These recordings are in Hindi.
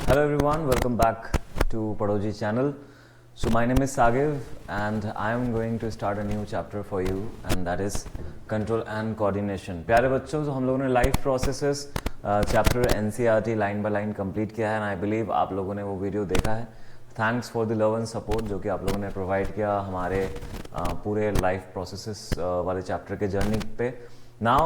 Hello everyone, welcome back to Padoji channel. So my name is Sagiv and I am going to start a new chapter for you and that is control and coordination. प्यारे बच्चों, तो हम लोगों ने life processes chapter NCERT line by line complete किया है एंड आई बिलीव आप लोगों ने वो वीडियो देखा है. Thanks for the love and support जो कि आप लोगों ने प्रोवाइड किया हमारे पूरे लाइफ प्रोसेसेस वाले चैप्टर के जर्नी पे. Now,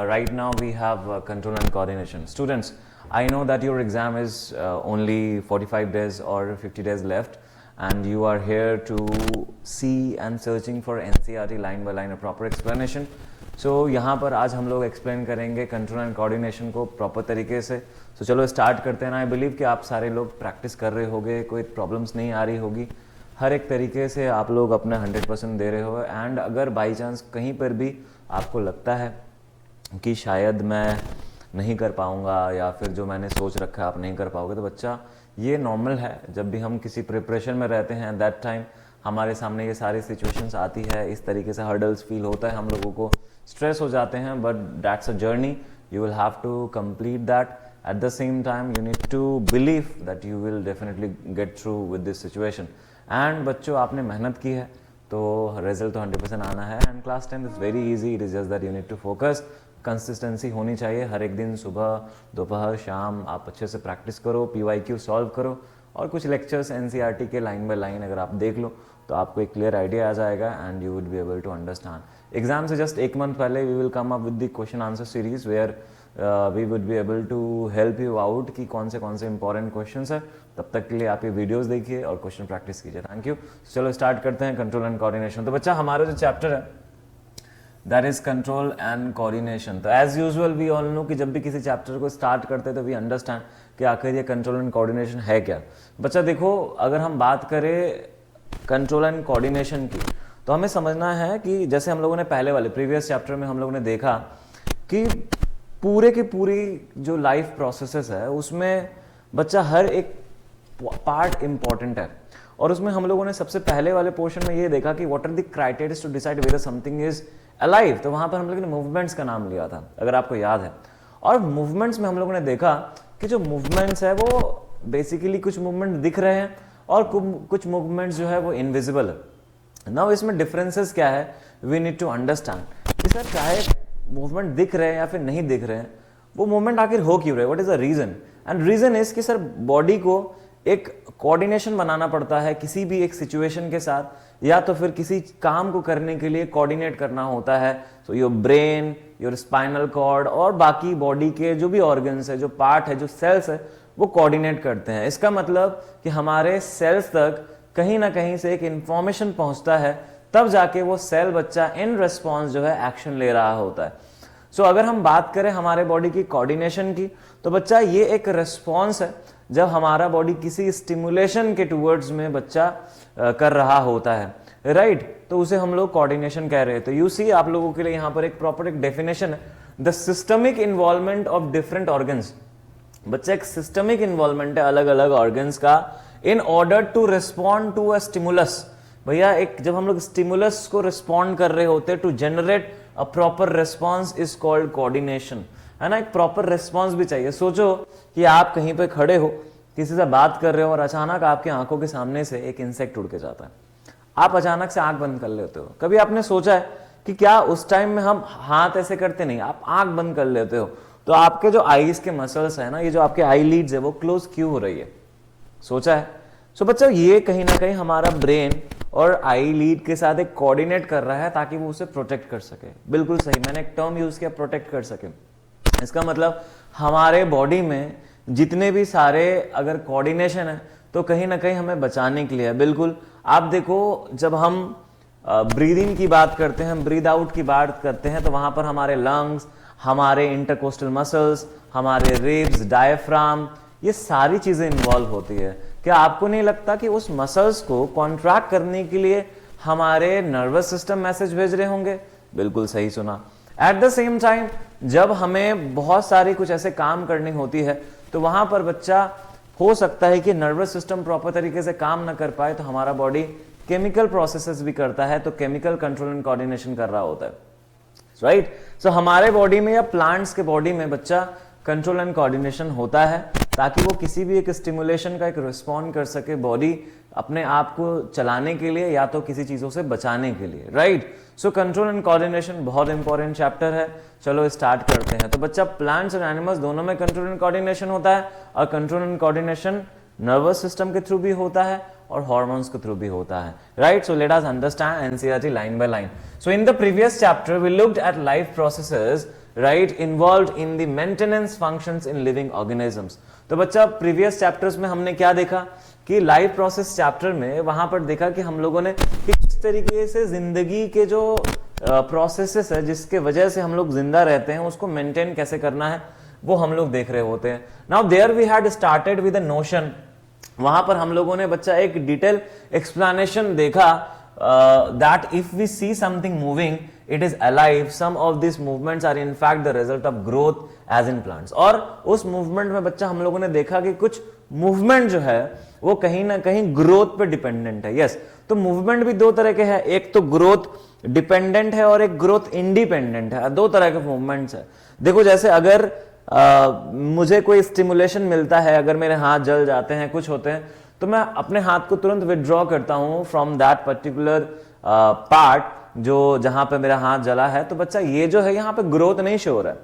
right now we have control and coordination. Students, I know that your exam is only 45 days or 50 days left and you are here to see and searching for NCERT line by line a proper explanation. So, यहाँ पर आज हम लोग explain करेंगे control and coordination को proper तरीके से. So, चलो start करते हैं. I believe कि आप सारे लोग practice कर रहे होगे, कोई problems नहीं आ रही होगी. हर एक तरीके से आप लोग अपना 100% दे रहे हो एंड अगर बाई चांस कहीं पर भी आपको लगता है कि शायद मैं नहीं कर पाऊँगा या फिर जो मैंने सोच रखा है आप नहीं कर पाओगे, तो बच्चा ये नॉर्मल है. जब भी हम किसी प्रिपरेशन में रहते हैं दैट टाइम हमारे सामने ये सारी सिचुएशंस आती है, इस तरीके से हर्डल्स फील होता है, हम लोगों को स्ट्रेस हो जाते हैं, but that's a journey. You will have to complete that. At the same time you need to believe that you will definitely get through with this situation. And बच्चों, आपने मेहनत की है तो रिजल्ट तो 100% आना है. And class 10 is very easy. It is just that you need to focus. Consistency होनी चाहिए. हर एक दिन सुबह दोपहर शाम आप अच्छे से प्रैक्टिस करो, PYQ सॉल्व करो और कुछ लेक्चर्स NCERT के लाइन बाय लाइन अगर आप देख लो तो आपको एक क्लियर आइडिया आ जाएगा and you would be able to understand. Exam से जस्ट एक मंथ पहले we will come up with the question answer series where we would be able to help you out कि कौन से इंपॉर्टेंट क्वेश्चन है. तब तक के लिए आप ये वीडियोस देखिए और क्वेश्चन प्रैक्टिस कीजिए. Thank you. चलो स्टार्ट करते हैं कंट्रोल एंड कोऑर्डिनेशन. तो बच्चा, हमारा जो चैप्टर है that is control and coordination. तो as usual we all know कि जब भी किसी चैप्टर को स्टार्ट करते हैं तो वी अंडरस्टैंड कि आखिर ये कंट्रोल एंड कोऑर्डिनेशन है क्या. बच्चा देखो, अगर हम बात करें कंट्रोल एंड कोऑर्डिनेशन की तो हमें समझना है कि जैसे हम लोगों ने पहले वाले प्रीवियस चैप्टर में हम लोगों ने देखा कि पूरे की पूरी जो लाइफ प्रोसेसेस है उसमें बच्चा हर एक पार्ट इंपॉर्टेंट है. और उसमें हम लोगों ने सबसे पहले वाले पोर्शन में ये देखा कि what are the criteria to decide whether something is alive. तो वहां पर हम लोगों ने मूवमेंट्स का नाम लिया था, अगर आपको याद है. और मूवमेंट्स में हम लोगों ने देखा कि जो मूवमेंट्स है वो बेसिकली कुछ मूवमेंट दिख रहे हैं और कुछ मूवमेंट्स जो है वो इनविजिबल है. नाउ इसमें डिफरेंसेस क्या है, वी नीड टू अंडरस्टैंड कि सर चाहे मूवमेंट दिख रहे हैं या फिर नहीं दिख रहे हैं, वो मूवमेंट आखिर हो क्यों रहे, what is the reason. And reason is कि सर बॉडी को एक कोऑर्डिनेशन बनाना पड़ता है किसी भी एक सिचुएशन के साथ, या तो फिर किसी काम को करने के लिए कोऑर्डिनेट करना होता है. So your brain, your spinal cord और बाकी बॉडी के जो भी ऑर्गन्स है, जो पार्ट है, जो सेल्स है, वो कोऑर्डिनेट करते हैं. इसका मतलब कि हमारे सेल्स तक कहीं ना कहीं से एक इंफॉर्मेशन पहुंचता है, तब जाके वो सेल बच्चा इन रिस्पॉन्स जो है एक्शन ले रहा होता है. सो अगर हम बात करें हमारे बॉडी की कोऑर्डिनेशन की तो बच्चा ये एक रिस्पॉन्स है जब हमारा बॉडी किसी स्टिमुलेशन के टूवर्ड्स में बच्चा कर रहा होता है, राइट. तो उसे हम लोग कोऑर्डिनेशन कह रहे हैं. तो यू सी, आप लोगों के लिए यहाँ पर एक प्रॉपर एक डेफिनेशन है, the systemic involvement of different organs. बच्चा एक सिस्टमिक इन्वॉल्वमेंट है अलग अलग ऑर्गन्स का in order to respond to a stimulus. भैया एक जब हम लोग स्टिमुलस को रिस्पॉन्ड कर रहे होते हैं to generate a proper response is called coordination, है ना. एक प्रॉपर रिस्पॉन्स भी चाहिए. सोचो कि आप कहीं पे खड़े हो, किसी से बात कर रहे हो और अचानक आपकी आंखों के सामने से एक इंसेक्ट उड़ के जाता है. आप अचानक से आंख बंद कर लेते हो. कभी आपने सोचा है कि क्या उस टाइम में हम हाथ ऐसे करते नहीं, आप आंख बंद कर लेते हो, तो आपके जो आईज के मसल्स है ना, ये जो आपके आई लीड्स है वो क्लोज क्यों हो रही है, सोचा है. सो बच्चा, ये कहीं ना कहीं हमारा ब्रेन और आई लीड के साथ एक कोऑर्डिनेट कर रहा है ताकि वो उसे प्रोटेक्ट कर सके. बिल्कुल सही, मैंने एक टर्म यूज किया, प्रोटेक्ट कर सके. इसका मतलब हमारे बॉडी में जितने भी सारे अगर कोऑर्डिनेशन है तो कहीं ना कहीं हमें बचाने के लिए है. बिल्कुल, आप देखो जब हम ब्रीद इन की बात करते हैं, ब्रीद आउट की बात करते हैं, तो वहां पर हमारे लंग्स, हमारे इंटरकोस्टल मसल्स, हमारे रिब्स, डायफ्राम, ये सारी चीजें इन्वॉल्व होती है. क्या आपको नहीं लगता कि उस मसल्स को कॉन्ट्रैक्ट करने के लिए हमारे नर्वस सिस्टम मैसेज भेज रहे होंगे? बिल्कुल सही सुना. एट द सेम टाइम जब हमें बहुत सारी कुछ ऐसे काम करनी होती है तो वहां पर बच्चा हो सकता है कि नर्वस सिस्टम प्रॉपर तरीके से काम ना कर पाए, तो हमारा बॉडी केमिकल प्रोसेसेस भी करता है, तो केमिकल कंट्रोल एंड कोऑर्डिनेशन कर रहा होता है, राइट. सो हमारे बॉडी में या प्लांट्स के बॉडी में बच्चा कंट्रोल एंड कोऑर्डिनेशन होता है ताकि वो किसी भी एक स्टिमुलेशन का एक रिस्पॉन्ड कर सके बॉडी अपने आप को चलाने के लिए या तो किसी चीजों से बचाने के लिए, right. So control and coordination बहुत इंपॉर्टेंट चैप्टर है। चलो स्टार्ट करते हैं। तो बच्चा प्लांट्स और एनिमल्स दोनों में कंट्रोल एंड कोऑर्डिनेशन होता है, और control and coordination nervous system के थ्रू भी होता है और हॉर्मोन्स के थ्रू भी होता है, right. So let us understand NCERT line by line. So in the previous chapter we looked at life processes, right, involved in the maintenance functions in living organisms. तो बच्चा प्रीवियस चैप्टर्स में हमने क्या देखा कि लाइफ प्रोसेस चैप्टर में वहां पर देखा कि हम लोगों ने किस तरीके से जिंदगी के जो प्रोसेसेस है जिसके वजह से हम लोग जिंदा रहते हैं उसको मेंटेन कैसे करना है वो हम लोग देख रहे होते हैं। Now there we had started with a notion, वहां पर हम लोगों ने बच्चा एक डिटेल एक्सप्लेनेशन देखा that if we see something moving it is alive, some of these movements are in fact the result of growth as in plants। और उस मूवमेंट में बच्चा हम लोगों ने देखा कि कुछ मूवमेंट जो है वो कहीं ना कहीं ग्रोथ पे डिपेंडेंट है। यस, तो मूवमेंट भी दो तरह के हैं, एक तो ग्रोथ डिपेंडेंट है और एक ग्रोथ इंडिपेंडेंट है। दो तरह के मूवमेंट्स है। देखो जैसे अगर मुझे कोई स्टिमुलेशन मिलता है, अगर मेरे हाथ जल जाते हैं, कुछ होते हैं, तो मैं अपने हाथ को तुरंत विड्रॉ करता हूं फ्रॉम दैट पर्टिकुलर पार्ट जो जहां पे मेरा हाथ जला है। तो बच्चा ये जो है यहाँ पे ग्रोथ नहीं शो हो रहा है,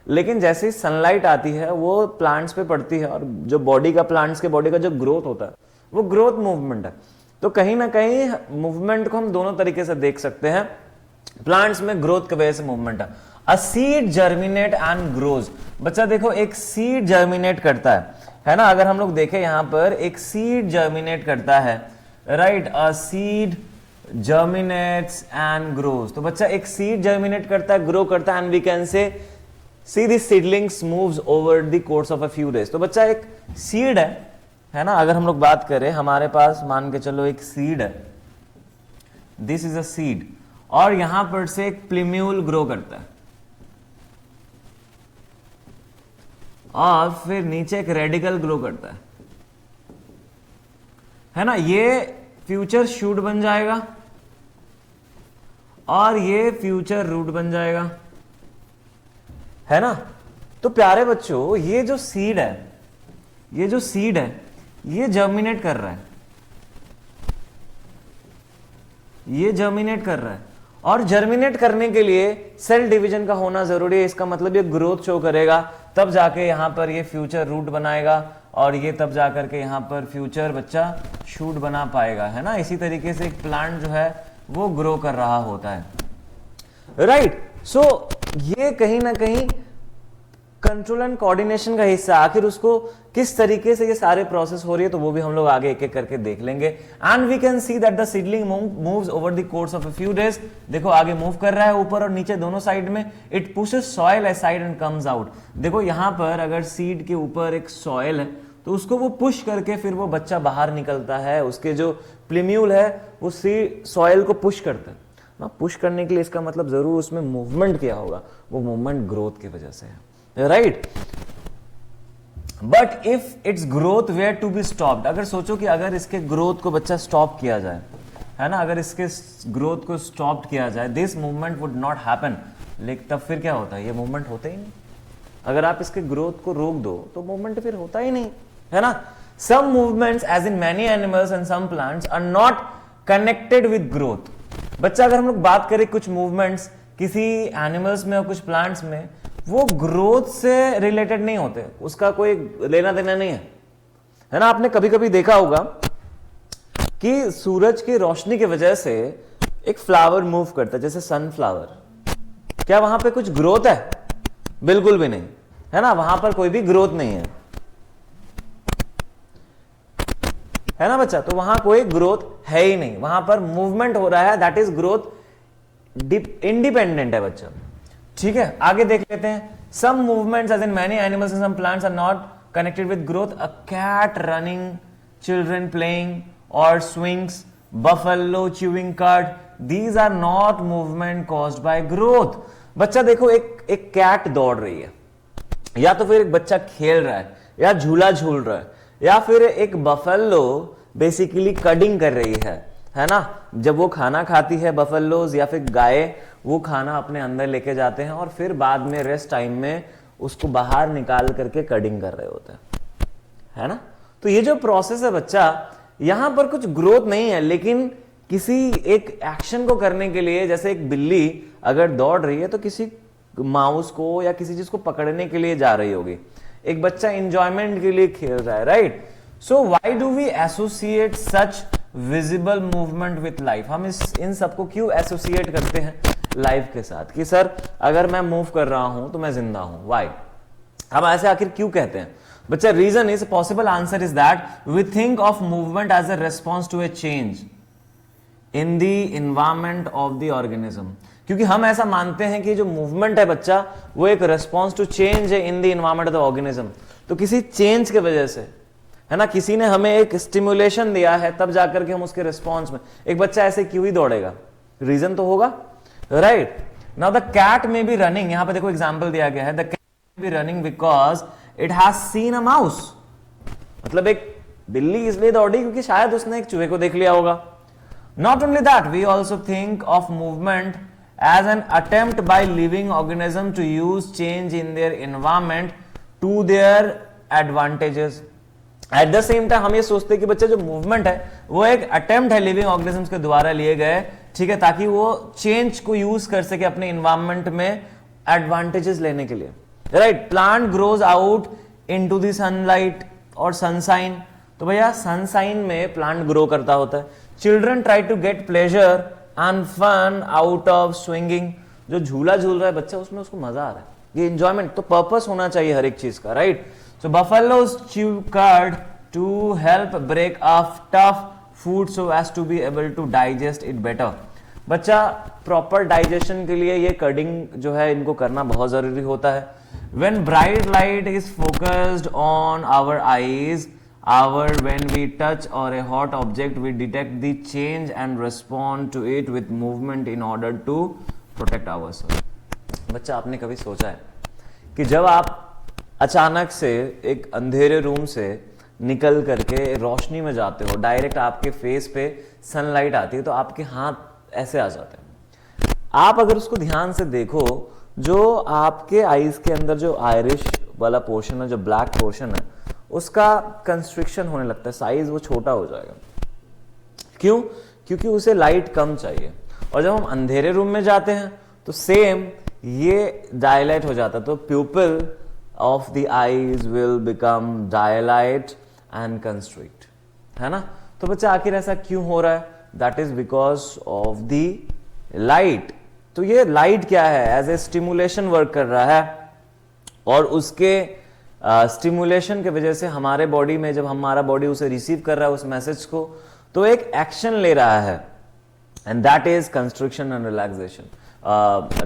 लेकिन जैसे ही सनलाइट आती है वो प्लांट्स पे पड़ती है और जो बॉडी का प्लांट्स के बॉडी का जो ग्रोथ होता है वो ग्रोथ मूवमेंट है। तो कहीं ना कहीं मूवमेंट को हम दोनों तरीके से देख सकते हैं। प्लांट्स में ग्रोथ की वजह से मूवमेंट है। A seed germinate and grows. बच्चा देखो एक सीड जर्मिनेट करता है ना। अगर हम लोग देखें यहां पर एक सीड जर्मिनेट करता है, right, a seed germinates and grows. तो बच्चा एक सीड जर्मिनेट करता है, ग्रो करता है, and we can say see this seedlings moves over the course of a few days. तो बच्चा एक सीड है ना। अगर हम लोग बात करें, हमारे पास मान के चलो एक सीड है, दिस इज अ सीड, और यहां पर से एक प्लीम्यूल ग्रो करता है और फिर नीचे एक रेडिकल ग्रो करता है ना। ये फ्यूचर शूट बन जाएगा और ये फ्यूचर रूट बन जाएगा, है ना। तो प्यारे बच्चों ये जो सीड है, ये जर्मिनेट कर रहा है, ये जर्मिनेट कर रहा है, और जर्मिनेट करने के लिए सेल डिवीजन का होना जरूरी है। इसका मतलब ये ग्रोथ शो करेगा, तब जाके यहां पर ये फ्यूचर रूट बनाएगा, और ये तब जाकर के यहां पर फ्यूचर बच्चा शूट बना पाएगा, है ना। इसी तरीके से एक प्लांट जो है वो ग्रो कर रहा होता है, राइट। सो ये कहीं ना कहीं कंट्रोल एंड कोऑर्डिनेशन का हिस्सा। आखिर उसको किस तरीके से ये सारे प्रोसेस हो रही है तो वो भी हम लोग आगे एक एक करके देख लेंगे। And we can see that the seedling moves over the course of a few days. देखो आगे मूव कर रहा है ऊपर और नीचे दोनों साइड में। It pushes soil aside and comes out. देखो यहां पर अगर सीड के ऊपर एक सॉइल है तो उसको वो पुश करके फिर वो बच्चा बाहर निकलता है। उसके जो प्लीम्यूल है वो सॉइल को पुश करता है ना। पुश करने के लिए इसका मतलब जरूर उसमें मूवमेंट किया होगा, वो मूवमेंट ग्रोथ की वजह से है, right. But if its growth were to be stopped, अगर सोचो कि अगर इसके ग्रोथ को बच्चा स्टॉप किया जाए, है ना, अगर इसके ग्रोथ को स्टॉप किया जाए, this movement would not happen. लेकिन तब फिर क्या होता है, ये मूवमेंट होता ही नहीं। अगर आप इसके ग्रोथ को रोक दो तो मूवमेंट फिर होता ही नहीं, है ना। Some movements as in many animals and some plants are not connected with growth. बच्चा अगर हम लोग बात करें कुछ मूवमेंट्स किसी एनिमल्स में और कुछ प्लांट्स में, वो ग्रोथ से रिलेटेड नहीं होते, उसका कोई लेना देना नहीं है ना। आपने कभी कभी देखा होगा कि सूरज की रोशनी की वजह से एक फ्लावर मूव करता है, जैसे सनफ्लावर। क्या वहां पे कुछ ग्रोथ है? बिल्कुल भी नहीं, है ना। वहां पर कोई भी ग्रोथ नहीं है ना बच्चा। तो वहां कोई ग्रोथ है ही नहीं, वहां पर मूवमेंट हो रहा है, दैट इज ग्रोथ इंडिपेंडेंट है बच्चा। ठीक है, आगे देख लेते हैं। Some movements as in many animals and some plants are not connected with growth. A cat running, children playing और swings, buffalo chewing cud, these are not movement caused by growth. बच्चा देखो एक कैट दौड़ रही है, या तो फिर एक बच्चा खेल रहा है, या झूला झूल रहा है, या फिर एक बफेलो बेसिकली कडिंग कर रही है ना। जब वो खाना खाती है बफेलोज या फिर गाय, वो खाना अपने अंदर लेके जाते हैं और फिर बाद में रेस्ट टाइम में उसको बाहर निकाल करके कडिंग कर रहे होते हैं, है ना। तो ये जो प्रोसेस है बच्चा, यहां पर कुछ ग्रोथ नहीं है, लेकिन किसी एक एक्शन को करने के लिए, जैसे एक बिल्ली अगर दौड़ रही है तो किसी माउस को या किसी चीज को पकड़ने के लिए जा रही होगी, एक बच्चा एंजॉयमेंट के लिए खेल रहा है, right. So why do we associate such visible movement with life? हम इन सबको क्यों एसोसिएट करते हैं लाइफ के साथ, कि सर अगर मैं मूव कर रहा हूं तो मैं जिंदा हूं, वाई? हम ऐसे आखिर क्यों कहते हैं बच्चा? Reason is, possible answer is that we think of movement as a response to a change in the environment of the organism. क्योंकि हम ऐसा मानते हैं कि जो मूवमेंट है बच्चा, वो एक रेस्पॉन्स टू चेंज है इन the environment of the organism. तो किसी चेंज के वजह से, है ना, किसी ने हमें एक स्टिमुलेशन दिया है, तब जाकर के हम उसके रिस्पॉन्स में, एक बच्चा ऐसे क्यों ही दौड़ेगा, रीजन तो होगा, right. Now the cat may be running, यहां पर देखो एग्जांपल दिया गया है, the cat may be running because it has seen a mouse. मतलब एक बिल्ली इसलिए दौड़ी क्योंकि शायद उसने एक चूहे को देख लिया होगा। Not only that, we also think of movement as an attempt by living organism to use change in their environment to their advantages. At the same time, हम ये सोचते हैं कि बच्चे जो मूवमेंट है वो एक अटेम्प्ट है लिविंग ऑर्गेनिजम्स के द्वारा लिए गए, ठीक है, ताकि वो चेंज को यूज कर सके अपने इन्वायरमेंट में एडवांटेजेस लेने के लिए, right. Plant grows out into the sunlight और सनसाइन, तो भैया सनसाइन में प्लांट ग्रो करता होता है। Children try to get pleasure and fun out of swinging, जो झूला झूल रहा है बच्चा उसमें उसको मजा आ रहा है, ये एंजॉयमेंट। तो पर्पस होना चाहिए हर एक चीज का, right. So buffaloes chew curd to help break off tough food so as to be able to digest it better. बच्चा प्रॉपर डाइजेशन के लिए ये कर्डिंग जो है इनको करना बहुत जरूरी होता है। When bright light is focused on our eyes, when we touch or a hot object, we detect the change and respond to it with movement in order to protect ourselves. बच्चा, आपने कभी सोचा है कि जब आप अचानक से एक अंधेरे रूम से निकल करके रोशनी में जाते हो, डायरेक्ट आपके फेस पे सनलाइट आती है तो आपके हाथ ऐसे आ जाते हैं। आप अगर उसको ध्यान से देखो, जो आपके आईज के अंदर जो आयरिश वाला पोर्शन है, जो ब्लैक पोर्शन है, उसका कंस्ट्रिक्शन होने लगता है, साइज वो छोटा हो जाएगा। क्यों? क्योंकि उसे लाइट कम चाहिए। और जब हम अंधेरे रूम में जाते हैं तो सेम ये डायलाइट हो जाता है, तो pupil of the eyes will become dilate and constrict, है ना। तो बच्चा आखिर ऐसा क्यों हो रहा है? That is because of the light. तो ये लाइट क्या है? एज ए स्टिमुलेशन वर्क कर रहा है, और उसके स्टिमुलेशन के वजह से हमारे बॉडी में, जब हमारा बॉडी उसे रिसीव कर रहा है उस मैसेज को, तो एक एक्शन ले रहा है, and that is construction and relaxation,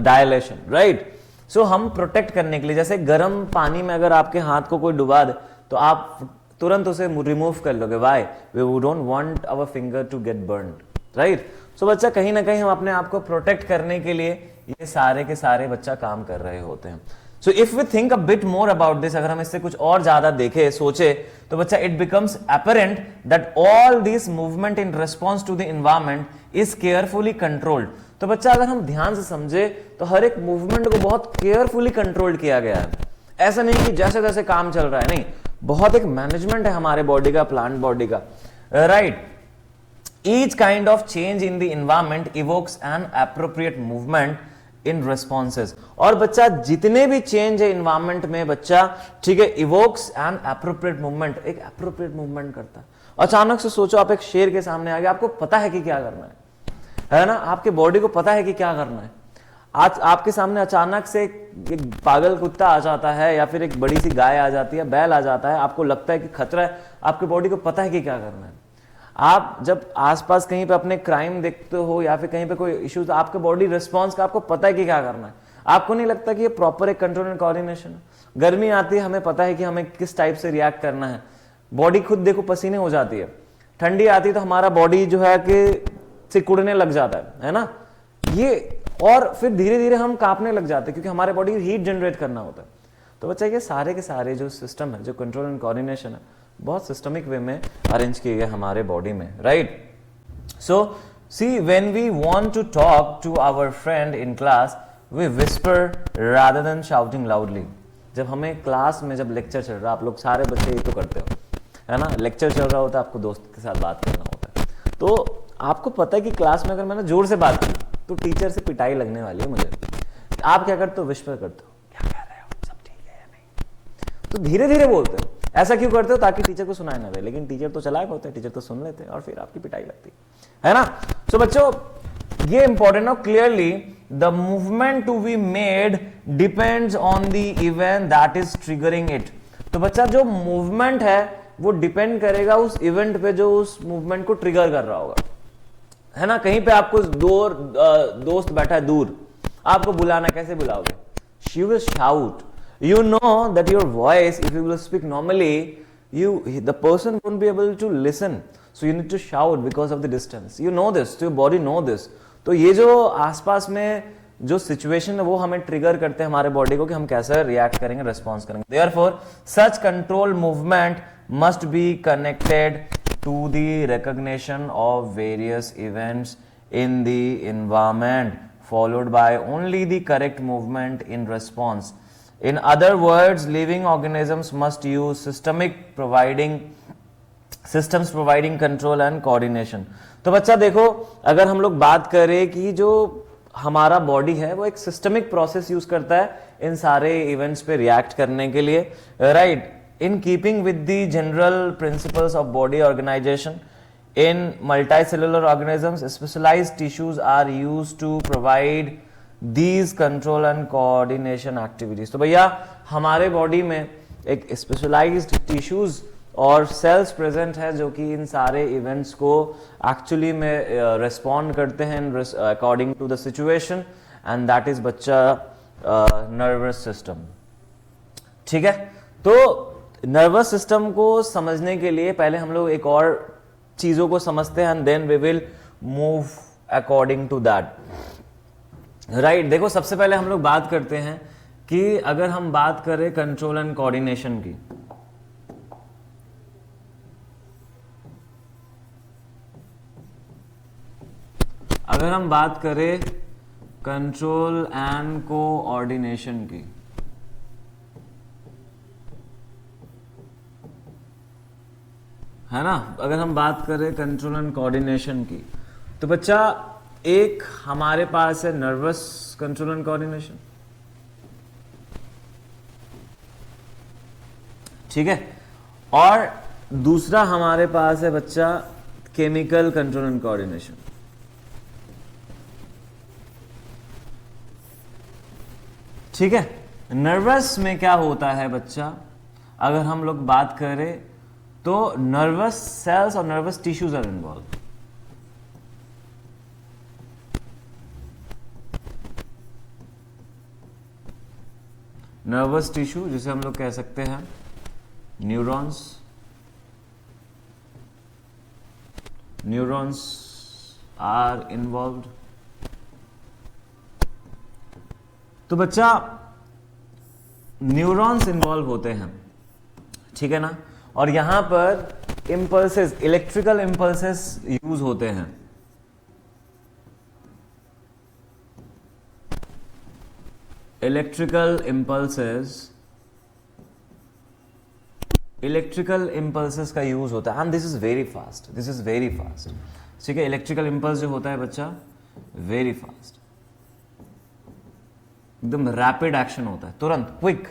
dilation, right. So हम प्रोटेक्ट करने के लिए, जैसे गर्म पानी में अगर आपके हाथ को कोई डुबा दे तो आप तुरंत उसे रिमूव कर लोगे, why? We don't want our finger to get burned, right. So बच्चा, कहीं ना कहीं हम अपने आप को प्रोटेक्ट करने के लिए ये सारे के सारे बच्चा काम कर रहे होते हैं। So if we think a bit more about this, अगर हम इससे कुछ और ज्यादा देखें, सोचे, तो बच्चा it becomes apparent that all this movement in response to the environment is carefully controlled. तो बच्चा अगर हम ध्यान से समझे तो हर एक मूवमेंट को बहुत केयरफुली कंट्रोल किया गया है। ऐसा नहीं कि जैसे जैसे काम चल रहा है, नहीं, बहुत एक मैनेजमेंट है हमारे बॉडी का, प्लांट बॉडी का, right. Each kind of change in the environment evokes an appropriate movement in responses. और बच्चा जितने भी चेंज है इन्वायरमेंट में बच्चा, ठीक है, इवोक्स एन एप्रोप्रिएट मूवमेंट, एक एप्रोप्रिएट मूवमेंट करता है। अचानक से सोचो आप एक शेर के सामने आ गए, आपको पता है कि क्या करना है ना, आपके बॉडी को पता है कि क्या करना है। आज आपके सामने अचानक से एक पागल कुत्ता आ जाता है, या फिर एक बड़ी सी गाय आ जाती है, बैल आ जाता है, आपको लगता है कि खतरा है, आपके बॉडी को पता है कि क्या करना है। आप जब आसपास कहीं पे अपने क्राइम देखते हो या फिर कहीं पे कोई इश्यूज, तो आपके बॉडी रिस्पॉन्स का आपको पता है कि क्या करना है। आपको नहीं लगता कि ये प्रॉपर एक कंट्रोल एंड कोऑर्डिनेशन है? गर्मी आती है, हमें पता है कि हमें किस टाइप से रिएक्ट करना है, बॉडी खुद देखो पसीने हो जाती है। ठंडी आती है तो हमारा बॉडी जो है कि सिकुड़ने लग जाता है ना, ये, और फिर धीरे धीरे हम कांपने लग जाते हैं क्योंकि हमारे बॉडी हीट जनरेट करना होता है। तो बच्चा, ये सारे के सारे जो सिस्टम है, जो कंट्रोल एंड कोऑर्डिनेशन है, बहुत सिस्टमिक वे में अरेंज किए गए हमारे बॉडी में, right. So see, when we want to talk to our friend in class, we whisper rather than shouting loudly. जब हमें क्लास में जब लेक्चर चल रहा, आप लोग सारे बच्चे ये तो करते हो, है ना, लेक्चर चल रहा होता है, आपको दोस्त के साथ बात करना होता है, तो आपको पता है कि क्लास में अगर मैंने जोर से बात की तो टीचर से पिटाई लगने वाली है मुझे। आप क्या करते हो, विस्पर करते हो, क्या कर रहे हो, सब ठीक है या नहीं, तो धीरे धीरे बोलते हो। ऐसा क्यों करते हो, ताकि टीचर को सुनाए ना दे, लेकिन टीचर तो चालाक होते हैं, टीचर तो सुन लेते हैं और फिर आपकी पिटाई लगती है ना। सो बच्चों ये इंपॉर्टेंट हो, clearly the movement to be made depends on the event that is triggering it. तो बच्चा जो मूवमेंट है वो डिपेंड करेगा उस इवेंट पे जो उस मूवमेंट को ट्रिगर कर रहा होगा, है ना। कहीं पे आपको दोस्त बैठा है दूर, आपको बुलाना, कैसे बुलाओगे, she will shout, you know that your voice, if you will speak normally, the person won't be able to listen, so you need to shout because of the distance, you know this, so your body know this। तो ये जो आसपास में जो सिचुएशन है वो हमें ट्रिगर करते हैं हमारे बॉडी को कि हम कैसे रिएक्ट करेंगे, रेस्पॉन्स करेंगे। therefore such control movement must be connected to the recognition of various events in the environment followed by only the correct movement in response। In other words, living organisms must use systems providing control and coordination। तो बच्चा देखो, अगर हम लोग बात करें कि जो हमारा बॉडी है वो एक सिस्टमिक प्रोसेस यूज करता है इन सारे इवेंट्स पे रिएक्ट करने के लिए, right. In keeping with the general principles of body organisation in multicellular organisms, specialized tissues are used to provide these control and coordination activities। तो भैया हमारे बॉडी में एक स्पेशलाइज्ड टिश्यूज और सेल्स प्रेजेंट है जो कि इन सारे इवेंट्स को एक्चुअली में रिस्पॉन्ड करते हैं according to the situation, and that is बच्चा नर्वस सिस्टम। ठीक है, तो नर्वस सिस्टम को समझने के लिए पहले हम लोग एक और चीजों को समझते हैं, and then we will move according to that, right. देखो सबसे पहले हम लोग बात करते हैं कि अगर हम बात करें कंट्रोल एंड कोऑर्डिनेशन की, अगर हम बात करें कंट्रोल एंड कोऑर्डिनेशन की, है ना, अगर हम बात करें कंट्रोल एंड कोऑर्डिनेशन की, तो बच्चा एक हमारे पास है नर्वस कंट्रोल एंड कोऑर्डिनेशन, ठीक है, और दूसरा हमारे पास है बच्चा केमिकल कंट्रोल एंड कोऑर्डिनेशन। ठीक है, नर्वस में क्या होता है बच्चा, अगर हम लोग बात करें तो नर्वस सेल्स और nervous tissues are involve. Nervous tissue जिसे हम लोग कह सकते हैं न्यूरॉन्स, न्यूरॉन्स आर इन्वॉल्व्ड। तो बच्चा न्यूरॉन्स इन्वॉल्व होते हैं, ठीक है ना, और यहां पर इंपल्सेस, इलेक्ट्रिकल इंपल्सेस यूज होते हैं। इलेक्ट्रिकल इंपल्सेस का यूज होता है, and this is very fast, this is very fast. ठीक है, इलेक्ट्रिकल इंपल्स जो होता है बच्चा वेरी फास्ट, एकदम रैपिड एक्शन होता है, तुरंत, क्विक,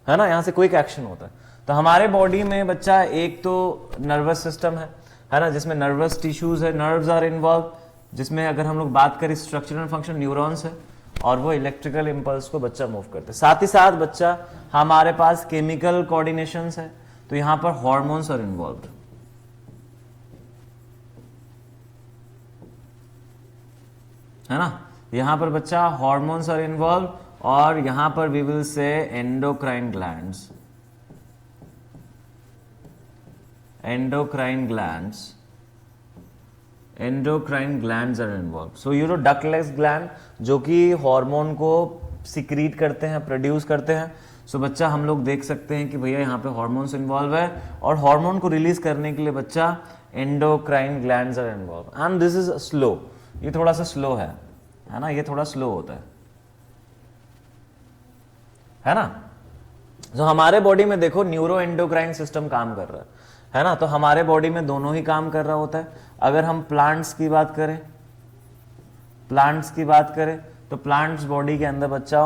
है ना, यहां से क्विक एक्शन होता है। तो हमारे बॉडी में बच्चा एक तो नर्वस सिस्टम है ना, जिसमें नर्वस टिश्यूज है, नर्व्स आर इन्वॉल्व, जिसमें अगर हम लोग बात करें स्ट्रक्चर एंड फंक्शन न्यूरॉन्स है, और वो इलेक्ट्रिकल इंपल्स को बच्चा मूव करते हैं। साथ ही साथ बच्चा हमारे पास केमिकल कोऑर्डिनेशंस है, तो यहां पर हार्मोन्स आर इन्वॉल्व, है ना, यहां पर बच्चा हार्मोन्स आर इन्वॉल्व, और यहां पर we will say endocrine glands, endocrine glands are involved। so you know ductless gland जो कि हार्मोन को सिक्रीट करते हैं, प्रोड्यूस करते हैं। सो बच्चा हम लोग देख सकते हैं कि भैया यहाँ पे हार्मोन्स इन्वॉल्व है, और हार्मोन को रिलीज करने के लिए बच्चा endocrine glands are involve, and this is slow, ये थोड़ा सा स्लो है ना, ये थोड़ा स्लो होता है ना। तो हमारे बॉडी में देखो न्यूरो एंडोक्राइन सिस्टम काम कर रहा है, है ना। तो हमारे बॉडी में दोनों ही काम कर रहा होता है। अगर हम प्लांट्स की बात करें, प्लांट्स की बात करें तो प्लांट्स बॉडी के अंदर बच्चा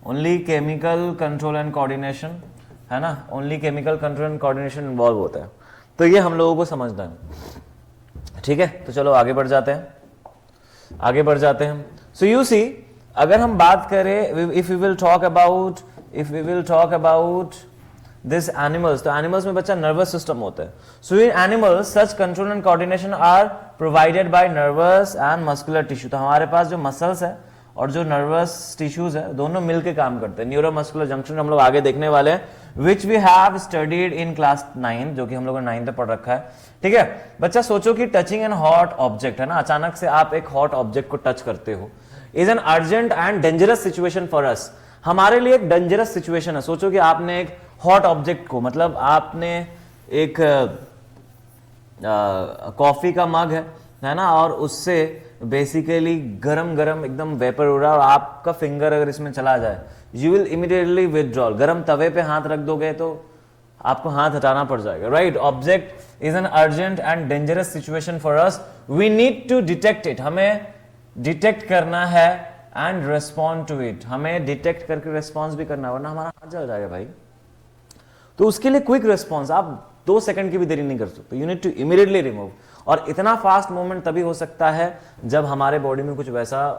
only chemical control and coordination, है ना, only chemical control and coordination involve होता है। तो ये हम लोगों को समझना है, ठीक है। तो चलो आगे बढ़ जाते हैं, आगे बढ़ जाते हैं। सो यू सी, अगर हम बात करें, if we will talk about this animals, तो एनिमल्स में बच्चा नर्वस सिस्टम होता है। So in animals such control and coordination are provided by nervous and muscular tissue. तो हमारे पास जो मसल्स है और जो नर्वस टिश्यूज है दोनों मिलके काम करते हैं। न्यूरोमस्कुलर जंक्शन हम लोग आगे देखने वाले हैं, which we have studied in class 9, जो कि हम लोगों ने 9th में पढ़ रखा है, ठीक है। बच्चा सोचो कि टचिंग एन हॉट ऑब्जेक्ट, है ना, अचानक से आप एक हॉट ऑब्जेक्ट को टच करते हो, is an urgent and dangerous situation for अस। हमारे लिए एक डेंजरस सिचुएशन है। सोचो कि आपने एक हॉट ऑब्जेक्ट को, मतलब आपने एक कॉफी का मग है ना, और उससे बेसिकली गरम गरम एकदम वेपर हो रहा है और आपका फिंगर अगर इसमें चला जाए, यू विल इमीडिएटली विदड्रॉल। गरम तवे पे हाथ रख दोगे तो आपको हाथ हटाना पड़ जाएगा, right. Object is an urgent and dangerous situation for us, we need to detect it. हमें डिटेक्ट करना है एंड रेस्पॉन्ड टू इट। हमें डिटेक्ट करके रेस्पॉन्स भी करना है, वरना हमारा हाथ जल जाएगा भाई। तो उसके लिए क्विक रेस्पॉन्स, आप 2 सेकंड की भी देरी नहीं कर सकते। You need to immediately remove. और इतना फास्ट मूवमेंट तभी हो सकता है जब हमारे बॉडी में कुछ वैसा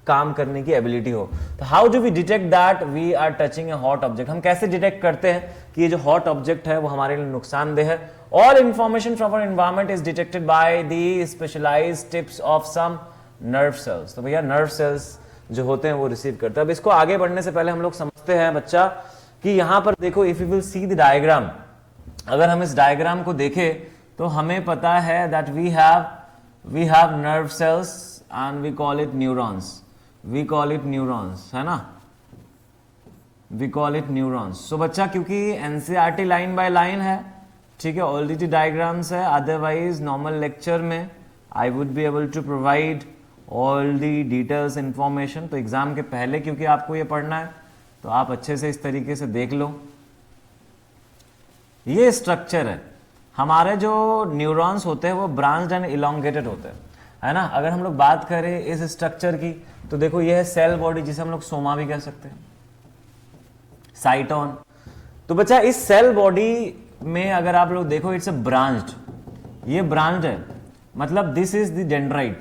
काम करने की एबिलिटी हो। तो how do we detect that we are touching a hot object? हम कैसे डिटेक्ट करते हैं कि ये जो हॉट ऑब्जेक्ट है वो हमारे लिए नुकसानदेह है? All information from our environment is detected by the specialised tips of some nerve cells. तो भैया नर्व सेल्स जो होते हैं वो रिसीव करते हैं। अब इसको आगे बढ़ने से पहले हम लोग समझते हैं बच्चा कि यहां पर देखो, if you will see the diagram, अगर हम इस डायग्राम को देखें तो हमें पता है that we have nerve cells and we call it neurons, है ना, we call it neurons. So बच्चा क्योंकि एनसीईआरटी लाइन बाय लाइन है, ठीक है, ऑलरेडी डायग्राम्स है, अदरवाइज नॉर्मल लेक्चर में I would be able to provide all the details information. तो एग्जाम के पहले क्योंकि आपको ये पढ़ना है तो आप अच्छे से इस तरीके से देख लो। ये स्ट्रक्चर है, हमारे जो न्यूरॉन्स होते हैं वो ब्रांच्ड एंड इलोंगेटेड होते हैं, है ना। अगर हम लोग बात करें इस स्ट्रक्चर की तो देखो ये है सेल बॉडी, जिसे हम लोग सोमा भी कह सकते हैं, साइटोन। तो बच्चा इस सेल बॉडी में अगर आप लोग देखो, इट्स अ ब्रांच्ड, ये ब्रांच्ड है, मतलब this is the dendrite,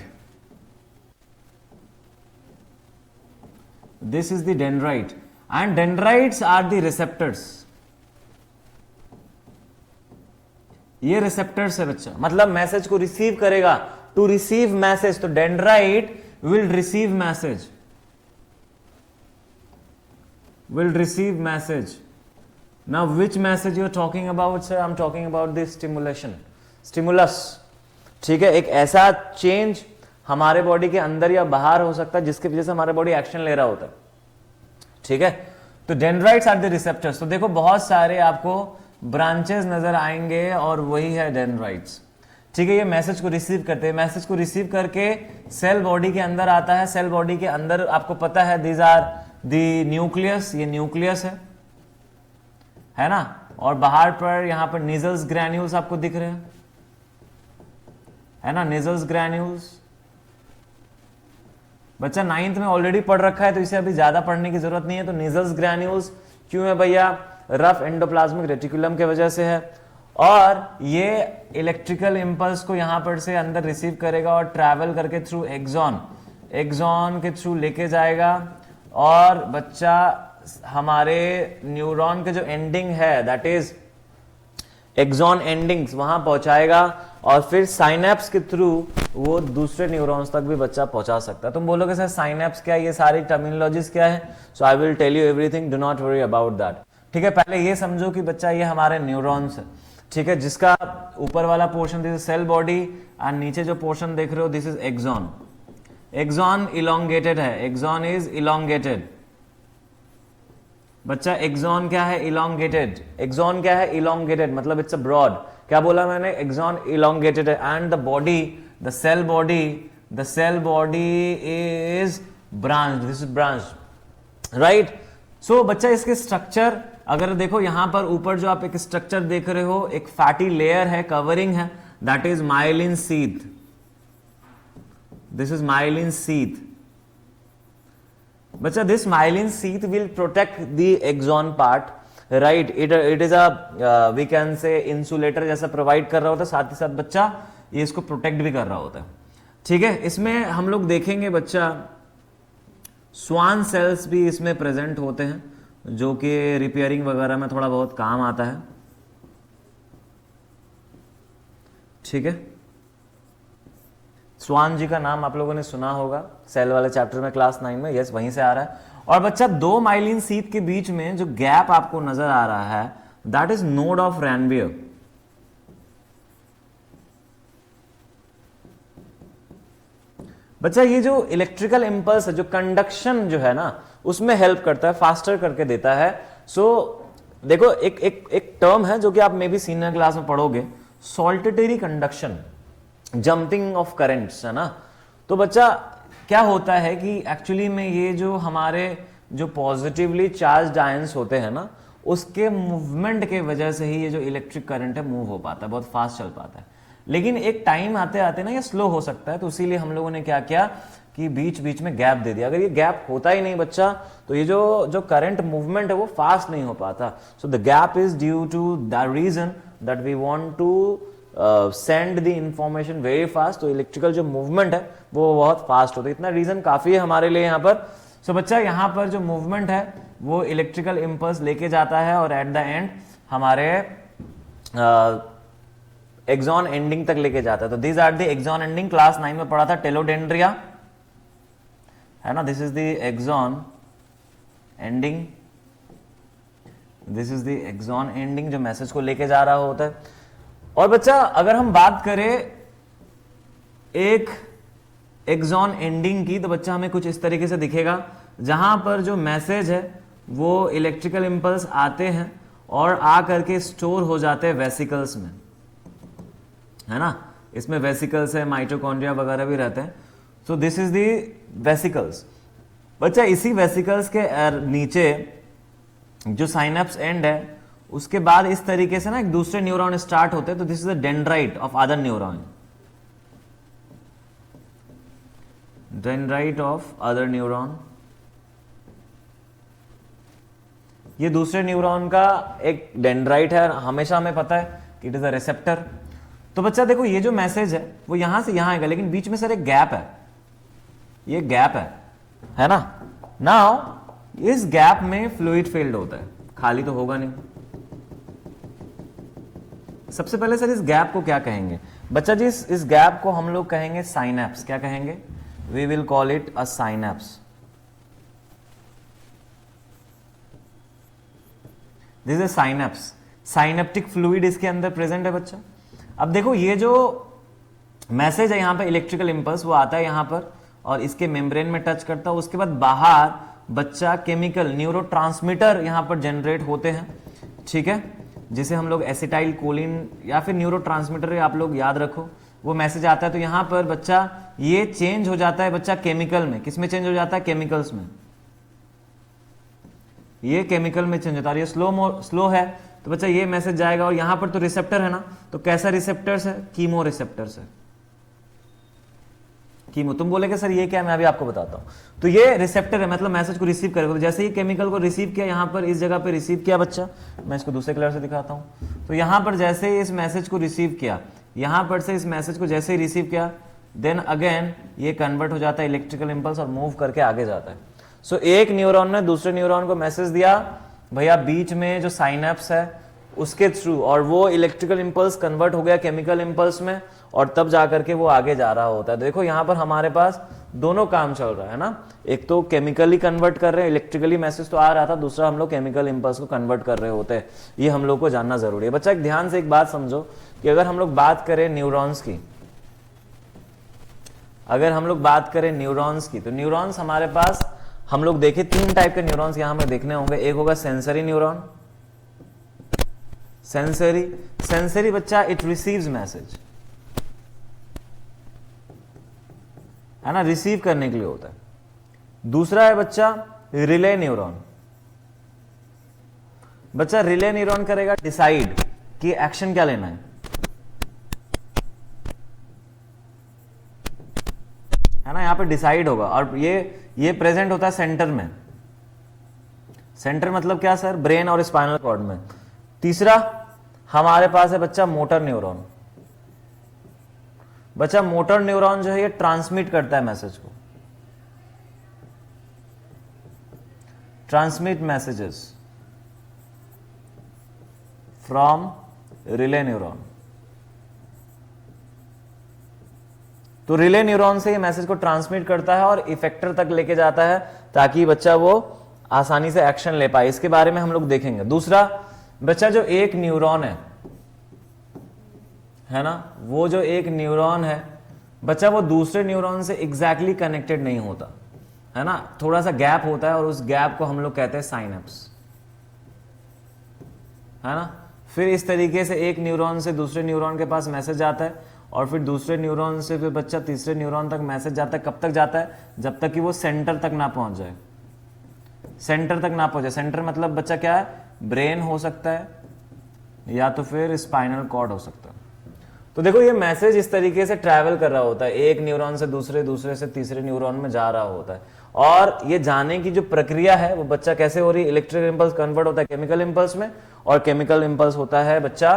this is the dendrite and dendrites are the receptors. ये रिसेप्टर्स है बच्चा, मतलब मैसेज को रिसीव करेगा, टू रिसीव मैसेज। तो dendrite will receive message, now which message you are talking about sir? I'm talking about the stimulus, ठीक है। एक ऐसा चेंज हमारे बॉडी के अंदर या बाहर हो सकता है जिसकी वजह से हमारे बॉडी एक्शन ले रहा होता है, ठीक है। तो डेंड्राइट्स आर द रिसेप्टर्स। तो देखो बहुत सारे आपको ब्रांचेस नजर आएंगे और वही है डेंड्राइट्स, ठीक है। ये मैसेज को रिसीव करते हैं, मैसेज को रिसीव करके सेल बॉडी के अंदर आता है। सेल बॉडी के अंदर आपको पता है दीज आर द न्यूक्लियस, ये न्यूक्लियस है ना। और बाहर पर यहां पर नेजल्स ग्रैन्यूल्स आपको दिख रहे हैं, है ना, नेजल्स ग्रैन्यूल्स। बच्चा 9th में ऑलरेडी पढ़ रखा है तो इसे अभी ज्यादा पढ़ने की जरूरत नहीं है। तो नेजल्स ग्रैन्यूल्स क्यों है भैया? रफ एंडोप्लाज्मिक रेटिकुलम के वजह से है, और ये इलेक्ट्रिकल इंपल्स को यहां पर से अंदर रिसीव करेगा और ट्रैवल करके थ्रू एक्सॉन के थ्रू लेके जाएगा। और बच्चा हमारे न्यूरॉन के जो एंडिंग है दैट इज एक्सॉन एंडिंग्स, वहां पहुंचाएगा और फिर साइनेप्स के थ्रू वो दूसरे न्यूरॉन्स तक भी बच्चा पहुंचा सकता है। तुम बोलोगे सर साइनेप्स क्या है, ये सारी टर्मिनोलॉजीज क्या है? So I will tell you everything, do not worry about that, ठीक है। पहले ये समझो कि बच्चा ये हमारे न्यूरॉन्स है, ठीक है, जिसका ऊपर वाला portion this is cell body and नीचे जो पोर्शन देख रहे हो this is axon. Axon elongated है, एक्सॉन इज इलोंगेटेड। बच्चा एक्सॉन क्या है? इलोंगेटेड। एक्सॉन क्या है? इलोंगेटेड, मतलब इट्स अ ब्रॉड। क्या बोला मैंने? एक्सॉन इलोंगेटेड है। And the body, the cell body is branched, this is branched, right. So बच्चा इसके स्ट्रक्चर अगर देखो यहां पर ऊपर जो आप एक स्ट्रक्चर देख रहे हो, एक फैटी लेयर है, कवरिंग है, that is myelin sheath. This is myelin sheath. बच्चा this myelin sheath will protect the axon part, right. It is a we can say insulator जैसा प्रोवाइड कर रहा होता है, साथ ही साथ बच्चा ये इसको प्रोटेक्ट भी कर रहा होता है. ठीक है, इसमें हम लोग देखेंगे बच्चा स्वान सेल्स भी इसमें प्रेजेंट होते हैं, जो कि रिपेयरिंग वगैरह में थोड़ा बहुत काम आता है. ठीक है, स्वान जी का नाम आप लोगों ने सुना होगा सेल वाले चैप्टर में क्लास 9 में. यस, वहीं से आ रहा है. और बच्चा दो माइलिन शीथ के बीच में जो गैप आपको नजर आ रहा है, that is node of Ranvier. बच्चा ये जो इलेक्ट्रिकल इंपल्स है, जो कंडक्शन जो है ना, उसमें हेल्प करता है, फास्टर करके देता है. सो देखो एक टर्म है जो कि आप मे बी सीनियर क्लास में पढ़ोगे, saltatory conduction, jumping of currents, है ना. तो बच्चा क्या होता है कि एक्चुअली में ये जो हमारे जो पॉजिटिवली चार्ज आयंस होते हैं ना, उसके मूवमेंट के वजह से ही ये जो इलेक्ट्रिक करंट है मूव हो पाता है, बहुत फास्ट चल पाता है. लेकिन एक टाइम आते आते ना ये स्लो हो सकता है, तो इसीलिए हम लोगों ने क्या किया कि बीच बीच में गैप दे दिया. अगर ये गैप होता ही नहीं बच्चा, तो ये जो करंट मूवमेंट है वो फास्ट नहीं हो पाता. So the gap is due to the reason that we want to send the information very fast. तो इलेक्ट्रिकल जो मूवमेंट है वो बहुत फास्ट होता है. इतना रीजन काफी है हमारे लिए यहाँ पर. सो बच्चा यहाँ पर जो मूवमेंट है वो इलेक्ट्रिकल इंपल्स लेके जाता है और एट द एंड हमारे एक्सॉन एंडिंग तक लेके जाता है. तो this are the axon ending. Class 9 में पढ़ा था टेलोडेंड्रिया, है ना. This is the axon ending, this is the axon ending जो मैसेज को लेके जा रहा होता है. और बच्चा अगर हम बात करें एक एक्सॉन एंडिंग की, तो बच्चा हमें कुछ इस तरीके से दिखेगा, जहां पर जो मैसेज है वो इलेक्ट्रिकल इंपल्स आते हैं और आ करके स्टोर हो जाते हैं वेसिकल्स में, है ना. इसमें वेसिकल्स है, माइटोकॉन्ड्रिया वगैरह भी रहते हैं. सो दिस इज दी वेसिकल्स. बच्चा इसी वेसिकल्स के नीचे जो साइनेप्स एंड है, उसके बाद इस तरीके से ना एक दूसरे न्यूरॉन स्टार्ट होते हैं. तो this is the dendrite of other neuron, dendrite of other neuron. ये दूसरे न्यूरॉन का एक डेंड्राइट है. हमेशा हमें पता है कि इट इज अ रिसेप्टर. तो बच्चा देखो ये जो मैसेज है वो यहां से यहां आएगा, लेकिन बीच में सर एक गैप है, ये गैप है ना. नाउ इस गैप में फ्लूइड फील्ड होता है, खाली तो होगा नहीं. सबसे पहले सर इस गैप को क्या कहेंगे बच्चा जी? इस गैप को हम लोग कहेंगे साइनेप्स. क्या कहेंगे? We will call it a synapse. This is synapse. Synaptic fluid इसके अंदर प्रेजेंट है बच्चा. अब देखो ये जो मैसेज है यहाँ पे इलेक्ट्रिकल इंपल्स, वो आता है यहाँ पर और इसके मेम्ब्रेन में टच करता है. उसके बाद बाहर बच्चा केमिकल न्यूरोट्रांसमीटर यहाँ पर जनरेट होते हैं, ठीक है, जिसे हम लोग एसिटाइल कोलिन या फिर न्यूरोट्रांसमीटर आप लोग याद रखो. वो मैसेज आता है तो यहाँ पर बच्चा ये चेंज हो जाता है बच्चा केमिकल में. किस में चेंज हो जाता है? केमिकल्स में. ये केमिकल में चेंज होता है. ये स्लो है तो बच्चा ये मैसेज जाएगा. और यहां पर तो रिसेप्टर है ना, तो कैसा रिसेप्टर्स है? कीमो रिसेप्टर्स है. कीमो. तुम बोलेगे सर ये क्या है? मैं अभी आपको बताता हूं. तो ये रिसेप्टर है, मतलब मैसेज को रिसीव करेगा. तो जैसे ही केमिकल को रिसीव किया, यहां पर इस जगह पे रिसीव किया बच्चा, मैं इसको दूसरे कलर से दिखाता हूं. तो यहां पर जैसे ही इस मैसेज को रिसीव किया, यहां पर से इस मैसेज को जैसे ही रिसीव किया, देन अगेन ये कन्वर्ट हो जाता है इलेक्ट्रिकल इंपल्स और मूव करके आगे जाता है. सो एक न्यूरॉन ने दूसरे न्यूरॉन को मैसेज दिया भैया बीच में जो साइनेप्स है उसके थ्रू, और वो इलेक्ट्रिकल इंपल्स कन्वर्ट हो गया केमिकल इंपल्स में और तब जाकर के वो आगे जा रहा होता है. देखो यहाँ पर हमारे पास दोनों काम चल रहा है ना. एक तो केमिकली कन्वर्ट कर रहे हैं, इलेक्ट्रिकली मैसेज तो आ रहा था, दूसरा हम लोग केमिकल इंपल्स को कन्वर्ट कर रहे होते हैं. ये हम लोग को जानना जरूरी है बच्चा. एक ध्यान से एक बात समझो कि अगर हम लोग बात करें न्यूरॉन्स की, अगर हम लोग बात करें न्यूरॉन्स की, तो न्यूरॉन्स हमारे पास हम लोग देखें 3 टाइप के न्यूरॉन्स यहां हमें देखने होंगे. एक होगा सेंसरी न्यूरॉन. सेंसरी बच्चा इट रिसीव्स मैसेज, है ना, रिसीव करने के लिए होता है. दूसरा है बच्चा रिले न्यूरॉन. बच्चा रिले न्यूरॉन करेगा डिसाइड कि एक्शन क्या लेना है ना, यहां पे डिसाइड होगा। और ये प्रेजेंट होता है सेंटर में। सेंटर मतलब क्या सर, ब्रेन और स्पाइनल कॉर्ड में। तीसरा हमारे पास है बच्चा मोटर न्यूरॉन। बच्चा मोटर न्यूरॉन जो है ये ट्रांसमिट करता है मैसेज को, transmit messages from relay neuron. तो रिले न्यूरॉन से ये मैसेज को ट्रांसमिट करता है और इफेक्टर तक लेके जाता है ताकि बच्चा वो आसानी से एक्शन ले पाए। इसके बारे में हम लोग देखेंगे। दूसरा बच्चा जो एक न्यूरॉन है ना, वो जो एक न्यूरॉन है बच्चा, वो दूसरे न्यूरॉन से एग्जैक्टली कनेक्टेड नहीं होता है ना, थोड़ा सा गैप होता है और उस गैप को हम लोग कहते हैं साइनेप्स, है ना। फिर इस तरीके से एक न्यूरॉन से दूसरे न्यूरॉन के पास मैसेज आता है और फिर दूसरे न्यूरॉन से फिर बच्चा तीसरे न्यूरॉन तक मैसेज जाता है। कब तक जाता है, जब तक कि वो सेंटर तक ना पहुंच जाए। सेंटर तक ना पहुंचे, सेंटर मतलब बच्चा क्या है, ब्रेन हो सकता है या तो फिर स्पाइनल कॉर्ड हो सकता है। तो देखो ये मैसेज इस तरीके से ट्रैवल कर रहा होता है, एक न्यूरॉन से दूसरे, दूसरे से तीसरे न्यूरॉन में जा रहा होता है। और ये जाने की जो प्रक्रिया है वो बच्चा कैसे हो रही है, इलेक्ट्रिकल इंपल्स कन्वर्ट होता है केमिकल इंपल्स में, और केमिकल इंपल्स होता है बच्चा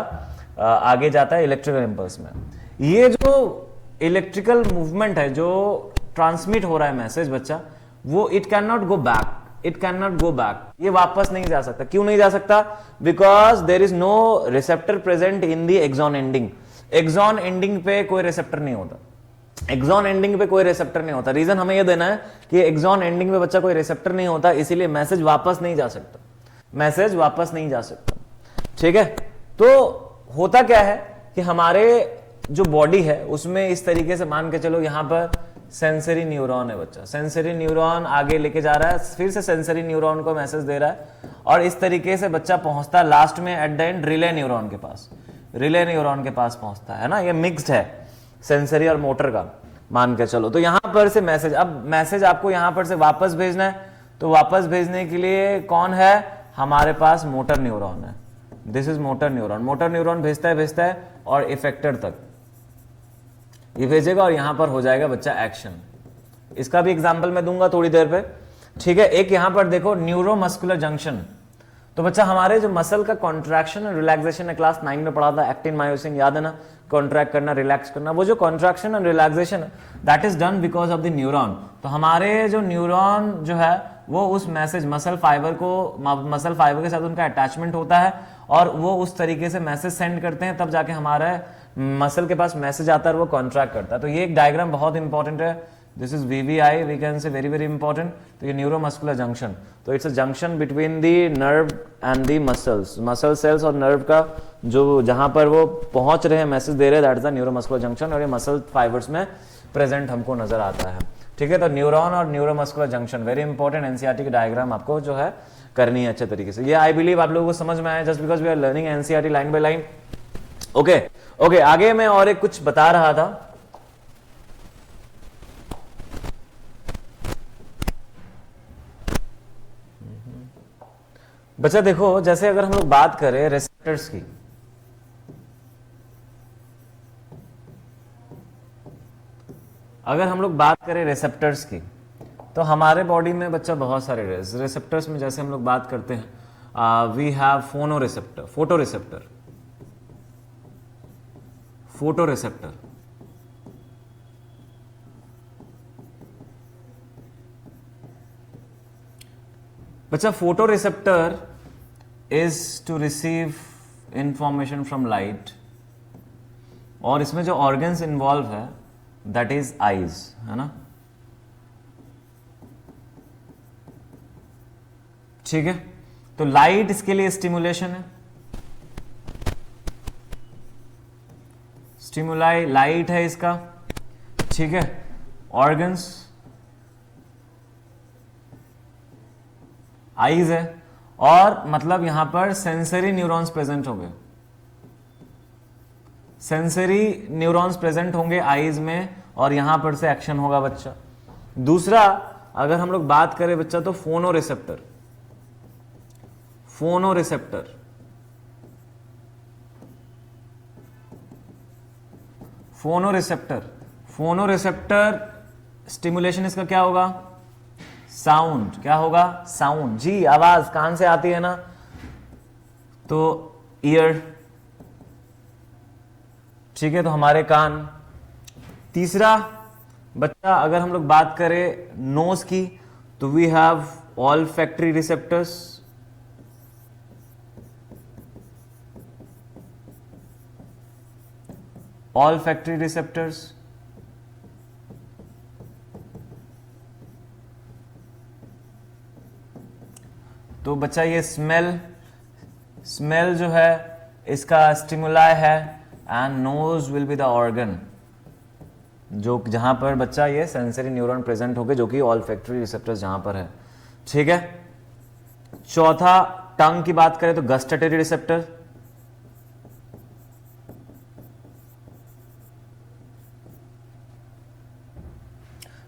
आगे जाता है इलेक्ट्रिकल इंपल्स में। ये जो इलेक्ट्रिकल मूवमेंट है जो ट्रांसमिट हो रहा है मैसेज बच्चा, वो it can not go back, it can not go back, ये वापस नहीं जा सकता। क्यों नहीं जा सकता, because there is no receptor present in the axon ending. एक्सॉन एंडिंग पे कोई रिसेप्टर नहीं होता, एक्सॉन एंडिंग पे कोई रिसेप्टर नहीं होता। रीजन हमें यह देना है कि एक्सॉन एंडिंग पे बच्चा कोई रिसेप्टर नहीं होता, इसीलिए मैसेज वापस नहीं जा सकता, मैसेज वापस नहीं जा सकता। ठीक है, तो होता क्या है कि हमारे जो बॉडी है उसमें इस तरीके से मान के चलो, यहां पर सेंसरी न्यूरॉन है बच्चा, सेंसरी न्यूरॉन आगे लेके जा रहा है, फिर से सेंसरी न्यूरॉन को मैसेज दे रहा है और इस तरीके से बच्चा पहुंचता है लास्ट में at the and relay neuron के पास, रिले न्यूरॉन के पास पहुंचता है ना। ये मिक्स्ड है सेंसरी और मोटर का, मान के चलो। तो यहां पर से मैसेज, अब मैसेज आपको यहां पर से वापस भेजना है, तो वापस भेजने के लिए कौन है, हमारे पास मोटर न्यूरॉन है। This is motor neuron. Motor neuron भेजता है और इफेक्टर तक ये भेजेगा और यहां पर हो जाएगा बच्चा एक्शन। इसका भी एग्जांपल मैं दूंगा थोड़ी देर पे। ठीक है, एक यहां पर देखो न्यूरोमस्कुलर जंक्शन। तो बच्चा हमारे जो मसल का कॉन्ट्रैक्शन और रिलैक्सेशन है, क्लास 9 में पढ़ा था, एक्टिन मायोसिन, याद है ना, कॉन्ट्रैक्ट करना, रिलैक्स करना। वो जो कॉन्ट्रैक्शन और रिलैक्सेशन है that is done because of the neuron. तो हमारे जो न्यूरॉन जो है वो उस मैसेज मसल फाइबर के साथ उनका अटैचमेंट होता है और वो उस तरीके से मैसेज सेंड करते हैं, तब जाके हमारे मसल के पास मैसेज आता है और वो कॉन्ट्रैक्ट करता है। तो ये एक डायग्राम बहुत इंपॉर्टेंट है, this is VVI, we can say very very important. तो ये न्यूरोमस्कुलर जंक्शन, तो it's a junction between the nerve and the muscles, muscle cells और नर्व का जो जहां पर वो पहुंच रहे हैं, मैसेज दे रहे हैं, that is the neuromuscular junction. और ये मसल फाइबर्स में प्रेजेंट हमको नजर आता है। ठीक है, तो न्यूरॉन और neuromuscular junction very important, NCERT की डायग्राम आपको जो है करनी है अच्छे तरीके से। ये आई बिलीव आप लोगों को समझ में आया, just because we are learning NCERT line by line. Okay okay, आगे मैं और एक कुछ बता रहा था। बच्चा देखो, जैसे अगर हम लोग बात करें रिसेप्टर्स की, अगर हम लोग बात करें रिसेप्टर्स की, तो हमारे बॉडी में बच्चा बहुत सारे रिसेप्टर्स में, जैसे हम लोग बात करते हैं, we have phono receptor, photo receptor, photo receptor, बच्चा photo receptor is to receive information from light, और इसमें जो ऑर्गन्स इन्वॉल्व है दैट इज आईज, है ना। ठीक है, तो लाइट इसके लिए स्टिमुलेशन है, स्टिमुलाई लाइट है इसका। ठीक है, ऑर्गन्स आईज है, और मतलब यहां पर सेंसरी न्यूरॉन्स प्रेजेंट होंगे, सेंसरी न्यूरॉन्स प्रेजेंट होंगे आईज में, और यहां पर से एक्शन होगा बच्चा। दूसरा अगर हम लोग बात करें बच्चा, तो फोनो रिसेप्टर, फोनोरिसेप्टर, फोनोरिसेप्टर, फोनोरिसेप्टर स्टिमुलेशन इसका क्या होगा? साउंड। क्या होगा? साउंड। जी, आवाज कान से आती है ना, तो ईयर, ठीक है, तो हमारे कान। तीसरा बच्चा, अगर हम लोग बात करें नोज की, तो we have olfactory receptors, olfactory receptors. तो बच्चा ये स्मेल, स्मेल जो है इसका स्टिमुलाई है, and nose will be the organ जो जहां पर बच्चा ये सेंसरी न्यूरॉन प्रेजेंट होगे, जो कि ऑल्फैक्टरी रिसेप्टर्स जहां पर है, ठीक है। चौथा, टंग की बात करें तो gustatory receptor,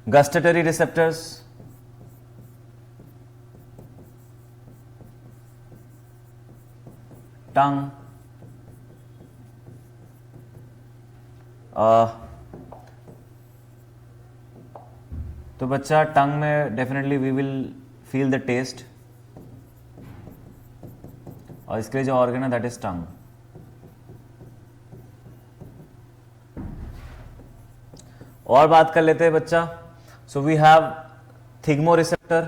gustatory receptors. Tongue, तो बच्चा टंग में definitely we will feel the taste, और इसके लिए जो ऑर्गन है दैट इज टंग। और बात कर लेते हैं बच्चा, so we have thigmo receptor,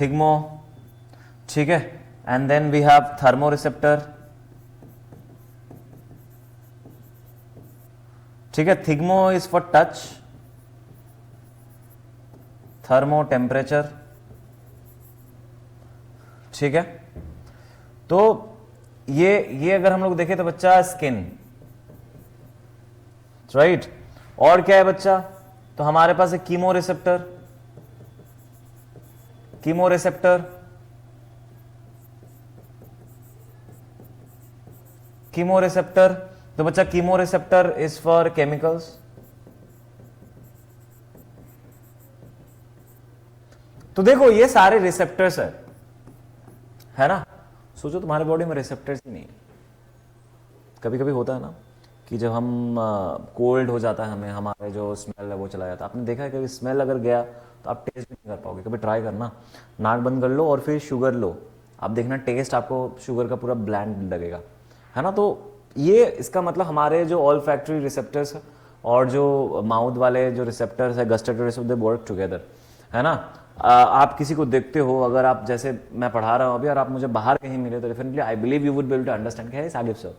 thigmo, ठीक है, and then we have thermo receptor, ठीक है। Thigmo is for touch, thermo temperature, ठीक है। तो ये अगर हम लोग देखें तो बच्चा स्किन, राइट। और क्या है बच्चा? तो हमारे पास है chemo receptor, chemo receptor, chemo receptor. तो बच्चा chemo receptor is for chemicals, तो देखो ये सारे रिसेप्टर्स है ना। सोचो तुम्हारे बॉडी में रिसेप्टर्स ही नहीं है। कभी कभी होता है ना कि जब हम कोल्ड हो जाता है, हमें हमारे जो स्मेल है वो चला जाता है। आपने देखा है कभी स्मेल अगर गया तो आप टेस्ट भी नहीं कर पाओगे। कभी ट्राई करना, नाक बंद कर लो और फिर शुगर लो, आप देखना टेस्ट आपको शुगर का पूरा ब्लैंड लगेगा, है ना। तो ये इसका मतलब हमारे जो ऑल्फैक्टरी रिसेप्टर्स और जो माउथ वाले जो रिसेप्टर्स है, gustatory receptor, they work together, है ना। आप किसी को देखते हो, अगर आप जैसे मैं पढ़ा रहा हूँ अभी और आप मुझे बाहर कहीं मिले तो definitely I believe you would be able to understand क्या है सागिब सर,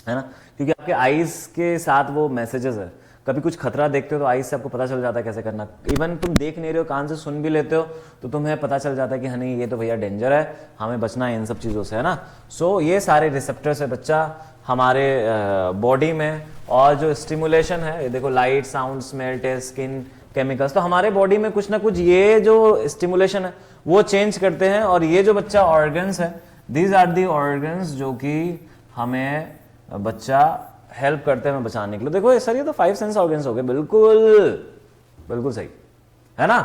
है ना, क्योंकि आपके आईज के साथ वो मैसेजेस है। कभी कुछ खतरा देखते हो तो आईज से आपको पता चल जाता है कैसे करना। इवन तुम देख नहीं रहे हो, कान से सुन भी लेते हो तो तुम्हें पता चल जाता है कि हाँ नहीं ये तो भैया डेंजर है, हमें बचना है इन सब चीज़ों से, है ना। सो ये सारे रिसेप्टर्स है बच्चा हमारे बॉडी में। और जो स्टिमुलेशन है, ये देखो light, sound, smell, taste, skin, chemicals, तो हमारे बॉडी में कुछ ना कुछ ये जो स्टिमुलेशन है वो चेंज करते हैं। और ये जो बच्चा ऑर्गन्स है, दीज आर दी ऑर्गन्स जो कि हमें बच्चा हेल्प करते हैं हमें बचाने के लिए। देखो सर ये तो 5 सेंस ऑर्गन्स हो गए, बिल्कुल बिल्कुल सही, है ना।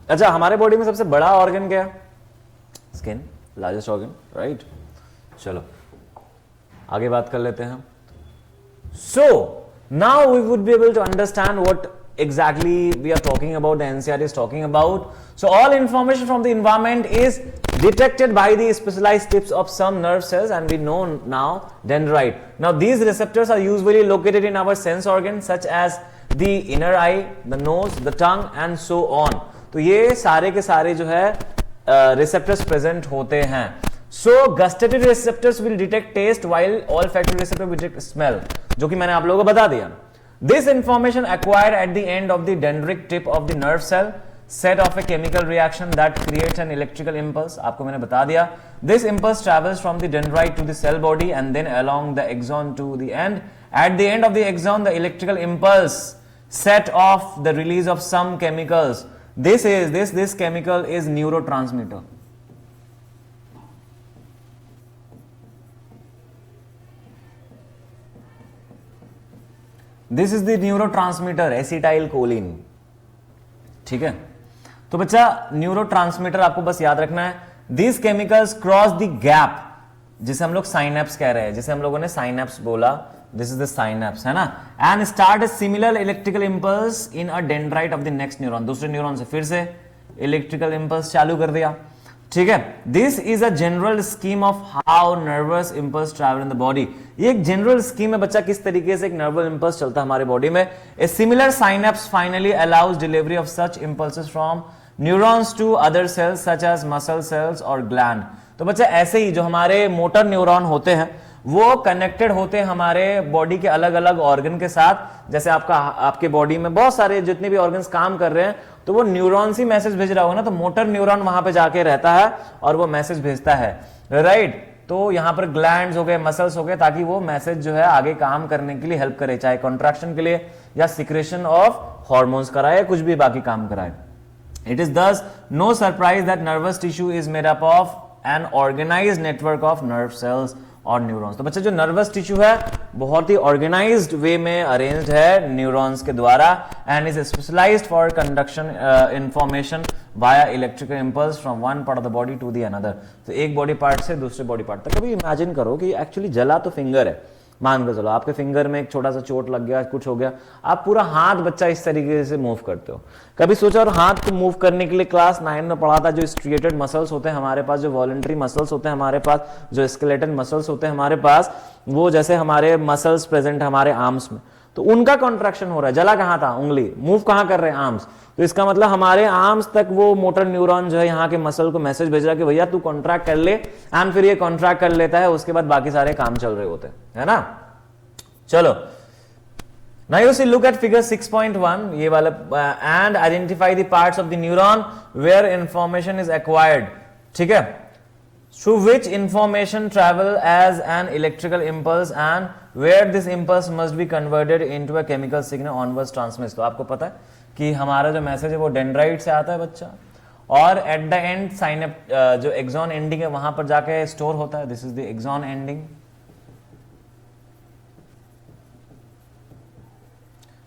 अच्छा, हमारे बॉडी में सबसे बड़ा ऑर्गन क्या है? Skin, largest organ, right. चलो आगे बात कर लेते हैं। So now we would be able to understand what exactly we are talking about, the NCERT is talking about. So all information from the environment is detected by the specialized tips of some nerve cells, and we know now dendrite. Now these receptors are usually located in our sense organs such as the inner eye, the nose, the tongue and so on. तो ये सारे के सारे जो है receptors present होते हैं. So gustatory receptors will detect taste while olfactory receptor will detect smell, जो कि मैंने आप लोगों को बता दिया. This information acquired at the end of the dendritic tip of the nerve cell set off a chemical reaction that creates an electrical impulse. आपको मैंने बता दिया. This impulse travels from the dendrite to the cell body and then along the axon to the end. At the end of the axon, the electrical impulse set off the release of some chemicals. This chemical is neurotransmitter. This is the neurotransmitter acetylcholine. ठीक है, तो बच्चा न्यूरोट्रांसमीटर आपको बस याद रखना है, these chemicals cross the gap, जिसे हम लोग साइनेप्स कह रहे हैं, जिसे हम लोगों ने साइनेप्स बोला, दिस इज द साइनेप्स, है ना, and start a similar electrical impulse in a dendrite of the next neuron, दूसरे न्यूरॉन से फिर से इलेक्ट्रिकल इंपल्स चालू कर दिया, ठीक है। This is a general scheme of how nervous impulse travel in the body. ये एक जनरल स्कीम है बच्चा, किस तरीके से एक नर्वस इंपल्स चलता है हमारे बॉडी में। A similar synapse finally allows delivery of such impulses from neurons to other cells such as muscle cells और ग्लैंड। तो बच्चा ऐसे ही जो हमारे मोटर न्यूरॉन होते हैं वो कनेक्टेड होते हैं हमारे बॉडी के अलग अलग ऑर्गन के साथ। जैसे आपके बॉडी में बहुत सारे जितने भी ऑर्गन्स काम कर रहे हैं तो वो न्यूरॉन ही मैसेज भेज रहा होगा ना, तो मोटर न्यूरॉन वहां पे जाके रहता है और वो मैसेज भेजता है, राइट। तो यहां पर ग्लैंड्स हो गए, मसल्स हो गए, ताकि वो मैसेज जो है आगे काम करने के लिए हेल्प करे, चाहे कॉन्ट्रैक्शन के लिए या सिक्रेशन ऑफ हार्मोन्स कराए, कुछ भी बाकी काम कराए। It is thus no surprise that nervous tissue is made up of an organized network of nerve cells और न्यूरॉन्स। तो बच्चा जो नर्वस टिश्यू है बहुत ही ऑर्गेनाइज्ड वे में अरेंज्ड है न्यूरॉन्स के द्वारा, and is specialised for conduction information via electrical impulse from one part of the body to the another. तो एक बॉडी पार्ट से दूसरे बॉडी पार्ट तक। कभी इमेजिन करो कि एक्चुअली जला तो फिंगर है, मान के चलो आपके फिंगर में एक छोटा सा चोट लग गया, कुछ हो गया, आप पूरा हाथ बच्चा इस तरीके से मूव करते हो। कभी सोचा और हाथ को मूव करने के लिए क्लास 9 में पढ़ा था, जो स्ट्रिएटेड मसल्स होते हैं हमारे पास, जो वॉलंटरी मसल्स होते हैं हमारे पास, जो स्केलेटन मसल्स होते हैं हमारे पास, वो जैसे हमारे मसल्स प्रेजेंट है हमारे आर्म्स में, तो उनका कॉन्ट्रैक्शन हो रहा है। जला कहां था? उंगली। मूव कहां कर रहे हैं? आर्म्स। तो इसका मतलब हमारे आर्म्स तक वो मोटर न्यूरॉन जो है यहाँ के मसल को मैसेज भेज रहा है कि भैया तू कॉन्ट्रैक्ट कर ले, एंड फिर ये कॉन्ट्रैक्ट कर लेता है, उसके बाद बाकी सारे काम चल रहे होते हैं, है ना। चलो, now you see, look at figure 6.1 ये वाला, and identify the parts of the neuron where information is acquired, ठीक है, through which information travel as an electrical impulse and where this impulse must be converted into a chemical signal onwards transmits। तो आपको पता है कि हमारा जो मैसेज है वो डेंड्राइट से आता है बच्चा, और एट द एंड साइनेप जो एक्सॉन एंडिंग है वहां पर जाके स्टोर होता है। This is the axon ending,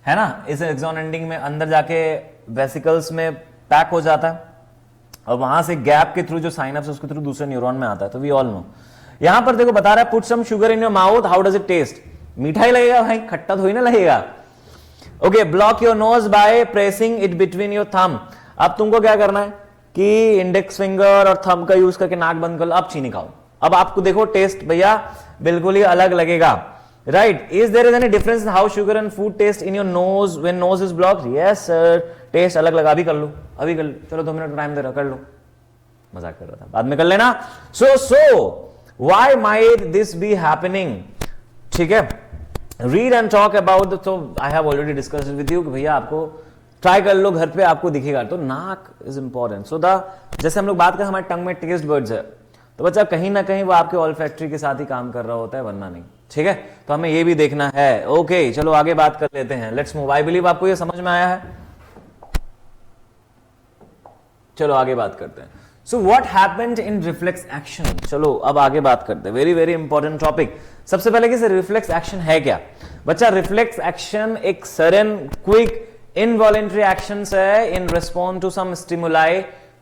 है ना। इस एक्सॉन एंडिंग में अंदर जाके वेसिकल्स में पैक हो जाता है, और वहां से गैप के थ्रू जो साइनप्स उसके थ्रू दूसरे न्यूरॉन में आता है। तो वी ऑल नो। यहां पर देखो बता रहा है, put some sugar in your mouth, how does it taste? मीठा ही लगेगा भाई, खट्टा थोड़ी ना लगेगा। Okay, block your nose by pressing it between your thumb. अब तुमको क्या करना है कि इंडेक्स फिंगर और थंब का यूज करके नाक बंद कर लो, अब चीनी खाओ। अब आपको देखो टेस्ट भैया बिल्कुल ही अलग लगेगा, right? Is there any difference in how sugar and food taste in your nose when nose is blocked? Yes sir, taste अलग लगा। अभी कर लो, अभी कर लो, चलो 2 मिनट टाइम दे रहा, कर लो। मजाक कर रहा था, बाद में कर लेना। So why might this be happening? ठीक है, read and talk about the, so I have already discussed it with you कि भैया आपको ट्राई कर लो घर पे, आपको दिखेगा। तो नाक इज इंपॉर्टेंट। सो द, जैसे हम लोग बात करें हमारे टंग में टेस्ट बर्ड्स है, तो बच्चा कहीं ना कहीं वो आपके ऑल्फैक्टरी के साथ ही काम कर रहा होता है, वरना नहीं, ठीक है। तो हमें ये भी देखना है। ओके, चलो आगे बात कर लेते हैं। Let's move. आई बिलीव आपको ये समझ में आया है। चलो आगे बात करते हैं। So what happened in reflex action? चलो अब आगे बात करते हैं, वेरी वेरी इंपॉर्टेंट टॉपिक। सबसे पहले कि रिफ्लेक्स एक्शन है क्या बच्चा? रिफ्लेक्स एक्शन एक सडन क्विक इनवॉलेंटरी एक्शन है in response to some stimuli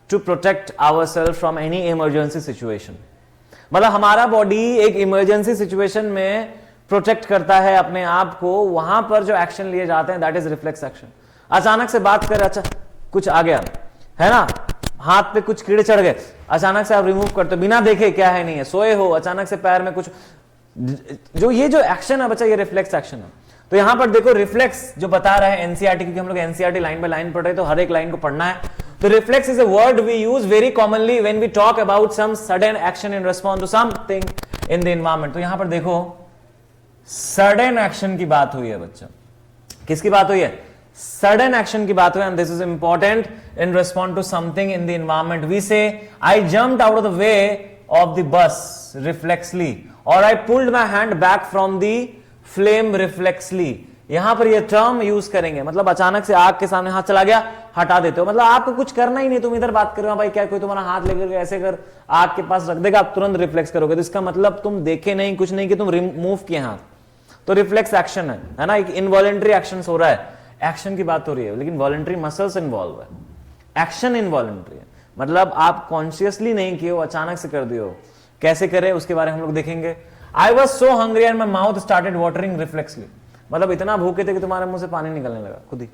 to protect ourself from any emergency situation. मतलब हमारा बॉडी एक इमरजेंसी सिचुएशन में प्रोटेक्ट करता है अपने आप को, वहां पर जो एक्शन लिए जाते हैं दैट इज रिफ्लेक्स एक्शन। अचानक से बात कर, अच्छा कुछ आ गया है ना, हाथ पे कुछ कीड़े चढ़ गए, अचानक से आप रिमूव करते हो बिना देखे क्या है नहीं है, सोए हो, अचानक से पैर में कुछ, जो ये जो एक्शन है बच्चा ये रिफ्लेक्स एक्शन है। तो यहां पर देखो रिफ्लेक्स जो बता रहे हैं एनसीईआरटी, क्योंकि हम लोग एनसीईआरटी लाइन बाय लाइन पढ़ रहे हैं तो हर एक लाइन को पढ़ना है। तो reflex is a word we use very commonly when we talk about some sudden action in response to something in the environment। तो यहां पर देखो sudden action की बात हुई है बच्चा, किसकी बात हुई है? sudden action की बात हुई, and this is important in response to something in the environment। We say I jumped out of the way of the bus reflexly, or I pulled my hand back from the flame reflexly। यहां पर ये टर्म यूज करेंगे, मतलब अचानक से आग के सामने हाथ चला गया, हटा देते हो, मतलब आपको कुछ करना ही नहीं, तुम इधर बात कर रहे हो भाई, क्या कोई तुम्हारा हाथ लेकर ऐसे कर आग के पास रख देगा, आप तुरंत रिफ्लेक्स करोगे। तो इसका मतलब तुम देखे नहीं, कुछ नहीं कि तुम रिमूव किए हाथ, तो रिफ्लेक्स एक्शन है ना। एक इनवॉलेंट्री एक्शन हो रहा है, एक्शन की बात हो रही है, लेकिन वॉलेंट्री मसल्स इन्वॉल्व है, एक्शन इनवॉलंटरी है, मतलब आप कॉन्शियसली नहीं किए हो, अचानक से कर दिए हो। कैसे करे उसके बारे में हम लोग देखेंगे। I was so hungry and my mouth started watering reflexly, मतलब इतना भूखे थे कि तुम्हारे मुंह से पानी निकलने लगा खुद ही,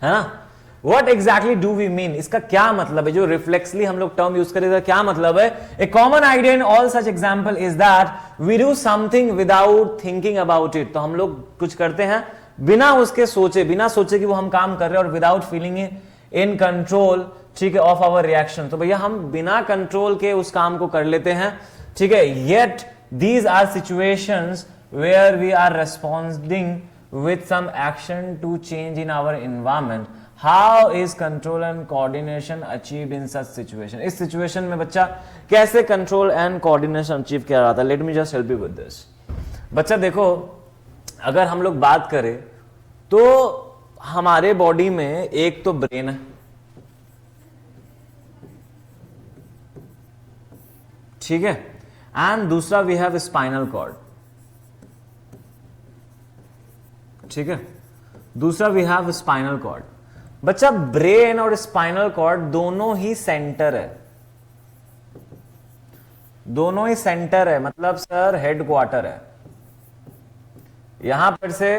है ना। What exactly do we mean? इसका क्या मतलब है? जो रिफ्लेक्सली हम लोग टर्म यूज करें, क्या मतलब है? A common idea in all such example is that we do something without thinking about it. तो हम लोग कुछ करते हैं बिना उसके सोचे, बिना सोचे कि वो हम काम कर रहे हैं, और विदाउट फीलिंग इन कंट्रोल, ठीक है, ऑफ आवर रिएक्शन। तो भैया हम बिना कंट्रोल के उस काम को कर लेते हैं, ठीक है। Yet these are situations where we are responding with some action to change in our environment. How is control and coordination achieved in such situation? इस सिचुएशन में बच्चा कैसे कंट्रोल एंड कोऑर्डिनेशन अचीव किया जाता है? Let me just help you with this. बच्चा देखो, अगर हम लोग बात करें तो हमारे बॉडी में एक तो ब्रेन है, ठीक है, एंड दूसरा वी हैव स्पाइनल कॉर्ड, ठीक है, दूसरा वी हैव स्पाइनल कॉर्ड। बच्चा ब्रेन और स्पाइनल कॉर्ड दोनों ही सेंटर है, दोनों ही सेंटर है, मतलब सर हेडक्वार्टर है, यहां पर से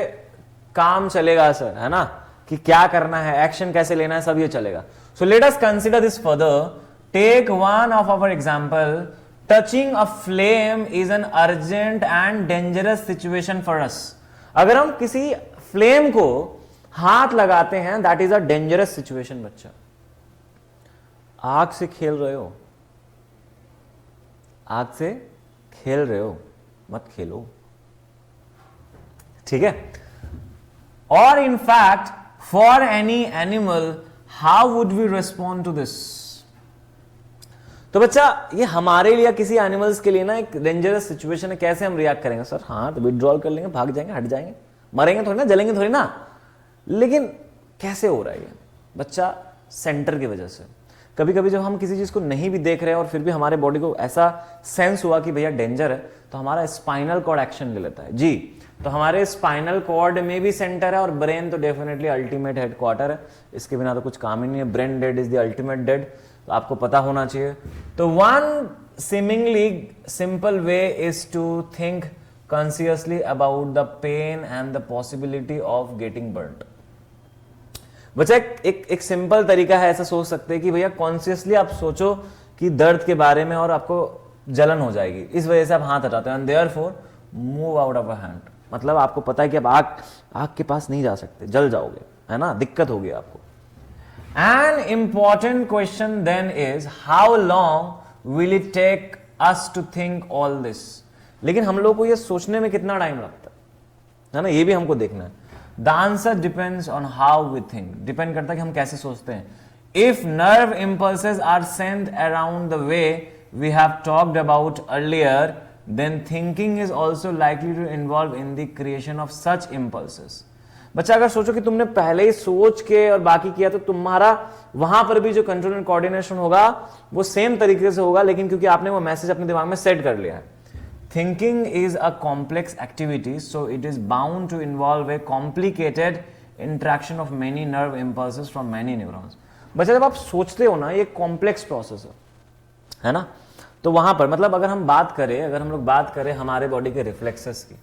काम चलेगा सर, है ना, कि क्या करना है, एक्शन कैसे लेना है, सब ये चलेगा। So let us consider this further. Take one of our example, touching a flame is an urgent and dangerous situation for us. अगर हम किसी फ्लेम को हाथ लगाते हैं, that is a dangerous situation. बच्चा आग से खेल रहे हो, आग से खेल रहे हो, मत खेलो, ठीक है। और in fact for any animal, how would we respond to this? तो बच्चा ये हमारे लिए, किसी एनिमल्स के लिए ना एक डेंजरस सिचुएशन है, कैसे हम रिएक्ट करेंगे? सर हाथ विड्रॉल कर लेंगे, भाग जाएंगे, हट जाएंगे, मरेंगे थोड़ी ना, जलेंगे थोड़ी ना। लेकिन कैसे हो रहा है ये? बच्चा सेंटर की वजह से। कभी कभी जब हम किसी चीज को नहीं भी देख रहे हैं और फिर भी हमारे बॉडी को ऐसा सेंस हुआ कि भैया डेंजर है, तो हमारा स्पाइनल कॉर्ड एक्शन ले लेता है जी। तो हमारे स्पाइनल कॉर्ड में भी सेंटर है, और ब्रेन तो डेफिनेटली अल्टीमेट हेडक्वार्टर है, इसके बिना तो कुछ काम ही नहीं है। Brain dead is the ultimate dead, तो आपको पता होना चाहिए। तो one seemingly simple way is to think consciously about the pain and the possibility of getting burnt. बच्चा एक सिंपल तरीका है, ऐसा सोच सकते हैं कि भैया कॉन्शियसली आप सोचो कि दर्द के बारे में और आपको जलन हो जाएगी, इस वजह से आप हाथ हटाते हैं, and therefore move out of a hand. मतलब आपको पता है कि अब आग के पास नहीं जा सकते, जल जाओगे, है ना, दिक्कत होगी आपको। An important question then is how long will it take us to think all this? लेकिन हम लोग को ये सोचने में कितना टाइम लगता है ना, ये भी हमको देखना है। The answer depends on how we think. Depend करता है कि हम कैसे सोचते हैं। If nerve impulses are sent around the way we have talked about earlier, then thinking is also likely to involve in the creation of such impulses. बच्चा अगर सोचो कि तुमने पहले ही सोच के और बाकी किया, तो तुम्हारा वहां पर भी जो कंट्रोल एंड कोऑर्डिनेशन होगा वो सेम तरीके से होगा, लेकिन क्योंकि आपने वो मैसेज अपने दिमाग में सेट कर लिया है। Thinking is a complex activity, so it is bound to involve a complicated interaction of many nerve impulses from many neurons. बच्चा जब आप सोचते हो ना, ये कॉम्प्लेक्स प्रोसेस है ना, तो वहां पर मतलब अगर हम लोग बात करें हमारे बॉडी के रिफ्लेक्सेस की,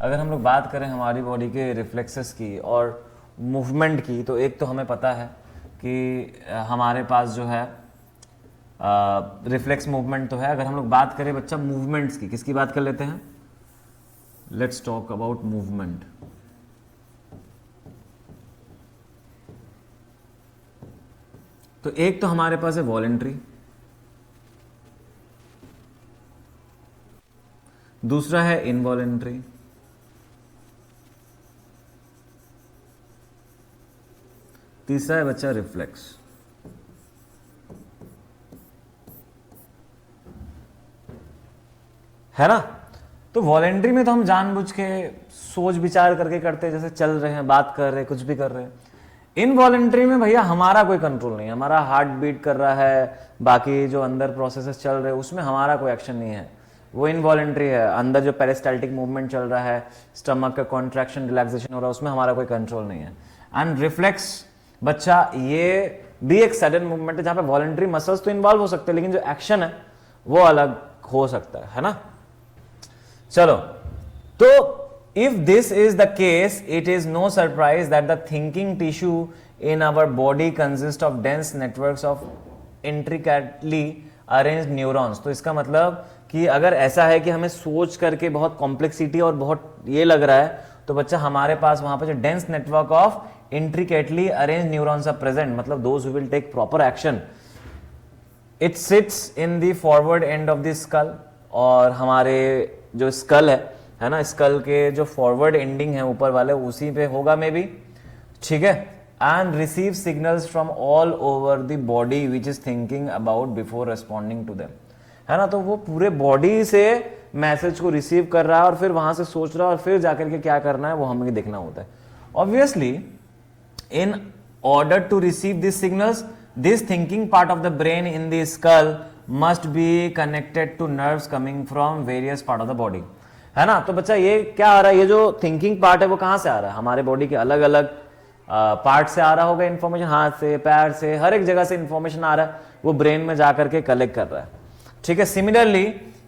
अगर हम लोग बात करें हमारी बॉडी के रिफ्लेक्सेस की और मूवमेंट की, तो एक तो हमें पता है कि हमारे पास जो है रिफ्लेक्स मूवमेंट तो है। अगर हम लोग बात करें बच्चा मूवमेंट्स की, किसकी बात कर लेते हैं? Let's talk about movement. तो एक तो हमारे पास है वॉलेंट्री, दूसरा है इनवॉलेंट्री, तीसरा है बच्चा रिफ्लेक्स। है ना। तो वॉलेंट्री में तो हम जानबूझ के सोच विचार करके करते हैं, जैसे चल रहे हैं, बात कर रहे हैं, कुछ भी कर रहे हैं। इनवॉलेंट्री में भैया हमारा कोई कंट्रोल नहीं है, हमारा हार्ट बीट कर रहा है, बाकी जो अंदर प्रोसेसेस चल रहे हैं उसमें हमारा कोई एक्शन नहीं है, वो इनवॉलेंट्री है। अंदर जो पेरिस्टाल्टिक मूवमेंट चल रहा है, स्टमक का कॉन्ट्रैक्शन रिलैक्सेशन हो रहा है, उसमें हमारा कोई कंट्रोल नहीं है। एंड रिफ्लेक्स बच्चा ये भी एक सडन मूवमेंट है जहां पे वॉलेंट्री मसल्स तो इन्वॉल्व हो सकते हैं, लेकिन जो एक्शन है वो अलग हो सकता है ना। चलो, तो if this is the case, it is no surprise that the thinking tissue in our body consists of dense networks of intricately arranged neurons। तो इसका मतलब कि अगर ऐसा है कि हमें सोच करके बहुत कॉम्प्लेक्सिटी और बहुत ये लग रहा है, तो बच्चा हमारे पास वहां पर जो dense network of intricately arrange neurons are present, मतलब those who will take proper action. It sits in the forward end of the skull, और हमारे जो स्कल है ना, स्कल के जो फॉरवर्ड एंडिंग है ऊपर वाले, उसी पे होगा मे बी, ठीक है। And receive signals from all over the body which is thinking about before responding to them, है ना। तो वो पूरे बॉडी से मैसेज को रिसीव कर रहा है और फिर वहां से सोच रहा है और फिर जाकर के क्या करना है वो हमें देखना होता है। Obviously in order to receive this signals, this thinking part of the brain in the skull must be connected to nerves coming from various part of the body, है ना। तो बच्चा ये क्या आ रहा है, ये जो थिंकिंग पार्ट है वो कहां से आ रहा है, हमारे बॉडी के अलग अलग पार्ट से आ रहा होगा इंफॉर्मेशन, हाथ से, पैर से, हर एक जगह से इंफॉर्मेशन आ रहा है, वो ब्रेन में जाकर के कलेक्ट कर रहा है, ठीक है। Similarly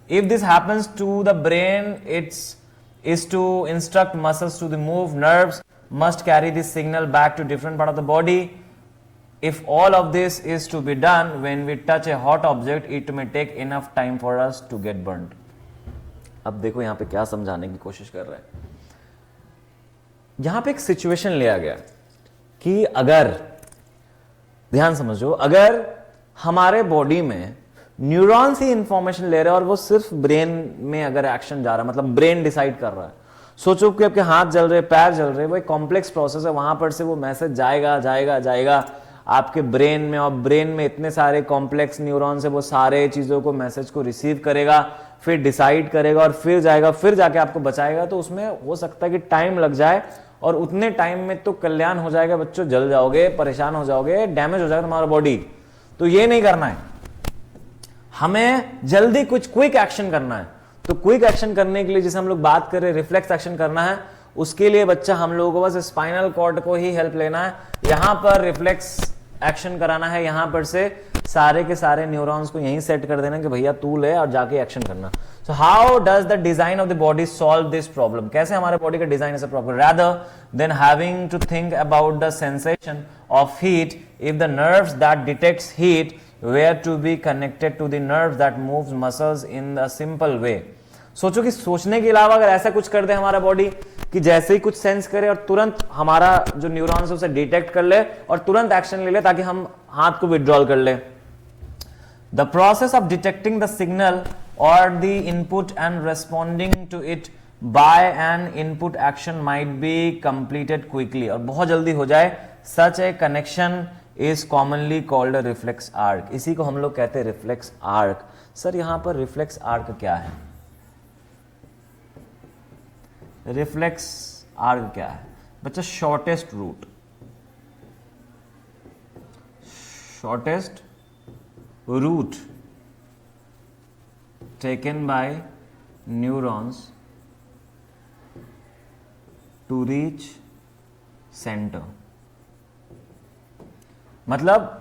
if this happens to the brain, it's is to instruct muscles to move, nerves must carry this signal back to different part of the body. If all of this is to be done when we touch a hot object, it may take enough time for us to get burnt. अब देखो यहां पे क्या समझाने की कोशिश कर रहा है। यहां पे एक सिचुएशन लिया गया कि अगर, ध्यान समझो, अगर हमारे बॉडी में न्यूरॉन्स ही इंफॉर्मेशन ले रहे हैं और वो सिर्फ ब्रेन में अगर एक्शन जा रहा है, मतलब ब्रेन डिसाइड कर रहा है, सोचो कि आपके हाथ जल रहे, पैर जल रहे, वो एक कॉम्प्लेक्स प्रोसेस है, वहां पर से वो मैसेज जाएगा जाएगा जाएगा आपके ब्रेन में, और ब्रेन में इतने सारे कॉम्प्लेक्स न्यूरॉन्स है, वो सारे चीजों को, मैसेज को रिसीव करेगा, फिर डिसाइड करेगा और फिर जाएगा, फिर जाके आपको बचाएगा। तो उसमें हो सकता है कि टाइम लग जाए, और उतने टाइम में तो कल्याण हो जाएगा बच्चों, जल जाओगे, परेशान हो जाओगे, डैमेज हो जाएगा तुम्हारा बॉडी। तो ये नहीं करना है, हमें जल्दी कुछ क्विक एक्शन करना है। तो क्विक एक्शन करने के लिए जैसे हम लोग बात कर रहे हैं, रिफ्लेक्स एक्शन करना है, उसके लिए बच्चा हम लोगों को बस स्पाइनल कॉर्ड को ही हेल्प लेना है, यहां पर रिफ्लेक्स एक्शन कराना है, यहां पर से सारे के सारे न्यूरॉन्स को यहीं सेट कर देना कि भैया तू ले और जाके एक्शन करना। So how does the design of the body solve this problem, कैसे हमारे बॉडी का डिजाइन ऐसा problem, rather than having to think about the sensation of heat, if the nerves that detects heat were to be connected to the nerves that moves muscles in a simple way। सोचो कि सोचने के अलावा अगर ऐसा कुछ कर दे हमारा बॉडी कि जैसे ही कुछ सेंस करे और तुरंत हमारा जो न्यूरॉन्स है उसे डिटेक्ट कर ले और तुरंत एक्शन ले ले ताकि हम हाथ को विड्रॉल कर ले। The process of detecting the signal और the input and responding to it by an input action might be completed quickly, और बहुत जल्दी हो जाए। Such a connection is commonly called a reflex arc. इसी को हम लोग कहते हैं रिफ्लेक्स आर्क। सर यहां पर रिफ्लेक्स आर्क क्या है, रिफ्लेक्स आर्क क्या है बच्चा? Shortest route, shortest route taken by neurons to reach centre, मतलब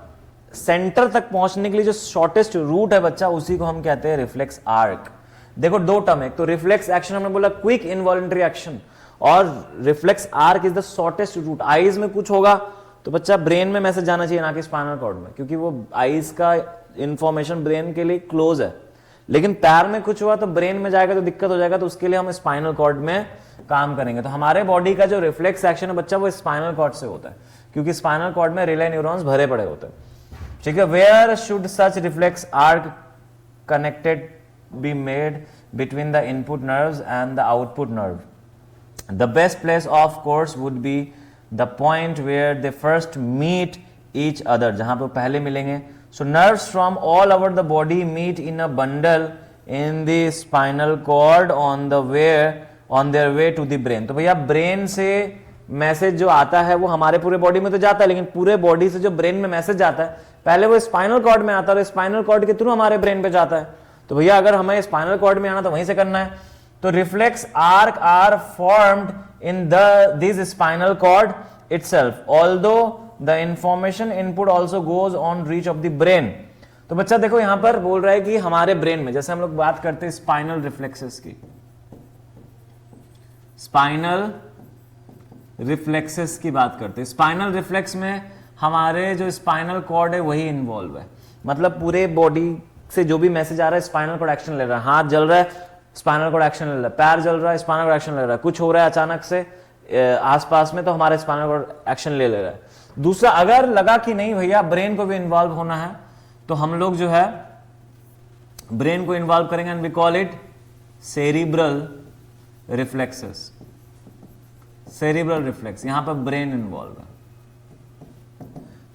सेंटर तक पहुंचने के लिए जो शॉर्टेस्ट रूट है बच्चा, उसी को हम कहते हैं रिफ्लेक्स आर्क। देखो दो टर्म है, तो रिफ्लेक्स एक्शन हमने बोला क्विक इनवॉलंटरी एक्शन, और reflex arc is the shortest route. Eyes में कुछ होगा तो बच्चा ब्रेन में मैसेज जाना चाहिए, ना कि स्पाइनल कॉर्ड में, क्योंकि वो आईज का इंफॉर्मेशन ब्रेन के लिए क्लोज है। लेकिन पैर में कुछ हुआ तो ब्रेन में जाएगा तो दिक्कत हो जाएगा, तो उसके लिए हम स्पाइनल कॉर्ड में काम करेंगे। तो हमारे बॉडी का जो रिफ्लेक्स एक्शन है बच्चा, वो स्पाइनल कॉर्ड से होता है, क्योंकि स्पाइनल कॉर्ड में रिले न्यूरॉन्स भरे पड़े होते हैं, ठीक है। Where should such reflex arc connected be made between the input nerves and the output nerve? The best place of course would be the point where they first meet each other, जहां पे पहले मिलेंगे। So nerves from all over the body meet in a bundle in the spinal cord on their way to the brain. तो भैया ब्रेन से मैसेज जो आता है वो हमारे पूरे बॉडी में तो जाता है, लेकिन पूरे बॉडी से जो ब्रेन में मैसेज जाता है, पहले वो स्पाइनल कॉर्ड में आता है और स्पाइनल कॉर्ड के थ्रू हमारे ब्रेन पे जाता है। तो भैया अगर हमें स्पाइनल कॉर्ड में आना तो वहीं से करना है। तो reflex arc are formed in this spinal cord itself although the information input also goes on reach of the brain. तो बच्चा देखो यहां पर बोल रहा है कि हमारे ब्रेन में, जैसे हम लोग बात करते हैं स्पाइनल रिफ्लेक्सेस की, स्पाइनल रिफ्लेक्सेस की बात करते हैं, स्पाइनल रिफ्लेक्स में हमारे जो स्पाइनल कॉर्ड है वही इन्वॉल्व है। मतलब पूरे बॉडी से जो भी मैसेज आ रहा है स्पाइनल कॉर्ड एक्शन ले रहा है, हाथ जल रहा है स्पाइनल कॉर्ड एक्शन ले रहा है, पैर जल रहा है स्पाइनल कॉर्ड एक्शन ले रहा है, कुछ हो रहा है अचानक से आसपास में तो हमारे स्पाइनल कॉर्ड एक्शन ले रहा है। दूसरा, अगर लगा कि नहीं भैया ब्रेन को भी इन्वॉल्व होना है तो हम लोग जो है ब्रेन को इन्वॉल्व करेंगे and we call it cerebral reflexes. Cerebral reflex, यहां पर ब्रेन इन्वॉल्व है।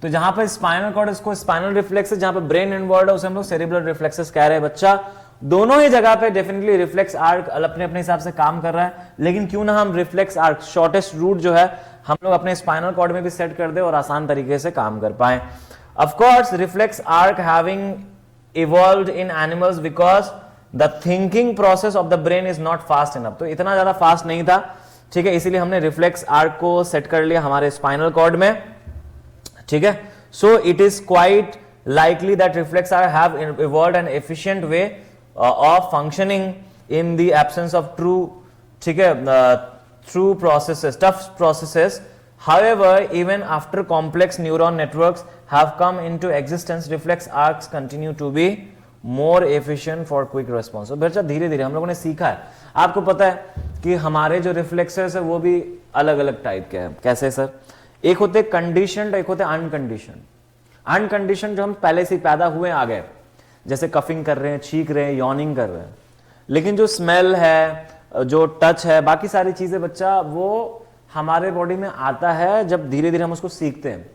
तो जहां पर स्पाइनल कॉर्ड, इसको स्पाइनल रिफ्लेक्सेस, जहां पर ब्रेन इन्वॉल्व है उसे हम लोग सेरिब्रल रिफ्लेक्सेस कह रहे हैं। बच्चा दोनों ही जगह पे डेफिनेटली रिफ्लेक्स आर्क अपने अपने हिसाब से काम कर रहा है, लेकिन क्यों ना हम रिफ्लेक्स आर्क शॉर्टेस्ट रूट जो है हम लोग अपने स्पाइनल कॉर्ड में भी सेट कर दे और आसान तरीके से काम कर पाए। Of course reflex arc having evolved in animals because the thinking process of the brain is not fast enough. तो इतना ज्यादा फास्ट नहीं था, ठीक है, इसीलिए हमने रिफ्लेक्स आर्क को सेट कर लिया हमारे स्पाइनल कॉर्ड में, ठीक है। सो it is quite likely that reflex arc have evolved an efficient way of functioning in the absence of true, ठीक है, true processes, tough processes. However, even after complex neuron networks have come into existence, reflex arcs continue to be more efficient for quick response. तो बच्चा धीरे धीरे हम लोगों ने सीखा है। आपको पता है कि हमारे जो रिफ्लेक्सेस है वो भी अलग अलग टाइप के हैं। कैसे सर? एक होते कंडीशनड, एक होते अनकंडीशनड। अनकंडीशन जो हम पहले से पैदा हुए आ गए, जैसे कफिंग कर रहे हैं, छींक रहे हैं, यॉर्निंग कर रहे हैं, लेकिन जो स्मेल है, जो टच है, बाकी सारी चीजें बच्चा वो हमारे बॉडी में आता है जब धीरे धीरे हम उसको सीखते हैं,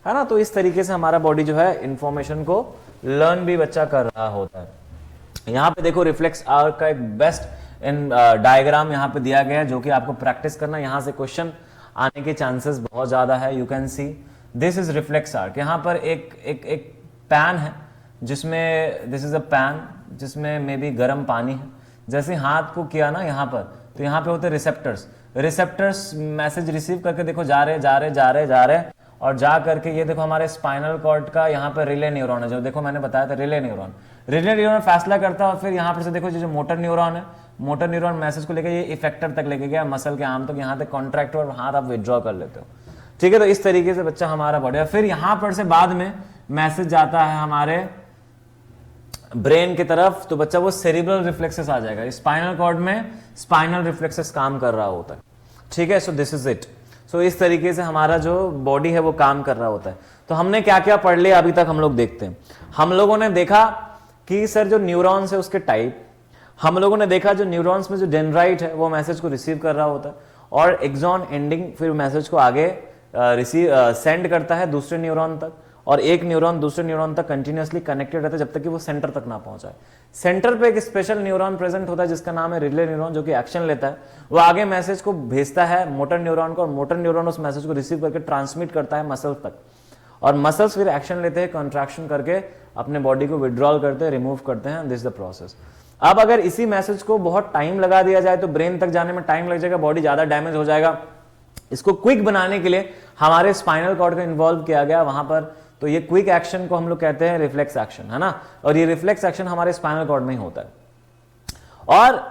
है ना। तो इस तरीके से हमारा बॉडी जो है इंफॉर्मेशन को लर्न भी बच्चा कर रहा होता है। यहाँ पे देखो रिफ्लेक्स आर्क का एक बेस्ट इन डायग्राम यहाँ पे दिया गया है जो कि आपको प्रैक्टिस करना, यहाँ से क्वेश्चन आने के चांसेस बहुत ज्यादा है। You can see this is reflex arc. यहाँ पर एक पैन है जिसमें, दिस इज अ पैन जिसमें मे बी गर्म पानी है। जैसे हाथ को किया ना यहाँ पर, तो यहाँ पे होते रिसेप्टर्स। रिसेप्टर्स मैसेज रिसीव करके देखो जा रहे और जा करके ये देखो हमारे स्पाइनल कॉर्ड का यहाँ पर रिले न्यूरॉन है, जो देखो मैंने बताया था रिले न्यूरॉन फैसला करता है। और फिर यहाँ पर से देखो जो मोटर न्यूरॉन है, मोटर न्यूरॉन मैसेज को लेकर ये इफेक्टर तक लेके गया, मसल के आर्म तक, यहाँ तक कॉन्ट्रैक्ट और हाथ आप विड्रॉ कर लेते हो, ठीक है। तो इस तरीके से बच्चा हमारा बॉडी, फिर यहां पर से बाद में मैसेज जाता है हमारे ब्रेन की तरफ, तो बच्चा वो सेरिब्रल रिफ्लेक्सेस आ जाएगा। स्पाइनल कॉर्ड में स्पाइनल रिफ्लेक्सेस काम कर रहा होता है, ठीक है। So this is it. So इस तरीके से हमारा जो बॉडी है वो काम कर रहा होता है। तो हमने क्या क्या पढ़ लिया अभी तक हम लोग देखते हैं। हम लोगों ने देखा कि सर जो न्यूरॉन्स है उसके टाइप, हम लोगों ने देखा जो न्यूरॉन्स में जो डेंड्राइट है वो मैसेज को रिसीव कर रहा होता है और एक्सॉन एंडिंग फिर मैसेज को आगे सेंड करता है दूसरे न्यूरॉन तक, और एक न्यूरॉन दूसरे न्यूरॉन तक कंटिन्यूअसली कनेक्टेड रहता है जब तक कि वो सेंटर तक ना पहुंचाए। सेंटर पे एक स्पेशल न्यूरॉन प्रेजेंट होता है जिसका नाम है रिले न्यूरॉन, जो कि एक्शन लेता है, वो आगे मैसेज को भेजता है मोटर न्यूरॉन को, और मोटर न्यूरॉन उस मैसेज को रिसीव करके ट्रांसमिट करता है मसल तक, और मसल्स फिर एक्शन लेते हैं, कॉन्ट्रैक्शन करके अपने बॉडी को विड्रॉल करते हैं, रिमूव करते हैं। This the process. अब अगर इसी मैसेज को बहुत टाइम लगा दिया जाए तो ब्रेन तक जाने में टाइम लग जाएगा, बॉडी ज्यादा डैमेज हो जाएगा। इसको क्विक बनाने के लिए हमारे स्पाइनल कॉर्ड को इन्वॉल्व किया गया वहां पर। तो ये क्विक एक्शन को हम लोग कहते हैं रिफ्लेक्स एक्शन, है ना। और ये रिफ्लेक्स एक्शन हमारे स्पाइनल कॉर्ड में ही होता है। और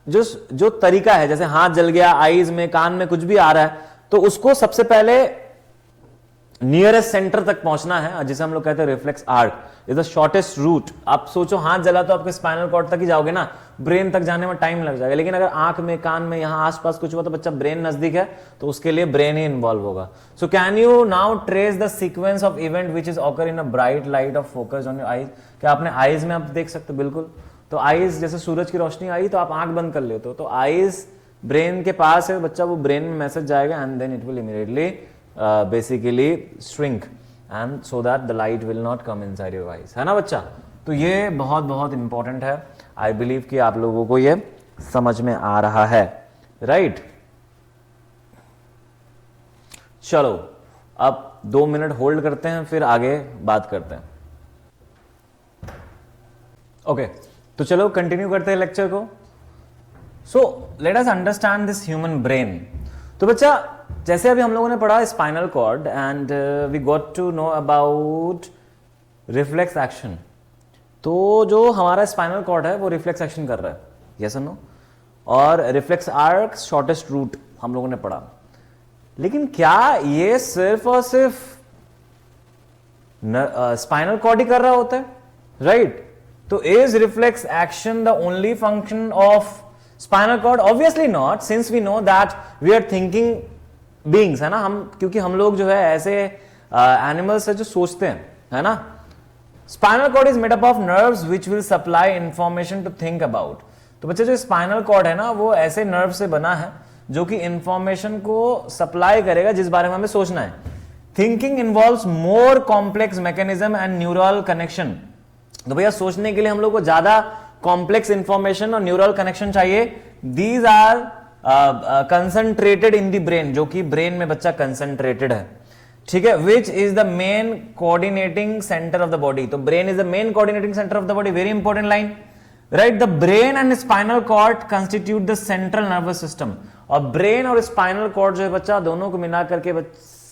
जो तरीका है, जैसे हाथ जल गया, आईज में, कान में कुछ भी आ रहा है, तो उसको सबसे पहले नियरेस्ट सेंटर तक पहुंचना है, जिसे हम लोग कहते हैं reflex arc is the shortest route. आप सोचो हाथ जला तो आपके स्पाइनल कॉर्ड तक ही जाओगे ना, ब्रेन तक जाने में टाइम लग जाएगा। लेकिन अगर आंख में, कान में, यहाँ आसपास कुछ हुआ तो बच्चा ब्रेन नजदीक है तो उसके लिए ब्रेन ही इन्वॉल्व होगा। So can you now trace the sequence of event which is occur in a bright light of focus on your eyes. क्या आपने आईज में आप देख सकते बिल्कुल। तो आईज, जैसे सूरज की रोशनी आई तो आप आंख बंद कर लेते हो, तो आईज ब्रेन के पास है बच्चा, वो ब्रेन में मैसेज जाएगा and then it will immediately basically shrink and so that the light will not come inside your eyes, है ना बच्चा। तो ये बहुत बहुत इंपॉर्टेंट है। आई बिलीव कि आप लोगों को ये समझ में आ रहा है, राइट। चलो अब 2 मिनट होल्ड करते हैं, फिर आगे बात करते हैं। ओके, तो चलो कंटिन्यू करते हैं लेक्चर को। So let us understand this human brain. तो बच्चा जैसे अभी हम लोगों ने पढ़ा spinal cord and we got to know about reflex action. तो जो हमारा स्पाइनल कॉर्ड है वो रिफ्लेक्स एक्शन कर रहा है, यस और नो, और रिफ्लेक्स आर्क शॉर्टेस्ट रूट हम लोगों ने पढ़ा। लेकिन क्या ये सिर्फ और सिर्फ स्पाइनल कॉर्ड ही कर रहा होता है, राइट? तो is reflex action the only function of spinal cord? Obviously not, since we know that we are thinking beings, है ना, हम, क्योंकि हम लोग जो है ऐसे एनिमल्स है जो सोचते हैं, है ना। Spinal cord is made up of nerves which will supply information to think about. तो बच्चे जो स्पाइनल कॉर्ड है ना वो ऐसे नर्व से बना है जो कि इंफॉर्मेशन को सप्लाई करेगा जिस बारे में हमें सोचना है। Thinking involves more complex mechanism and neural connection. तो भैया सोचने के लिए हम लोग को ज्यादा कॉम्प्लेक्स इंफॉर्मेशन और न्यूरल कनेक्शन चाहिए। These are concentrated in the brain, जो कि ब्रेन में बच्चा कंसंट्रेटेड है, ठीक है। Which is the main coordinating centre of the body. तो brain is the main coordinating centre of the body, very important line, right. The brain and spinal cord constitute the central nervous system. और ब्रेन और स्पाइनल कॉर्ड जो है बच्चा दोनों को मिला करके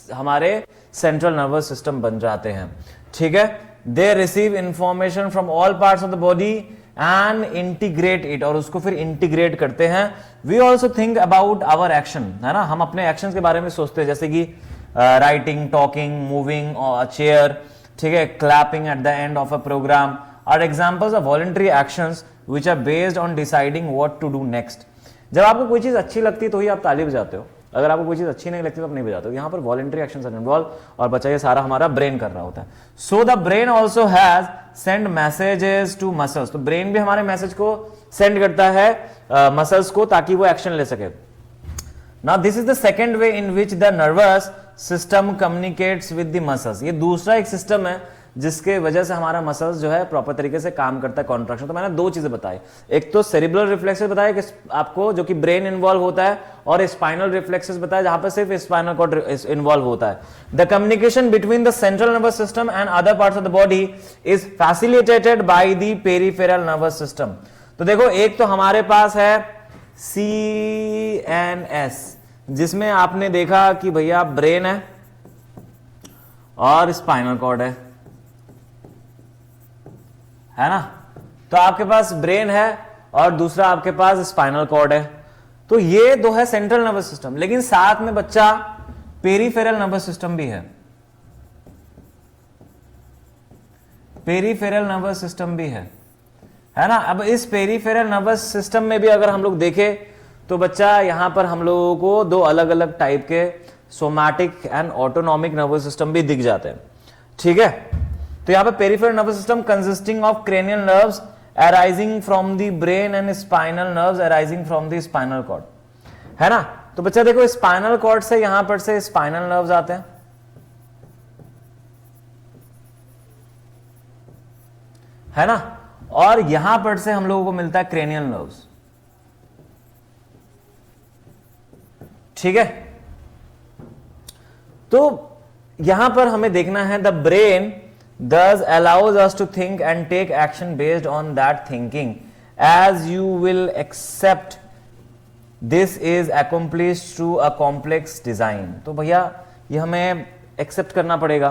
हमारे सेंट्रल नर्वस सिस्टम बन जाते हैं, ठीक है। They receive information from all parts of the body and integrate it, और उसको फिर इंटीग्रेट करते हैं। We also think about our action, है ना, हम अपने एक्शन के बारे में सोचते हैं, जैसे कि राइटिंग, टॉकिंग, मूविंग चेयर, ठीक है, clapping at the end of a programme are examples of voluntary actions which are based on deciding what to do next. जब आपको कोई चीज अच्छी लगती है तो ही आप ताली बजाते हो, अगर आपको कोई चीज अच्छी नहीं लगती तो आप नहीं बजाते हो। यहाँ पर वॉलंटरी एक्शंस आर इन्वॉल्व, और बच्चा ये सारा हमारा ब्रेन कर रहा होता है। So the brain also has send messages to muscles. तो ब्रेन भी हमारे मैसेज को सेंड करता है मसल्स को, ताकि वो एक्शन ले सके। Now this is the second way in which the nervous system communicates with the muscles. ये दूसरा एक सिस्टम है जिसके वजह से हमारा मसल्स जो है प्रॉपर तरीके से काम करता है, कॉन्ट्रैक्शन। तो मैंने दो चीजें बताई, एक तो सेरिब्रल रिफ्लेक्सेस बताया कि आपको, जो कि ब्रेन इन्वॉल्व होता है, और स्पाइनल रिफ्लेक्सेस बताया जहां पर सिर्फ स्पाइनल कॉर्ड इन्वॉल्व होता है। The communication between the central nervous system and other parts of the body is facilitated by the peripheral nervous system. तो देखो, एक तो हमारे पास है CNS, जिसमें आपने देखा कि भैया ब्रेन है और स्पाइनल कॉर्ड है ना। तो आपके पास ब्रेन है और दूसरा आपके पास स्पाइनल कॉर्ड है। तो ये दो है सेंट्रल नर्वस सिस्टम, लेकिन साथ में बच्चा पेरिफेरल नर्वस सिस्टम भी है, पेरिफेरल नर्वस सिस्टम भी है ना। अब इस पेरिफेरल नर्वस सिस्टम में भी अगर हम लोग देखें तो बच्चा यहां पर हम लोगों को दो अलग अलग टाइप के somatic and autonomic nervous system भी दिख जाते हैं, ठीक है। तो यहां पे peripheral nervous system consisting of cranial nerves arising from the brain and spinal nerves arising from the spinal cord, है ना। तो बच्चा देखो, स्पाइनल कॉर्ड से यहां पर से स्पाइनल नर्व्स आते हैं, है ना, और यहां पर से हम लोगों को मिलता है क्रेनियल नर्व्स, ठीक है। तो यहां पर हमें देखना है the brain thus allows us to think and take action based on that thinking, as you will accept this is accomplished through a complex design। तो भैया ये हमें एक्सेप्ट करना पड़ेगा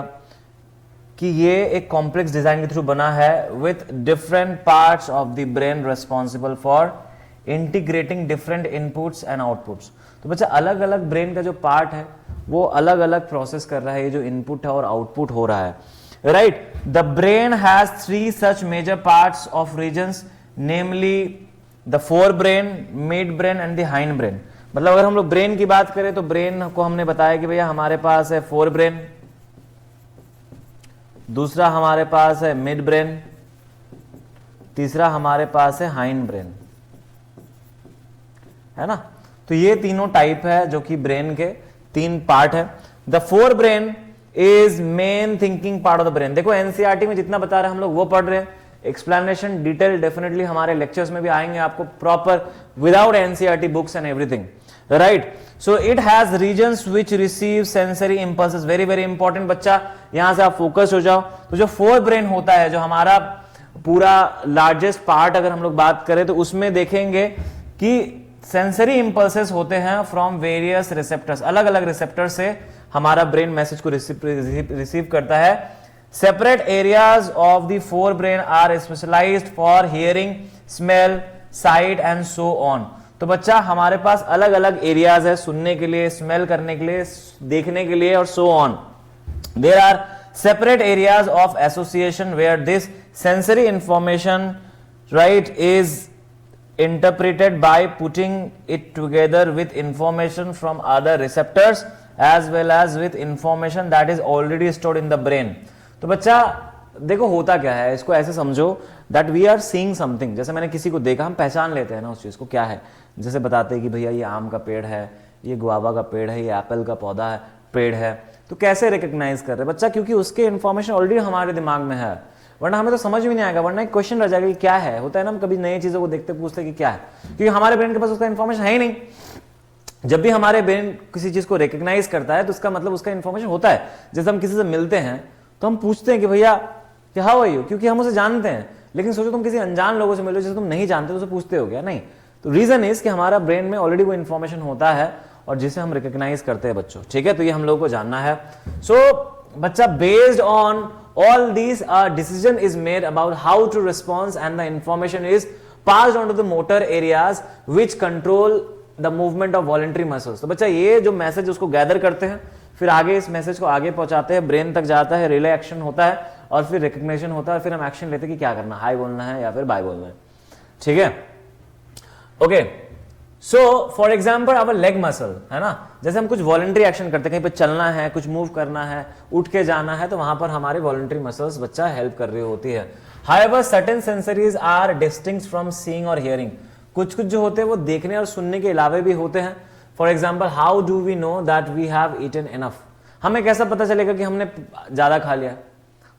कि ये एक कॉम्प्लेक्स डिजाइन के थ्रू बना है, with different parts of the brain responsible for integrating different inputs and outputs। तो बच्चा अलग अलग ब्रेन का जो पार्ट है वो अलग अलग प्रोसेस कर रहा है, ये जो इनपुट है और आउटपुट हो रहा है, right? The brain has three such major parts of regions, namely the forebrain, midbrain and the hindbrain। मतलब अगर हम लोग ब्रेन की बात करें तो ब्रेन को हमने बताया कि भैया हमारे पास है फोरब्रेन, दूसरा हमारे पास है मिड ब्रेन, तीसरा हमारे पास है हाइंड ब्रेन, है ना। तो ये तीनों टाइप है जो कि ब्रेन के तीन पार्ट है। The forebrain is main thinking part of the brain. देखो एनसीईआरटी में जितना बता रहे हैं हम लोग वो पढ़ रहे हैं, एक्सप्लेनेशन डिटेल डेफिनेटली हमारे लेक्चर्स में भी आएंगे आपको proper, without NCERT books and everything, right. So it has regions which receive sensory impulses, very very important बच्चा, यहां से आप फोकस हो जाओ। तो जो फोर ब्रेन होता है, जो हमारा पूरा लार्जेस्ट पार्ट अगर हम लोग बात करें तो उसमें देखेंगे कि सेंसरी इंपल्सेस होते हैं फ्रॉम वेरियस रिसेप्टर्स, अलग अलग रिसेप्टर से हमारा ब्रेन मैसेज को रिसीव करता है। Separate areas of the fore brain are specialised for hearing, smell, sight and so on. तो बच्चा हमारे पास अलग अलग एरियाज है सुनने के लिए, स्मेल करने के लिए, देखने के लिए और so on. There are separate areas of association where this sensory information, right, is interpreted by putting it together with information from other receptors as well as with information that is already stored in the brain। तो बच्चा देखो होता क्या है, इसको ऐसे समझो that we are seeing something। जैसे मैंने किसी को देखा, हम पहचान लेते हैं ना उस चीज को, क्या है, जैसे बताते हैं कि भैया ये आम का पेड़ है, ये गुआवा का पेड़ है, ये एप्पल का पौधा है, पेड़ है। तो कैसे रिकॉग्नाइज कर रहे हैं बच्चा, क्योंकि उसके इन्फॉर्मेशन ऑलरेडी हमारे दिमाग में है, वरना हमें तो समझ भी नहीं आएगा, वरना एक क्वेश्चन रह जाएगा कि क्या है। होता है ना, हम कभी नई चीजों को देखते पूछते कि क्या है, क्योंकि हमारे ब्रेन के पास उसका इन्फॉर्मेशन है ही नहीं। जब भी हमारे ब्रेन किसी चीज को रिकॉग्नाइज करता है तो उसका मतलब उसका इन्फॉर्मेशन होता है। जैसे हम किसी से मिलते हैं तो हम पूछते हैं कि भैया हाउ आर यू, क्योंकि हम उसे जानते हैं। लेकिन सोचो तुम किसी अनजान लोगों से मिलो जिसे तुम नहीं जानते, तो उसे पूछते हो क्या? नहीं। तो रीजन इज कि हमारा ब्रेन में ऑलरेडी वो इन्फॉर्मेशन होता है और जिसे हम रिकॉग्नाइज करते हैं बच्चों, ठीक है। तो ये हम लोगों को जानना है। सो बच्चा based on all these decision is made about how to response and the information is passed on to the motor areas which control the movement of voluntary muscles. तो बच्चा ये जो मैसेज उसको गैदर करते हैं, फिर आगे इस मैसेज को आगे पहुंचाते हैं, ब्रेन तक जाता है, रिले एक्शन होता है और फिर रिकग्निशन होता है, फिर हम एक्शन लेते हैं कि क्या करना, हाई बोलना है या फिर बाय बोलना है, ठीक है। Okay, so for example our leg muscle है ना, जैसे हम कुछ वॉलंटरी एक्शन करते हैं, कहीं पे चलना है, कुछ मूव करना है, उठ के जाना है, तो वहां पर हमारी वॉलंटरी मसल्स बच्चा हेल्प कर रही होती है। However certain sensories are distinct from seeing और हियरिंग। कुछ कुछ जो होते हैं वो देखने और सुनने के अलावा भी होते हैं। For example how do we know that we have eaten enough, हमें कैसा पता चलेगा कि हमने ज्यादा खा लिया?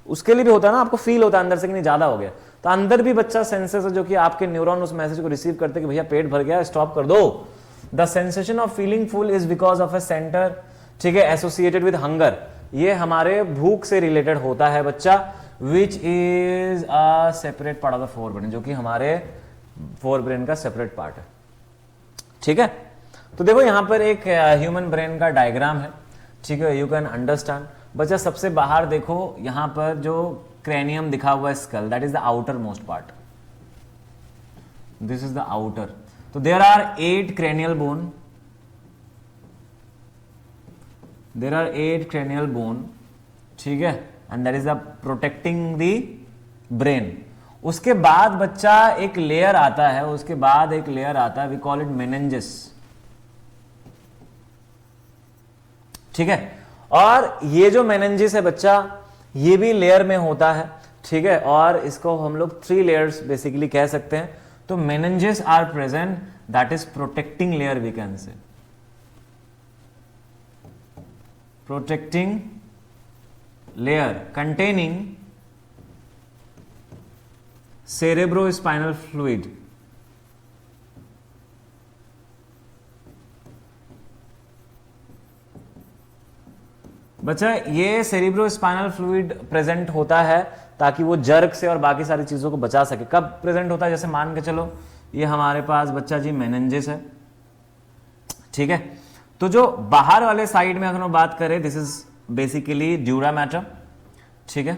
उसके लिए भी होता है ना, आपको फील होता है अंदर से कि नहीं ज्यादा हो गया। तो अंदर भी बच्चा सेंसेस है जो कि आपके न्यूरॉन उस मैसेज को रिसीव करते हैं कि भैया पेट भर गया, स्टॉप कर दो। The sensation of feeling full is because of A centre, ठीक है, एसोसिएटेड विद हंगर। ये हमारे भूख से रिलेटेड होता है बच्चा, which is a separate part of the fore brain, जो कि हमारे फोर ब्रेन का सेपरेट पार्ट है, ठीक है। तो देखो यहां पर एक ह्यूमन ब्रेन का डायग्राम है, ठीक है, यू कैन अंडरस्टैंड। बच्चा सबसे बाहर देखो, यहां पर जो क्रेनियम दिखा हुआ है, skull, that is the outer most part, this is the outer. तो there are 8 cranial bone, there are 8 cranial bone, ठीक है, and that is the protecting the brain. उसके बाद बच्चा एक लेयर आता है, उसके बाद एक लेयर आता है, वी कॉल इट मेनिंजेस, ठीक है। और ये जो मेनिंजेस है बच्चा, ये भी लेयर में होता है, ठीक है, और इसको हम लोग 3 लेयर्स बेसिकली कह सकते हैं। तो meninges are present, that is protecting layer, we can say protecting layer containing cerebrospinal fluid। बच्चा ये सेरिब्रोस्पाइनल फ्लूइड प्रेजेंट होता है ताकि वो जर्क से और बाकी सारी चीजों को बचा सके। कब प्रेजेंट होता है? जैसे मान के चलो ये हमारे पास बच्चा जी मेनिंजेस है, ठीक है। तो जो बाहर वाले साइड में अगर हम बात करें, this is basically dura mater, ठीक है।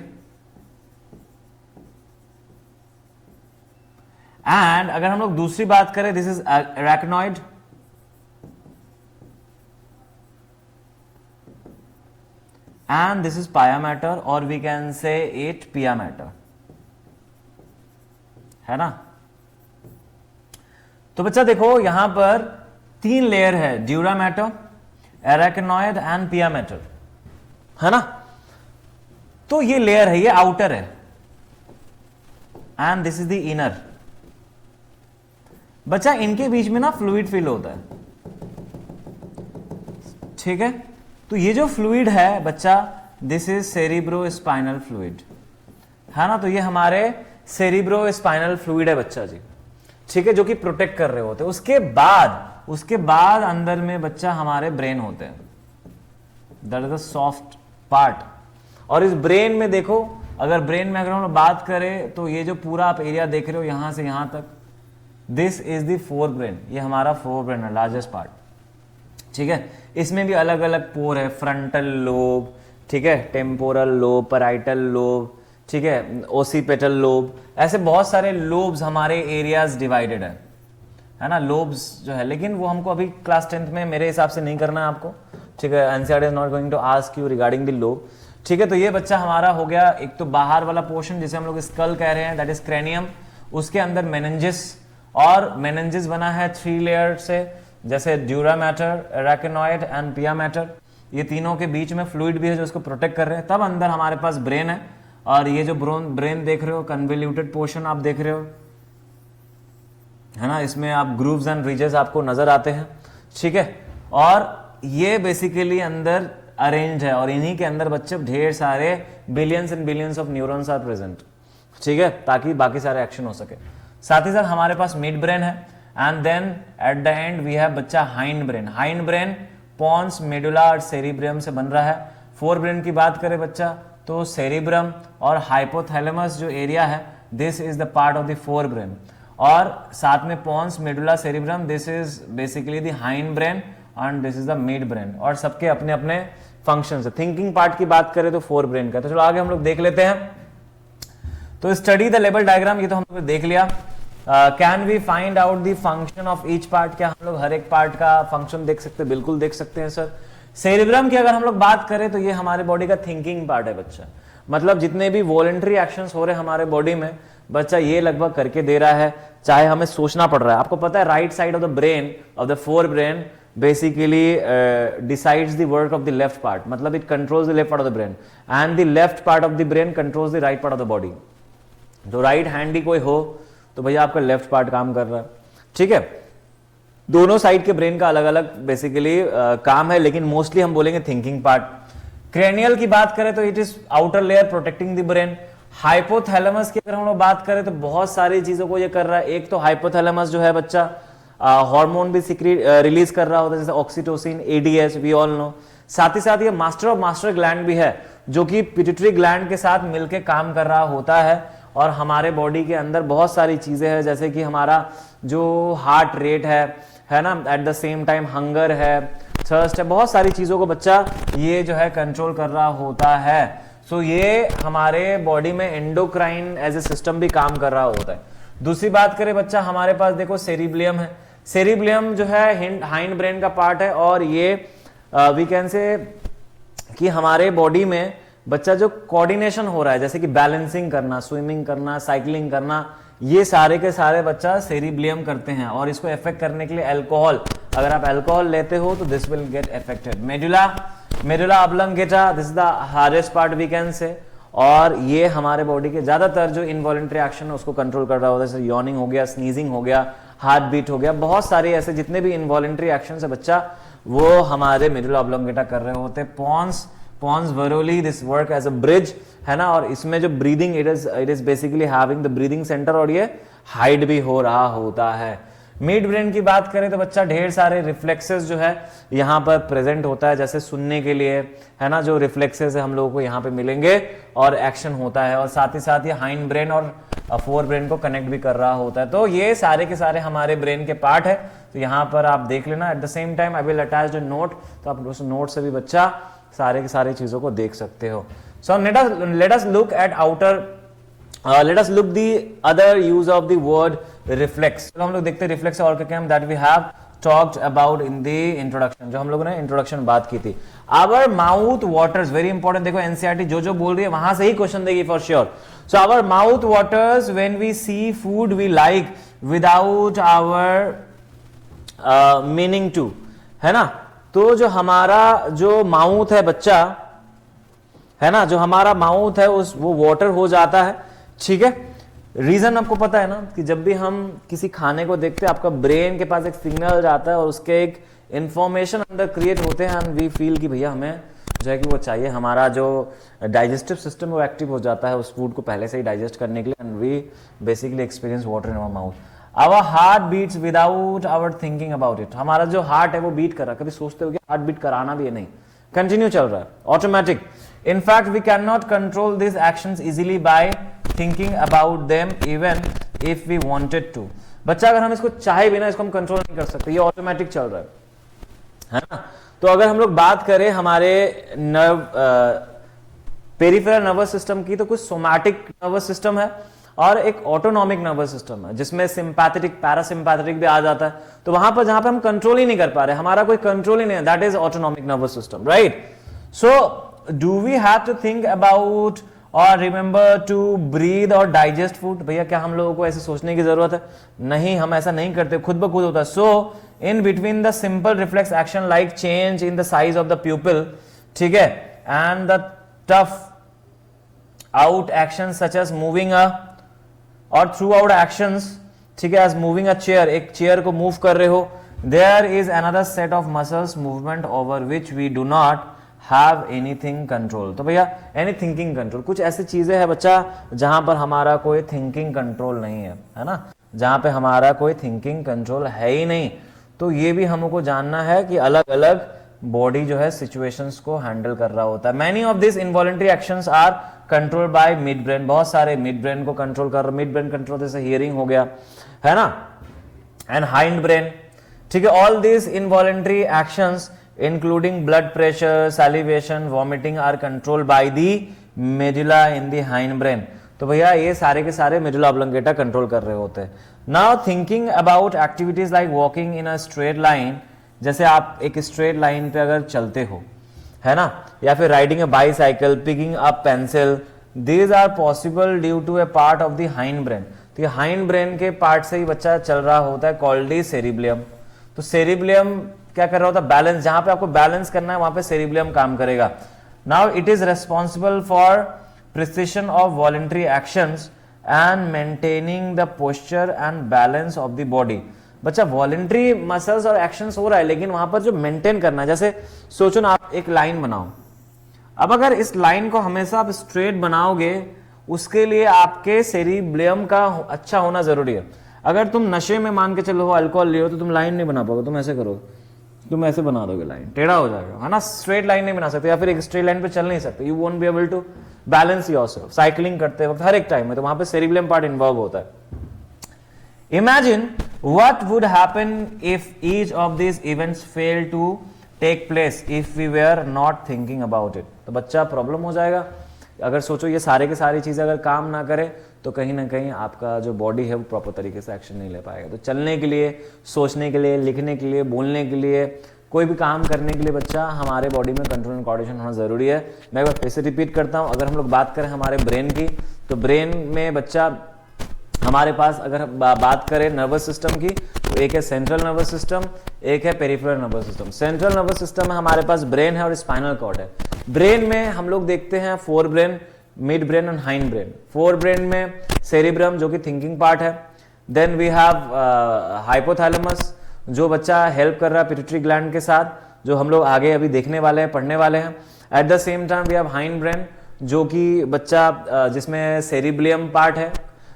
एंड अगर हम लोग दूसरी बात करें, this is arachnoid, and this is pia matter or we can say it pia matter, है ना। तो बच्चा देखो यहां पर 3 लेयर है, ड्यूरा मैटर, एराकिनॉइड एंड पिया मैटर, है ना। तो ये लेयर है, ये आउटर है, and this is the inner. बच्चा इनके बीच में ना फ्लूइड फिल होता है, ठीक है। तो ये जो फ्लूइड है बच्चा, दिस इज सेरिब्रोस्पाइनल फ्लूइड, है ना। तो ये हमारे सेरिब्रोस्पाइनल फ्लूइड है बच्चा जी, ठीक है, जो कि प्रोटेक्ट कर रहे होते हैं। उसके बाद अंदर में बच्चा हमारे ब्रेन होते हैं, that is the soft part. और इस ब्रेन में देखो अगर ब्रेन में अगर हम लोग बात करें तो ये जो पूरा आप एरिया देख रहे हो यहां से यहां तक, this is the fore brain, ये हमारा फोर ब्रेन है, लार्जेस्ट पार्ट, ठीक है। इसमें भी अलग अलग पोर है, फ्रंटल लोब, ठीक है, टेम्पोरल लोब, पैराइटल लोब, ठीक है, ओसिपिटल लोब, ऐसे बहुत सारे लोब्स हमारे एरियाज डिवाइडेड है ना, लोब्स जो है। लेकिन वो हमको अभी क्लास 10th में मेरे हिसाब से नहीं करना है आपको, ठीक है। NCERT is not going to ask you regarding the lobe, ठीक है। तो ये बच्चा हमारा हो गया एक तो बाहर वाला पोर्शन जिसे हम लोग स्कल कह रहे हैं, दैट इज क्रेनियम, उसके अंदर मेनिंजिस, और मेनिंजिस बना है 3 लेयर से, जैसे ड्यूरा मैटर, एराकिनॉइड एंड पिया मैटर, ये तीनों के बीच में फ्लूइड भी है जो उसको प्रोटेक्ट कर रहे हैं। तब अंदर हमारे पास ब्रेन है, और ये जो ब्रेन देख रहे हो, कन्वोल्यूटेड पोर्शन आप देख रहे हो, है ना, इसमें आप ग्रूव्स एंड रिजेस आपको नजर आते हैं, ठीक है। और ये बेसिकली अंदर अरेंज है, और इन्हीं के अंदर बच्चे ढेर सारे billions and billions of neurons are present, ठीक है, ताकि बाकी सारे एक्शन हो सके। साथ ही साथ हमारे पास मिड ब्रेन है, and then at the end we have बच्चा hind brain. Hind brain pons, medulla और सेरिब्रम से बन रहा है। फोर ब्रेन की बात करें बच्चा तो सेरिब्रम और हाइपोथैलेमस जो एरिया है, this is the part of the fore brain, और साथ में pons, medulla, cerebrum, this is basically the hind brain and this is the mid brain, और सबके अपने अपने फंक्शंस है। थिंकिंग पार्ट की बात करें तो फोर ब्रेन का। तो चलो आगे हम लोग देख लेते हैं। तो स्टडी द लेवल डायग्राम, ये तो हम लोग देख लिया। Can we find out the function of each part, क्या हम लोग हर एक पार्ट का फंक्शन देख सकते हैं? बिल्कुल देख सकते हैं सर। सेरिब्रम की अगर हम लोग बात करें तो ये हमारे बॉडी का थिंकिंग पार्ट है बच्चा, मतलब जितने भी वॉलेंट्री एक्शंस हो रहे हैं हमारे बॉडी में, बच्चा ये लगभग करके दे रहा है, चाहे हमें सोचना पड़ रहा है। आपको पता है right side of the brain, of the fore brain, basically decides the work of the left part, मतलब it controls the left part of the brain, and the left part of the brain controls the right part of the body। तो राइट हैंडी कोई हो तो भैया आपका लेफ्ट पार्ट काम कर रहा है, ठीक है। दोनों साइड के ब्रेन का अलग अलग बेसिकली काम है, लेकिन मोस्टली हम बोलेंगे थिंकिंग पार्ट। क्रेनियल की बात करें तो it is outer layer protecting the brain. Hypothalamus की अगर हम लोग बात करें तो बहुत सारी चीजों को ये कर रहा है। एक तो हाइपोथैलेमस जो है बच्चा हार्मोन भी रिलीज कर रहा होता है, जैसे oxytocin, ADH, we all know. साथ ही साथ ये मास्टर ऑफ मास्टर ग्लैंड भी है, जो कि पिट्यूटरी ग्लैंड के साथ मिलकर काम कर रहा होता है। और हमारे बॉडी के अंदर बहुत सारी चीजें हैं, जैसे कि हमारा जो हार्ट रेट है ना, eight the same time hunger है, थर्स्ट है, बहुत सारी चीजों को बच्चा ये जो है कंट्रोल कर रहा होता है। सो ये हमारे बॉडी में एंडोक्राइन एज ए सिस्टम भी काम कर रहा होता है। दूसरी बात करें बच्चा, हमारे पास देखो सेरिब्लियम है। सेरिब्लियम जो है हाइंड ब्रेन का पार्ट है, और ये वी कैन से कि हमारे बॉडी में बच्चा जो कोऑर्डिनेशन हो रहा है, जैसे कि बैलेंसिंग करना, स्विमिंग करना, साइकिलिंग करना, ये सारे के सारे बच्चा सेरिब्लियम करते हैं। और इसको इफेक्ट करने के लिए अल्कोहल, अगर आप अल्कोहल लेते हो तो this will get affected. Medulla oblongata, this is the hardest part we can say, और ये हमारे बॉडी के ज्यादातर जो इनवॉलेंट्री एक्शन है उसको कंट्रोल कर रहा होता है, जैसे यॉर्निंग हो गया, स्नीजिंग हो गया, हार्ट बीट हो गया, बहुत सारे ऐसे जितने भी इनवॉलेंट्री एक्शन है बच्चा वो हमारे मेडुला ऑब्लंगेटा कर रहे होते हैं। Pons varolii, this work as a bridge, है ना, और इसमें जो breathing it is basically having the breathing centre, और ये हाइड भी हो रहा होता है। मिड ब्रेन की बात करें तो बच्चा ढेर सारे रिफ्लेक्सेस जो है यहाँ पर प्रेजेंट होता है, जैसे सुनने के लिए, है ना, जो रिफ्लेक्सेस है हम लोगों को यहाँ पे मिलेंगे और एक्शन होता है। और साथ ही साथ ये हाइंड ब्रेन और फोर ब्रेन को कनेक्ट भी कर रहा होता है। तो ये सारे के सारे हमारे ब्रेन के पार्ट है, तो यहाँ पर आप देख लेना। Eight the same time I will attach the note, तो आप उस नोट से भी बच्चा सारे की सारी चीजों को देख सकते हो। सो let us look at outer, let us look the other use of the word reflex। तो हम लोग देखते हैं रिफ्लेक्स और क्या that we have talked about in the introduction, जो हम लोगों ने इंट्रोडक्शन बात की थी। our mouth waters, very important, देखो एनसीईआरटी जो बोल रही है वहां से ही क्वेश्चन देगी for sure. so our mouth waters when we see food we like without our meaning to, है ना। तो जो हमारा जो माउथ है बच्चा, है ना, जो हमारा माउथ है उस वो वाटर हो जाता है, ठीक है। रीजन आपको पता है ना कि जब भी हम किसी खाने को देखते हैं आपका ब्रेन के पास एक सिग्नल जाता है और उसके एक इंफॉर्मेशन अंदर क्रिएट होते हैं, एंड वी फील कि भैया हमें जो है कि वो चाहिए। हमारा जो डाइजेस्टिव सिस्टम वो एक्टिव हो जाता है उस फूड को पहले से ही डाइजेस्ट करने के लिए, and we basically experience water in our mouth. Our heart beats without our thinking about it, हमारा जो हार्ट है वो बीट कर रहा है, कभी सोचते हो कि हार्ट बीट कराना भी है नहीं, कंटिन्यू चल रहा है, automatic. In fact we can not control this actions easily by thinking about them even if we wanted to. बच्चा अगर हम इसको चाहे बिना इसको हम कंट्रोल नहीं कर सकते, ये ऑटोमेटिक चल रहा है ना. तो अगर हम लोग बात करें हमारे नर्व पेरिफेरल नर्वस सिस्टम की, तो कुछ सोमैटिक नर्वस सिस्टम है और एक ऑटोनॉमिक नर्वस सिस्टम है जिसमें सिंपैथेटिक पैरासिम्पैथेटिक भी आ जाता है. तो वहां पर जहां पे हम कंट्रोल ही नहीं कर पा रहे, हमारा कोई कंट्रोल ही नहीं है, that is autonomic nervous system, right. So do we have to think about और रिमेंबर टू ब्रीद और डाइजेस्ट फूड? भैया क्या हम लोगों को ऐसे सोचने की जरूरत है? नहीं, हम ऐसा नहीं करते, खुद ब खुद होता है. So in between the simple reflex action like change in the size of the pupil, ठीक है, and the tough out action such as moving a और थ्रू आउट एक्शंस, ठीक है, एज मूविंग अ चेयर, एक चेयर को मूव कर रहे हो, there is another set of muscles movement over which we do not have anything control. तो भैया एनी थिंकिंग कंट्रोल, कुछ ऐसी चीजें हैं बच्चा जहां पर हमारा कोई थिंकिंग कंट्रोल नहीं है ना, जहां पे हमारा कोई थिंकिंग कंट्रोल है ही नहीं. तो ये भी हमको जानना है कि अलग अलग बॉडी जो है सिचुएशंस को हैंडल कर रहा होता है. Many of this involuntary actions are control by mid brain, बहुत सारे मिड ब्रेन को कंट्रोल कर, मिड ब्रेन कंट्रोल जैसे हियरिंग हो गया है ना, एंड हाइंड ब्रेन, ठीक है. All this involuntary actions including blood pressure, salivation, vomiting are control by the medulla in the hind brain. तो भैया ये सारे के सारे मेडुला ऑब्लंगेटा कंट्रोल कर रहे होते हैं. Now thinking about activities like walking in a straight line, जैसे आप एक स्ट्रेट लाइन पे अगर चलते हो, है ना, या फिर riding a bicycle, picking up pencil, these are possible due to a part of the hind brain. तो ये हाइंड ब्रेन के पार्ट से ही बच्चा चल रहा होता है, कॉल्ड दी सेरिब्लियम. तो सेरिब्लियम क्या कर रहा होता है? बैलेंस, जहां पे आपको बैलेंस करना है वहां पे सेरिब्लियम काम करेगा. Now it is responsible for precision of voluntary actions and maintaining the posture and balance of the body. बच्चा वॉलंटरी मसल्स और एक्शंस हो रहा है, लेकिन वहां पर जो मेंटेन करना है, जैसे सोचो ना आप एक लाइन बनाओ, अब अगर इस लाइन को हमेशा आप स्ट्रेट बनाओगे, उसके लिए आपके सेरिब्लियम का अच्छा होना जरूरी है. अगर तुम नशे में मान के चलो हो, अल्कोहल लियो, तो तुम लाइन नहीं बना पाओगे, तुम ऐसे करोगे, तुम ऐसे बना दोगे, लाइन टेढ़ा हो जाएगा, है ना, स्ट्रेट लाइन नहीं बना सकते, या फिर एक स्ट्रेट लाइन पे चल नहीं सकते. You won't be able to balance yourself. Cycling करते वक्त हर एक टाइम में, तो वहां पे सेरिब्लियम पार्ट इन्वॉल्व होता है. Imagine what would happen if each of these events failed to take place if we were not thinking about it. तो बच्चा प्रॉब्लम हो जाएगा. अगर सोचो ये सारे के सारी चीजें अगर काम ना करे, तो कहीं ना कहीं आपका जो बॉडी है वो प्रॉपर तरीके से एक्शन नहीं ले पाएगा. तो चलने के लिए, सोचने के लिए, लिखने के लिए, बोलने के लिए, कोई भी काम करने के लिए बच्चा हमारे बॉडी में कंट्रोल एंड कोऑर्डिनेशन होना जरूरी है. मैं एक बार फिर से रिपीट करता हूँ. अगर हम लोग बात करें हमारे ब्रेन की, तो ब्रेन में बच्चा हमारे पास अगर बात करें नर्वस सिस्टम की, तो एक है सेंट्रल नर्वस सिस्टम, एक है peripheral nervous system. Central nervous system में हमारे पास ब्रेन है और स्पाइनल कॉर्ड है. ब्रेन में हम लोग देखते हैं fore brain, mid brain and hind brain. Fore brain में सेरिब्रम जो कि थिंकिंग पार्ट है. देन वी हैव हाइपोथैलेमस जो बच्चा हेल्प कर रहा है पिट्यूटरी ग्लैंड के साथ, जो हम लोग आगे अभी देखने वाले हैं, पढ़ने वाले हैं. At the same time we have hind brain जो कि बच्चा जिसमें सेरिब्लियम पार्ट है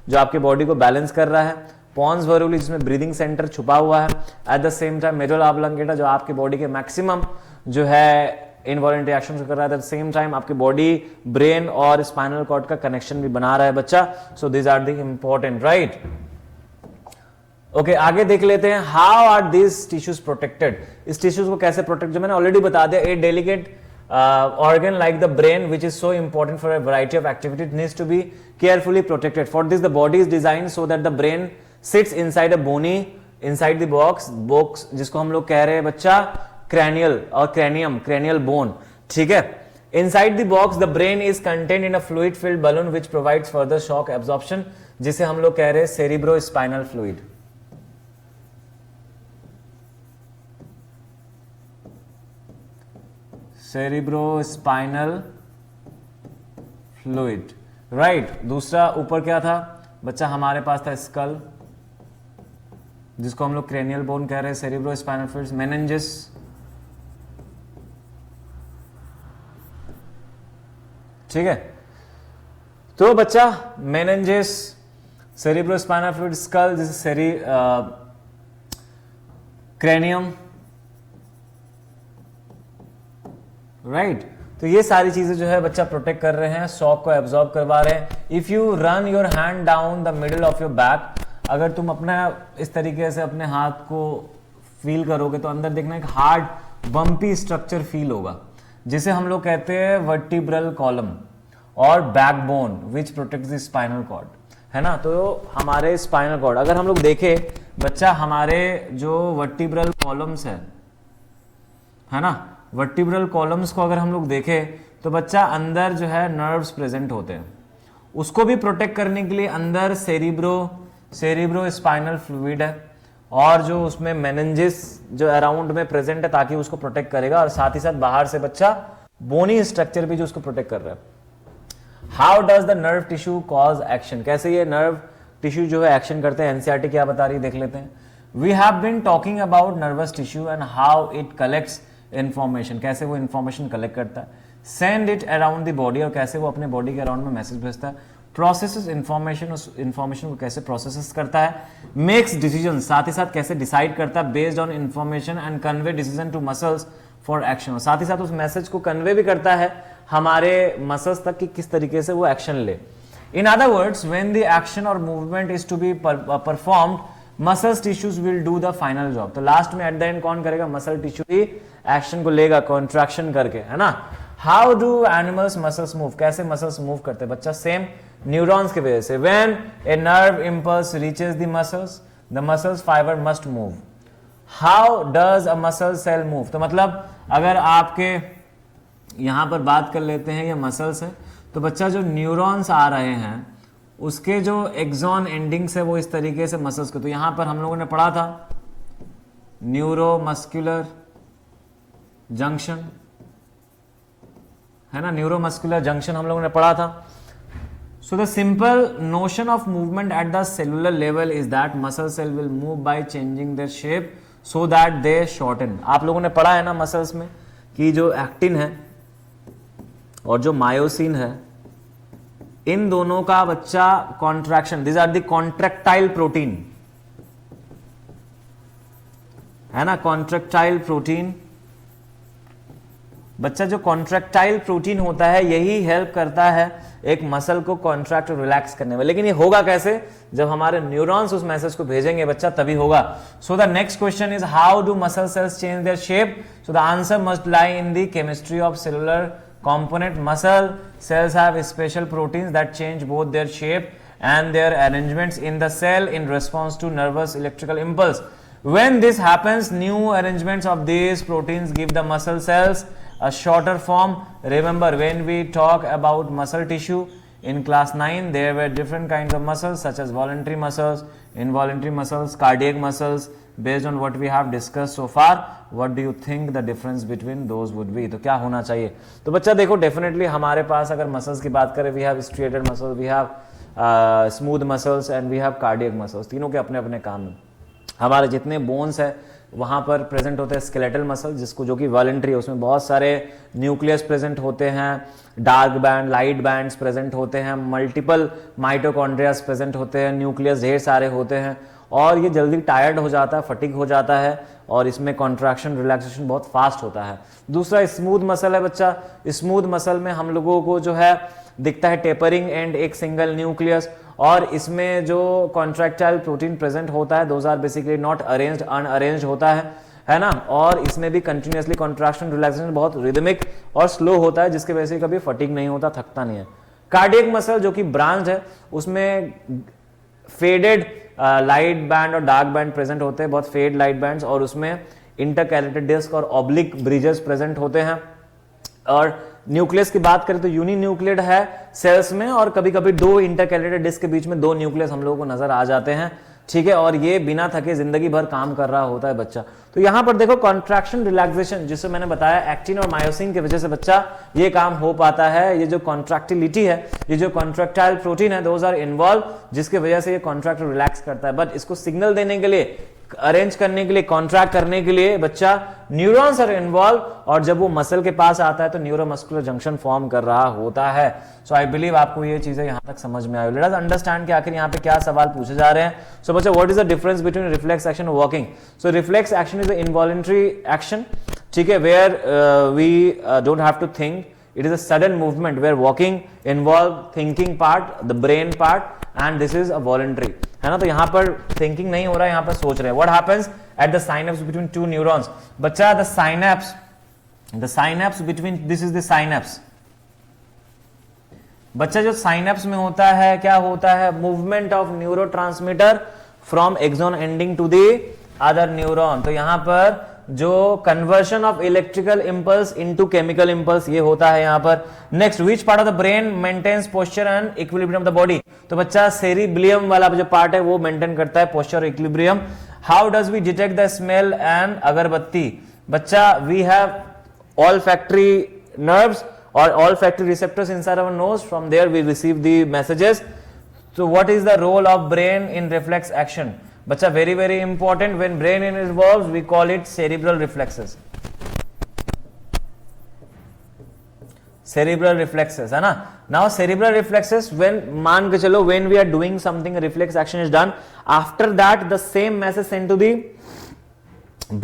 जो आपके बॉडी को बैलेंस कर रहा है. पॉन्स वरूली जिसमें ब्रीदिंग सेंटर छुपा हुआ है. At the same time medulla oblongata जो आपके बॉडी के मैक्सिमम जो है इनवॉलंटरी एक्शन कर रहा है. एट द सेम टाइम आपकी बॉडी ब्रेन और स्पाइनल कॉर्ड का कनेक्शन भी बना रहा है बच्चा. So this are the important, right. Okay, आगे देख लेते हैं. How are this tissues protected? इस टिश्यूज को कैसे प्रोटेक्ट, जो मैंने ऑलरेडी बता दिया. A delicate organ like the brain, which is so important for a variety of activities, needs to be carefully protected. For this the body is designed so that the brain sits inside a bony, inside the box जिसको हम लोग कह रहे हैं बच्चा cranial और cranial bone, ठीक है. Inside the box the brain is contained in a fluid filled balloon which provides further shock absorption, जिसे हम लोग कह रहे हैं cerebrospinal fluid. Cerebrospinal fluid, right. दूसरा ऊपर क्या था बच्चा? हमारे पास था स्कल, जिसको हम लोग क्रेनियल बोन कह रहे हैं. सेरिब्रोस्पाइनल फ्लूइड, मेनिंजेस, ठीक है. तो बच्चा मेनिंजेस, सेरिब्रोस्पाइनल फ्लूइड, स्कल, जैसे क्रेनियम, राइट तो ये सारी चीजें जो है बच्चा प्रोटेक्ट कर रहे हैं, शॉक को एब्जॉर्ब करवा रहे हैं। If you run your hand down the middle of your back, अगर तुम अपना इस तरीके से अपने हाथ को फील करोगे तो अंदर देखना एक हार्ड बम्पी स्ट्रक्चर फील होगा, जिसे हम लोग कहते हैं वर्टिब्रल कॉलम और backbone which protects the spinal cord, है ना। तो हमारे स्पाइनल कॉर्ड अगर हम लोग देखें बच्चा, हमारे जो वर्टिब्रल कॉलम्स है ना, वर्टिब्रल कॉलम्स को अगर हम लोग देखें तो बच्चा अंदर जो है नर्व्स प्रेजेंट होते हैं, उसको भी प्रोटेक्ट करने के लिए अंदर सेरिब्रो स्पाइनल फ्लूइड है, और जो उसमें मेनिंजिस जो अराउंड में प्रेजेंट है ताकि उसको प्रोटेक्ट करेगा, और साथ ही साथ बाहर से बच्चा बोनी स्ट्रक्चर भी जो उसको प्रोटेक्ट कर रहा है। How does the nerve tissue cause action, कैसे ये नर्व टिश्यू जो है एक्शन करते हैं, एनसीईआरटी क्या बता रही है देख लेते हैं। We have been talking about nervous tissue and how it collects information, कैसे वो इंफॉर्मेशन कलेक्ट करता है, send it around the body, और कैसे वो अपने बॉडी के अराउंड में मैसेज भेजता है, प्रोसेसेस इंफॉर्मेशन, उस इंफॉर्मेशन को कैसे प्रोसेस करता है, मेक्स डिसीजन, साथ ही साथ कैसे डिसाइड करता है based on information, and convey decision to muscles for action, साथ ही साथ उस मैसेज को कन्वे भी करता है हमारे मसल्स तक कि किस तरीके से वो एक्शन ले। In other words, when the action और movement is to be performed, muscles tissues will do the final job. तो लास्ट में एट द एंड कौन करेगा, मसल टिश्यू ही एक्शन को लेगा कॉन्ट्रैक्शन करके, है ना। How do animals muscles move, कैसे मसल्स मूव करते हैं बच्चा, सेम न्यूरॉन्स की वजह से। When a nerve impulse reaches the muscles fibre must move. How does a muscle cell move, तो मतलब अगर आपके यहां पर बात कर लेते हैं ये मसल्स है, तो बच्चा जो न्यूरॉन्स आ रहे हैं उसके जो एक्सॉन एंडिंग्स है वो इस तरीके से मसल्स को, तो यहां पर हम लोगों ने पढ़ा था न्यूरोमस्कुलर जंक्शन, है ना, न्यूरोमस्कुलर जंक्शन हम लोगों ने पढ़ा था। So the simple notion of movement at the cellular level is that muscle cell will move by changing their shape so that they shorten. आप लोगों ने पढ़ा है ना मसल्स में कि जो एक्टिन है और जो मायोसिन है, इन दोनों का बच्चा contraction, this are the contractile protein, है ना, कॉन्ट्रैक्टाइल प्रोटीन। बच्चा जो कॉन्ट्रैक्टाइल प्रोटीन होता है यही हेल्प करता है एक मसल को कॉन्ट्रैक्ट और रिलैक्स करने में, लेकिन ये होगा कैसे, जब हमारे न्यूरॉन्स उस मैसेज को भेजेंगे बच्चा तभी होगा। So the next question is how do muscle cells change their shape, so the answer must lie in the chemistry of cellular component. Muscle cells have special proteins that change both their shape and their arrangements in the cell in response to nervous electrical impulse. When this happens, new arrangements of these proteins give the muscle cells a shorter form. Remember, when we talk about muscle tissue in class 9, there were different kinds of muscles such as voluntary muscles, involuntary muscles, cardiac muscles. Based on what we have discussed so far, what do you think the difference between those would be? तो क्या होना चाहिए, तो बच्चा देखो डेफिनेटली हमारे पास अगर मसल्स की बात करें, we have striated muscles, we have smooth muscles and we have cardiac muscles, तीनों के अपने अपने काम हैं। हमारे जितने बोन्स है वहाँ पर प्रेजेंट होते हैं स्केलेटल मसल, जिसको जो कि वॉलंटरी है, उसमें बहुत सारे न्यूक्लियस प्रेजेंट होते हैं, dark band, light bands present होते हैं, मल्टीपल माइटोकॉन्ड्रियाज प्रेजेंट होते हैं, न्यूक्लियस ढेर सारे होते हैं, और ये जल्दी टायर्ड हो जाता है, फटिग हो जाता है, और इसमें कॉन्ट्रैक्शन रिलैक्सेशन बहुत फास्ट होता है। दूसरा स्मूथ मसल है बच्चा, स्मूथ मसल में हम लोगों को जो है दिखता है टेपरिंग एंड एक सिंगल न्यूक्लियस, और इसमें जो कॉन्ट्रैक्टाइल प्रोटीन प्रेजेंट होता है those are basically not arranged, unarranged होता है ना, और इसमें भी कंटिन्यूसली कॉन्ट्रैक्शन रिलैक्सेशन बहुत रिदमिक और स्लो होता है, जिसके वजह से कभी फटिग नहीं होता, थकता नहीं है। कार्डियक मसल जो कि ब्रांच है, उसमें फेडेड लाइट बैंड और डार्क बैंड प्रेजेंट होते हैं, बहुत फेड लाइट बैंड्स, और उसमें इंटरकैलेटेड डिस्क और ऑब्लिक ब्रिजेस प्रेजेंट होते हैं। और न्यूक्लियस की बात करें तो यूनी न्यूक्लियड है सेल्स में, और कभी कभी दो इंटरकैलेटेड डिस्क के बीच में दो न्यूक्लियस हम लोगों को नजर आ जाते हैं, ठीक है, और ये बिना थके जिंदगी भर काम कर रहा होता है बच्चा। तो यहां पर देखो कॉन्ट्रैक्शन रिलैक्सेशन, जिससे मैंने बताया एक्टिन और मायोसिन की वजह से बच्चा ये काम हो पाता है। ये जो कॉन्ट्रैक्टिलिटी है, ये जो कॉन्ट्रैक्टाइल प्रोटीन है, दोज आर इन्वॉल्व, जिसकी वजह से ये कॉन्ट्रैक्ट रिलैक्स करता है। बट इसको सिग्नल देने के लिए अरेंज करने के लिए, कॉन्ट्रैक्ट करने के लिए बच्चा न्यूरॉन्स आर इन्वॉल्व, और जब वो मसल के पास आता है तो न्यूरोमस्कुलर जंक्शन फॉर्म कर रहा होता है। सो आई बिलीव आपको ये चीजें यहां तक समझ में आई। लेट अस अंडरस्टैंड कि आखिर यहाँ पे क्या सवाल पूछे जा रहे हैं। सो बच्चा, what is the difference between reflex action और walking? So reflex action is a involuntary action, ठीक है, where we don't have to think, it is a sudden movement, where walking involve thinking part, the brain part, and this is a voluntary, है ना। तो यहां पर thinking नहीं हो रहा है, यहां पर सोच रहे हैं। What happens at the synapse between two neurons? बच्चा, the synapse between, this is the synapse। बच्चा, जो synapse में होता है, क्या होता है? movement of neurotransmitter from axon ending to the other neuron। तो यहां पर जो conversion of electrical impulse into chemical impulse, ये होता है यहां पर। Next, which part of the brain maintains posture and equilibrium of the body? तो बच्चा, सेरिब्लियम वाला जो पार्ट है वो मेंटेन करता है पोस्चर और equilibrium. How does we detect the smell and agarbatti? बच्चा, we have olfactory nerves or olfactory receptors inside our nose, from there we receive the messages। so what is the role of brain in reflex action? बच्चा, very very important, when brain involves we call it cerebral reflexes, cerebral reflexes, है ना। now cerebral reflexes, when मान के चलो when we are doing something, a reflex action is done, after that the same message sent to the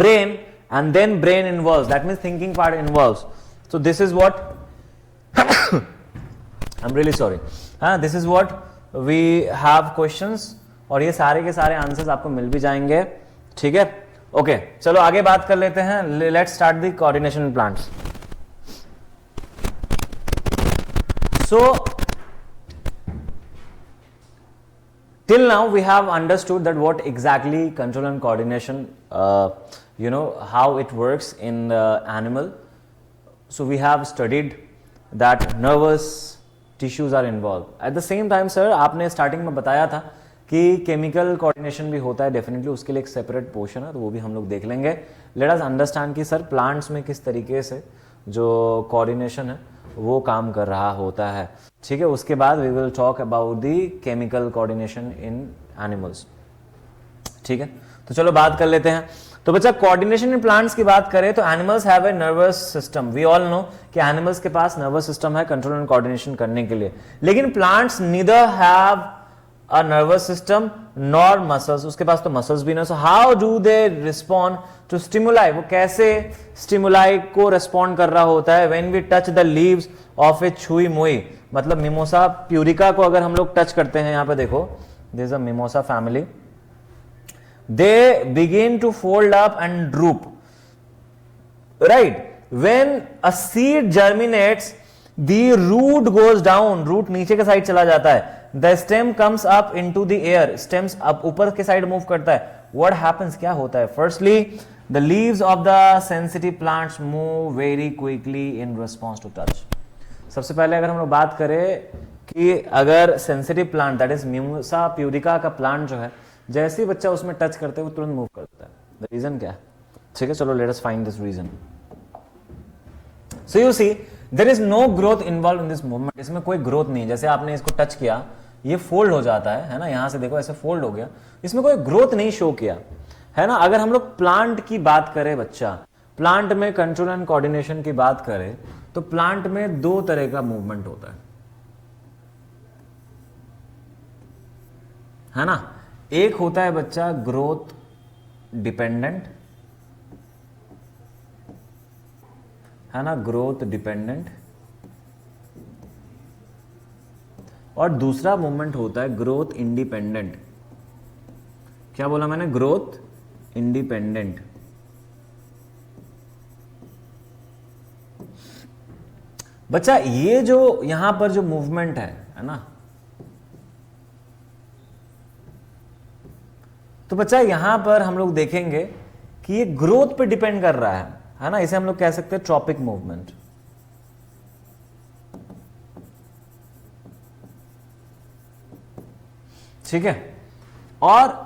brain, and then brain involves, that means thinking part involves। so this is what I'm really sorry, this is what we have questions, और ये सारे के सारे आंसर्स आपको मिल भी जाएंगे, ठीक है। ओके, चलो आगे बात कर लेते हैं। Let's start the coordination plants. So till now we have understood that what exactly control and coordination, how it works in the animal. So we have studied that nervous tissues are involved. At the same time sir, आपने स्टार्टिंग में बताया था कि केमिकल कोऑर्डिनेशन भी होता है, डेफिनेटली उसके लिए एक सेपरेट पोर्शन है, तो वो भी हम लोग देख लेंगे। लेट अस अंडरस्टैंड कि सर प्लांट्स में किस तरीके से जो कोऑर्डिनेशन है वो काम कर रहा होता है, ठीक है। उसके बाद we will talk about the chemical coordination in animals, ठीक है। तो चलो बात कर लेते हैं। तो बच्चा, कोऑर्डिनेशन इन प्लांट्स की बात करें तो animals have a nervous system. We all know कि एनिमल्स के पास नर्वस सिस्टम है कंट्रोल एंड कोऑर्डिनेशन करने के लिए, लेकिन plants neither have a nervous system nor muscles, उसके पास तो muscles भी नहीं। so how do they respond to stimuli? वो कैसे stimuli को respond कर रहा होता है? when we touch the leaves of a chui moi, मतलब मिमोसा प्यूरिका को अगर हम लोग टच करते हैं, यहाँ पे देखो there is a mimosa family, they begin to fold up and droop, right? when a seed germinates, the root goes down, root नीचे के साइड चला जाता है, the stem comes up into the air, stems अब ऊपर के साइड मूव करता है। what happens, क्या होता है? firstly the leaves of the sensitive plants move very quickly in response to touch। सबसे पहले अगर हम लोग बात करें कि अगर sensitive plant, that is mimosa pudica का प्लांट जो है, जैसे ही बच्चा उसमें टच करते हुए तुरंत मूव करता है। द रीजन क्या है? ठीक है, चलो let us find this reason. So you see there is no growth involve in this movement. इसमें कोई ग्रोथ नहीं है। जैसे आपने इसको टच किया, ये फोल्ड हो जाता है ना, यहां से देखो ऐसे फोल्ड हो गया, इसमें कोई ग्रोथ नहीं शो किया, है ना। अगर हम लोग प्लांट की बात करें बच्चा, प्लांट में कंट्रोल एंड कोऑर्डिनेशन की बात करें तो प्लांट में दो तरह का मूवमेंट होता है ना। एक होता है बच्चा ग्रोथ डिपेंडेंट, है ना, ग्रोथ डिपेंडेंट, और दूसरा मूवमेंट होता है ग्रोथ इंडिपेंडेंट। क्या बोला मैंने? Growth independent. बच्चा ये जो यहां पर जो मूवमेंट है ना, तो बच्चा यहां पर हम लोग देखेंगे कि ये ग्रोथ पे डिपेंड कर रहा है ना। इसे हम लोग कह सकते हैं ट्रॉपिक मूवमेंट। ठीक है, और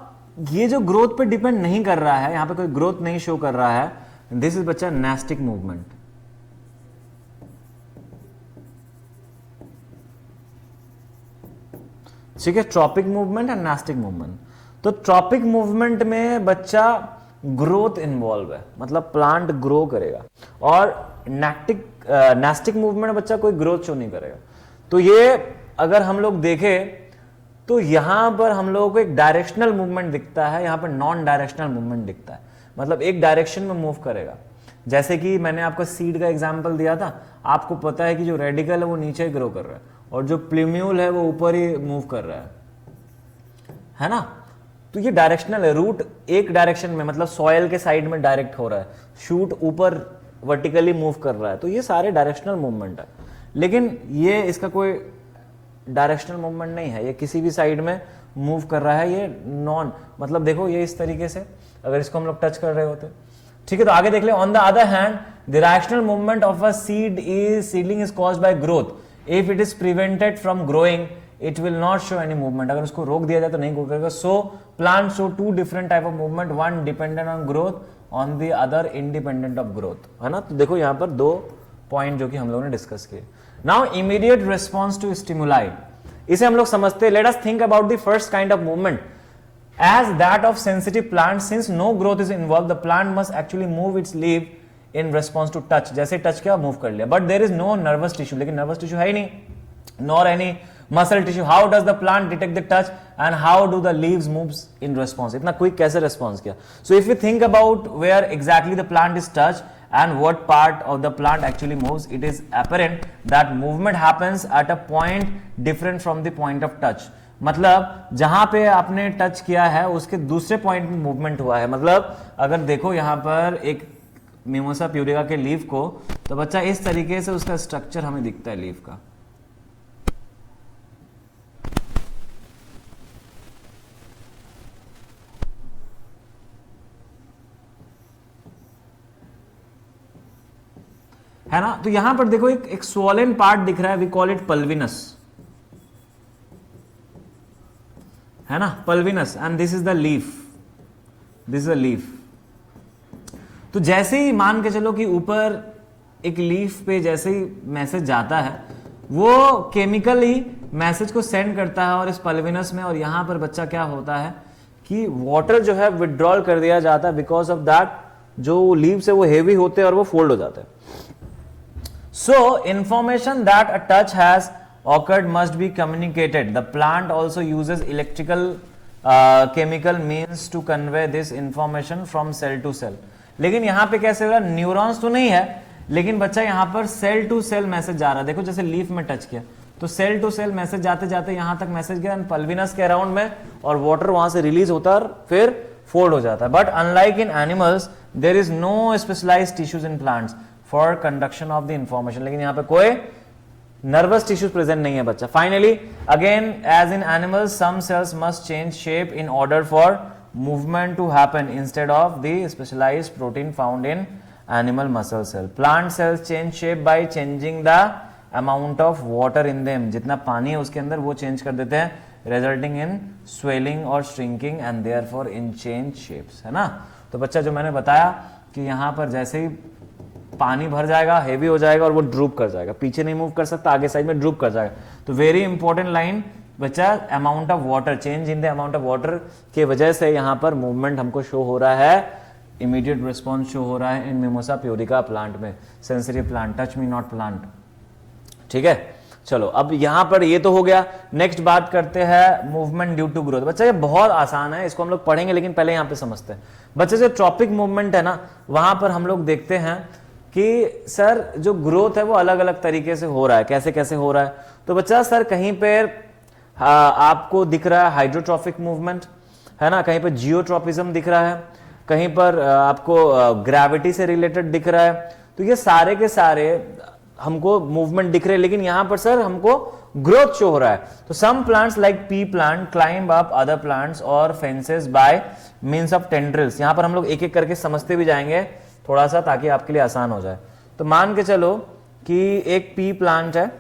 ये जो ग्रोथ पे डिपेंड नहीं कर रहा है, यहां पे कोई ग्रोथ नहीं शो कर रहा है, दिस इज बच्चा नेस्टिक मूवमेंट। ठीक है, tropic movement and nastic movement. तो ट्रॉपिक मूवमेंट में बच्चा ग्रोथ इन्वॉल्व है, मतलब प्लांट ग्रो करेगा, और नेस्टिक मूवमेंट में बच्चा कोई ग्रोथ शो नहीं करेगा। तो ये अगर हम लोग देखें तो यहां पर हम लोगों को एक डायरेक्शनल मूवमेंट दिखता है, यहां पर नॉन डायरेक्शनल मूवमेंट दिखता है, मतलब एक डायरेक्शन में मूव करेगा। जैसे कि मैंने आपको सीड का एग्जांपल दिया था, आपको पता है कि जो रेडिकल है वो नीचे ग्रो कर रहा है और जो प्लूम्यूल है वो ऊपर ही मूव कर रहा है ना। तो ये डायरेक्शनल है, रूट एक डायरेक्शन में, मतलब सॉयल के साइड में डायरेक्ट हो रहा है, शूट ऊपर वर्टिकली मूव कर रहा है। तो ये सारे डायरेक्शनल मूवमेंट है, लेकिन ये इसका कोई डायरेक्शनल मूवमेंट नहीं है, ये किसी भी साइड में मूव कर रहा है। ये नॉन, मतलब देखो ये इस तरीके से अगर इसको हम लोग टच कर रहे होते, ठीक है। तो आगे देख ले, on the other hand the directional movement of a seedling is caused by growth. If it is prevented from growing it will not show any movement. अगर उसको रोक दिया जाए तो नहीं ग्रो करेगा। So plant show two different type of movement, one dependent on growth, on the other independent of growth, है ना। तो देखो यहाँ पर दो पॉइंट जो कि हम लोगों ने डिस्कस किए। Now immediate response to stimuli, इसे हम लोग समझते हैं। Let us think about the first kind of movement as that of sensitive plant. Since no growth is involved, the plant must actually move its leaf in response to touch. जैसे टच किया मूव कर लिया, but there is no nervous tissue, लेकिन nervous tissue है ही नहीं, nor any muscle tissue. How does the plant detect the touch and how do the leaves moves in response? इतना क्विक कैसे रिस्पॉन्स किया? So if we think about where exactly the plant is touched and what part of the plant actually moves, it is apparent that movement happens at a point different from the point of touch. मतलब जहां पे आपने टच किया है उसके दूसरे पॉइंट में मूवमेंट हुआ है। मतलब अगर देखो यहां पर एक मिमोसा प्यूरिका के लीफ को, तो बच्चा इस तरीके से उसका स्ट्रक्चर हमें दिखता है लीफ का, है ना। तो यहां पर देखो एक स्वोलन पार्ट दिख रहा है, वी कॉल इट पल्विनस, है ना, pulvinus, and this is the leaf, this is a leaf. तो जैसे ही मान के चलो कि ऊपर एक लीफ पे जैसे ही मैसेज जाता है, वो केमिकली मैसेज को सेंड करता है और इस पल्विनस में, और यहां पर बच्चा क्या होता है कि वाटर जो है विड्रॉल कर दिया जाता है, बिकॉज ऑफ दैट जो लीव्स है वो हेवी होते हैं और वो फोल्ड हो जाते हैं। सो information that a touch has occurred must be communicated. The plant also uses electrical chemical means to convey this information from cell to cell. लेकिन यहाँ पे कैसे हो रहा है, न्यूरॉन्स तो नहीं है, लेकिन बच्चा यहाँ पर सेल टू सेल मैसेज जा रहा है। देखो जैसे लीफ में टच किया तो सेल टू सेल मैसेज जाते जाते यहाँ तक मैसेज गया पल्विनस के अराउंड में, और वाटर वहां से रिलीज होता है और फिर फोल्ड हो जाता है। But unlike in animals there is no specialised tissues in plants for conduction of the information. लेकिन यहाँ पे कोई नर्वस टिश्यूज प्रेजेंट नहीं है बच्चा। Finally again as in animals some cells must change shape in order for movement to happen instead of the specialised protein found in animal muscle cell. Plant cells change shape by changing the amount of water in them. जितना पानी है उसके अंदर वो चेंज कर देते हैं, रिजल्टिंग इन स्वेलिंग और shrinking and therefore in change shapes, है ना। तो बच्चा जो मैंने बताया कि यहाँ पर जैसे ही पानी भर जाएगा, हेवी हो जाएगा और वो ड्रूप कर जाएगा, पीछे नहीं मूव कर सकता, आगे साइड में ड्रूप कर जाएगा। तो वेरी इंपॉर्टेंट लाइन बच्चा, amount of water, change in the amount of water के वजह से यहाँ पर मूवमेंट हमको शो हो रहा है, इमीडिएट रिस्पॉन्स शो हो रहा है इन मिमोसा प्यूरिका प्लांट में, sensitive plant, touch me not plant. ठीक है, चलो अब यहां पर ये तो हो गया। नेक्स्ट बात करते हैं मूवमेंट ड्यू टू ग्रोथ। बच्चा ये बहुत आसान है, इसको हम लोग पढ़ेंगे, लेकिन पहले यहां पे समझते हैं। बच्चे जो ट्रॉपिक मूवमेंट है ना, वहां पर हम लोग देखते हैं कि सर जो ग्रोथ है वो अलग अलग तरीके से हो रहा है, कैसे कैसे हो रहा है। तो बच्चा सर कहीं पर आपको दिख रहा है हाइड्रोट्रॉफिक मूवमेंट, है ना, कहीं पर जियोट्रॉपिज्म दिख रहा है, कहीं पर आपको ग्रेविटी से रिलेटेड दिख रहा है। तो ये सारे के सारे हमको मूवमेंट दिख रहे हैं, लेकिन यहां पर सर हमको ग्रोथ शो हो रहा है। तो some plants like pea plant climb up other plants और fences by means of tendrils. यहां पर हम लोग एक एक करके समझते भी जाएंगे थोड़ा सा, ताकि आपके लिए आसान हो जाए। तो मान के चलो कि एक पी प्लांट है,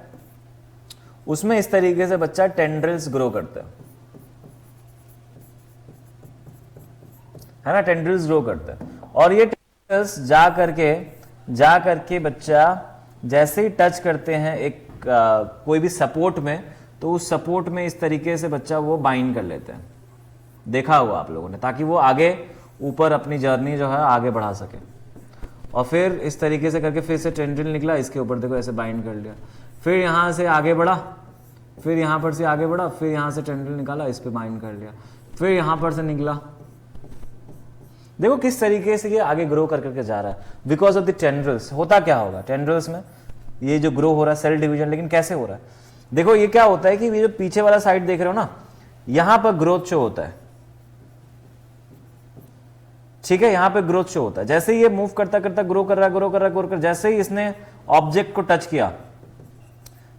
उसमें इस तरीके से बच्चा टेंड्रिल्स ग्रो करता है ना, टेंड्रिल्स ग्रो करता है। और ये टेंड्रिल्स जा करके बच्चा जैसे ही टच करते हैं एक कोई भी सपोर्ट में, तो उस सपोर्ट में इस तरीके से बच्चा वो बाइंड कर लेते हैं, देखा हुआ आप लोगों ने, ताकि वो आगे ऊपर अपनी जर्नी जो है आगे बढ़ा सके। और फिर इस तरीके से करके फिर से टेंड्रिल निकला, इसके ऊपर देखो ऐसे बाइंड कर लिया, फिर यहाँ से आगे बढ़ा, फिर यहाँ पर से आगे बढ़ा, फिर यहाँ से टेंड्रिल निकाला, इस पे बाइंड कर लिया, फिर यहाँ पर से निकला। देखो किस तरीके से ये आगे ग्रो कर करके जा रहा है बिकॉज ऑफ द टेंड्रिल्स। होता क्या होगा टेंड्रिल्स में, ये जो ग्रो हो रहा है सेल डिवीजन, लेकिन कैसे हो रहा है देखो, ये क्या होता है कि ये जो पीछे वाला साइड देख रहे हो ना, यहां पर ग्रोथ शो होता है, ठीक है, यहां पे ग्रोथ शो होता है। जैसे ही ये मूव करता करता ग्रो कर रहा, जैसे ही इसने ऑब्जेक्ट को टच किया,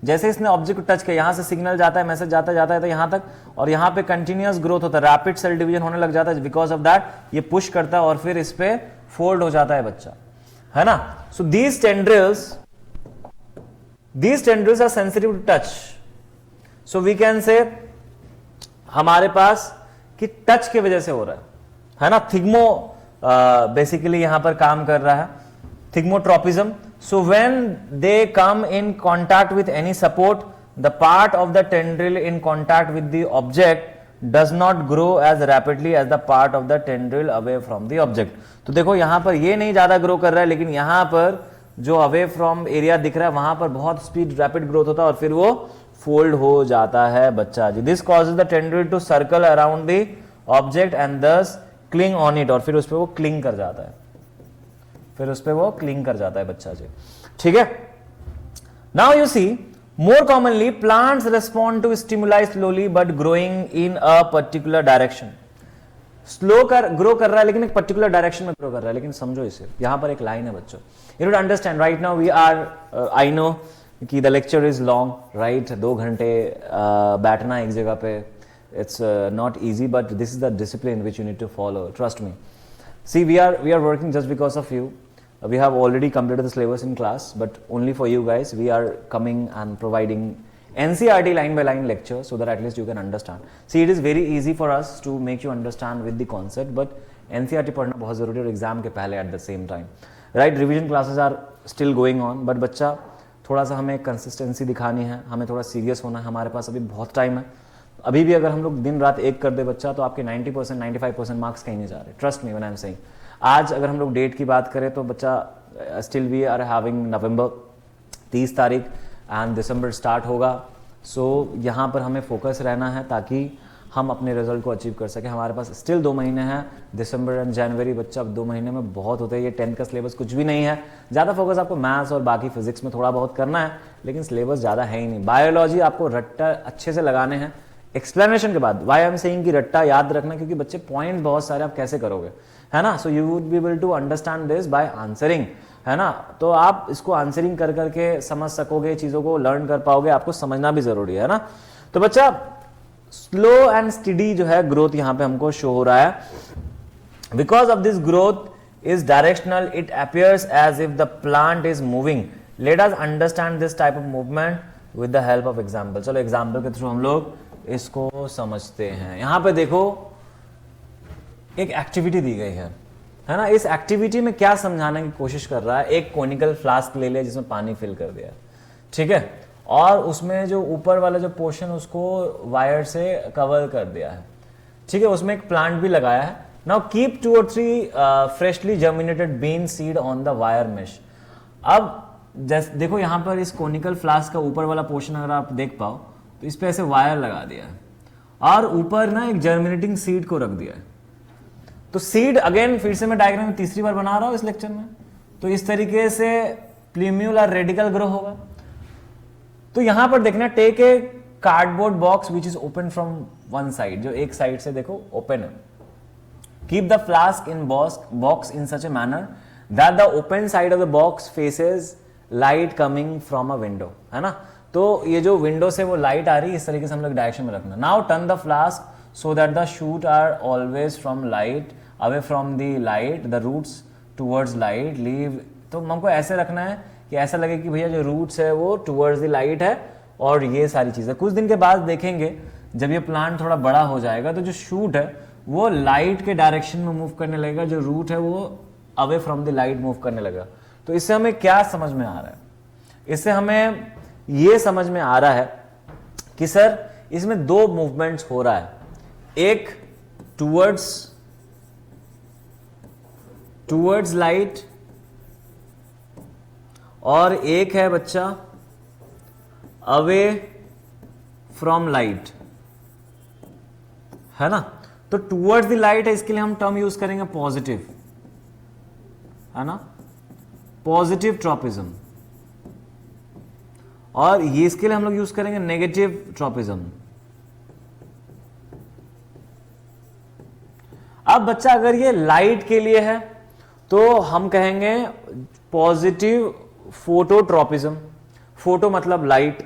जैसे इसने ऑब्जेक्ट को टच किया, यहां से सिग्नल जाता है, मैसेज जाता है तो यहां तक, और यहां पे कंटिन्यूअस ग्रोथ होता है, रैपिड सेल डिवीजन होने लग जाता है। बिकॉज ऑफ दैट ये पुश करता है और फिर इस पे फोल्ड हो जाता है बच्चा, है ना। So these tendrils are sensitive to touch. So we can say हमारे पास कि टच की वजह से हो रहा है ना। थिग्मो बेसिकली यहां पर काम कर रहा है, thigmotropism. So when they come in contact with any support, the part of the tendril in contact with the object does not grow as rapidly as the part of the tendril away from the object. तो देखो यहां पर ये नहीं ज्यादा ग्रो कर रहा है, लेकिन यहां पर जो अवे फ्रॉम एरिया दिख रहा है वहां पर बहुत स्पीड रैपिड ग्रोथ होता है और फिर वो फोल्ड हो जाता है बच्चा जी। This causes the tendril to circle around the object and thus cling on it, और फिर उस पर वो क्लिंग कर जाता है, फिर उस पर वो क्लिंग कर जाता है बच्चा जी, ठीक है। Now you see more commonly plants respond to stimuli slowly but growing in a particular direction. Slow grow कर रहा है लेकिन एक पर्टिकुलर डायरेक्शन में ग्रो कर रहा है। लेकिन समझो इसे, यहां पर एक लाइन है बच्चों, you don't understand right now we are, I know कि the lecture is long, right, 2 घंटे बैठना एक जगह पे, it's not easy, but this is the discipline which you need to follow, trust me. See, we are working just because of you. We have already completed the syllabus in class, but only for you guys we are coming and providing NCERT line by line lecture so that at least you can understand. See, it is very easy for us to make you understand with the concept, but NCERT पढ़ना बहुत ज़रूरी है और एग्जाम के पहले at the same time, right? Revision classes are still going on, but बच्चा थोड़ा सा हमें कंसिस्टेंसी दिखानी है, हमें थोड़ा सीरियस होना है, हमारे पास अभी बहुत टाइम है। अभी भी अगर हम लोग दिन रात एक कर दे बच्चा तो आपके 90% 95% मार्क्स कहीं नहीं जा रहे, trust me when I am saying. आज अगर हम लोग डेट की बात करें तो बच्चा स्टिल वी आर हैविंग नवंबर 30 तारीख एंड दिसंबर स्टार्ट होगा। सो यहाँ पर हमें फोकस रहना है ताकि हम अपने रिजल्ट को अचीव कर सकें। हमारे पास स्टिल 2 महीने हैं, दिसंबर एंड जनवरी। बच्चा अब 2 महीने में बहुत होते हैं, ये 10th का सिलेबस कुछ भी नहीं है। ज़्यादा फोकस आपको मैथ्स और बाकी फिजिक्स में थोड़ा बहुत करना है, लेकिन सिलेबस ज़्यादा है ही नहीं। बायोलॉजी आपको रट्टा अच्छे से लगाने हैं एक्सप्लेनेशन के बाद। वाई आई एम सेइंग कि रट्टा याद रखना, क्योंकि बच्चे पॉइंट बहुत सारे आप कैसे करोगे, है ना। So you would be able to understand this by answering, है ना। तो आप इसको आंसरिंग कर करके समझ सकोगे, चीज़ों को लर्न कर पाओगे, आपको समझना भी जरूरी है ना। तो बच्चा स्लो एंड स्टडी जो है ग्रोथ यहाँ पे हमको शो हो रहा है। Because of this growth is directional, it appears as if the plant is moving. Let us understand this type of movement with the help of example. चलो एग्जाम्पल के थ्रू हम लोग इसको समझते हैं। यहां पे देखो एक एक्टिविटी दी गई है ना। इस एक्टिविटी में क्या समझाने की कोशिश कर रहा है, एक कोनिकल फ्लास्क ले लिया जिसमें पानी फिल कर दिया, ठीक है, और उसमें जो ऊपर वाला जो पोर्शन उसको वायर से कवर कर दिया है, ठीक है, उसमें एक प्लांट भी लगाया है। Now keep 2 or 3 freshly germinated bean seed on the wire mesh. अब जैसे देखो यहां पर इस कोनिकल फ्लास्क का ऊपर वाला पोर्शन अगर आप देख पाओ तो इस पे ऐसे वायर लगा दिया है और ऊपर ना एक जर्मिनेटिंग सीड को रख दिया है। तो सीड अगेन फिर से मैं डायग्राम में तीसरी बार बना रहा हूं इस लेक्चर में। तो इस तरीके से प्लूम्यूल और रेडिकल ग्रो होगा। तो यहां पर देखना, take a cardboard box which is open from one side, जो एक साइड से देखो ओपन है। Keep the flask in box in such a manner that the open side of the box faces light coming from a window, है ना। तो ये जो विंडो से वो लाइट आ रही है, इस तरीके से हम लोग डायरेक्शन में रखना। Now turn the flask so that the shoot are always from light, away from the light, the roots towards light, leave. तो हमको ऐसे रखना है कि ऐसा लगे कि भैया जो रूट्स है वो टूवर्ड्स द लाइट है, और ये सारी चीजें। कुछ दिन के बाद देखेंगे जब ये प्लांट थोड़ा बड़ा हो जाएगा तो जो शूट है वो लाइट के डायरेक्शन में मूव करने लगेगा, जो रूट है वो away from the light move करने लगेगा। तो इससे हमें क्या समझ में आ रहा है, इससे हमें ये समझ में आ रहा है कि सर इसमें 2 मूवमेंट्स हो रहा है। एक टूवर्ड्स लाइट, और एक है बच्चा अवे फ्रॉम लाइट, है ना। तो टूवर्ड्स द लाइट है, इसके लिए हम टर्म यूज करेंगे पॉजिटिव, है ना, पॉजिटिव ट्रॉपिज्म। और ये इसके लिए हम लोग यूज करेंगे नेगेटिव ट्रॉपिज्म। अब बच्चा अगर ये लाइट के लिए है तो हम कहेंगे पॉजिटिव फोटोट्रॉपिज्म, फोटो मतलब लाइट।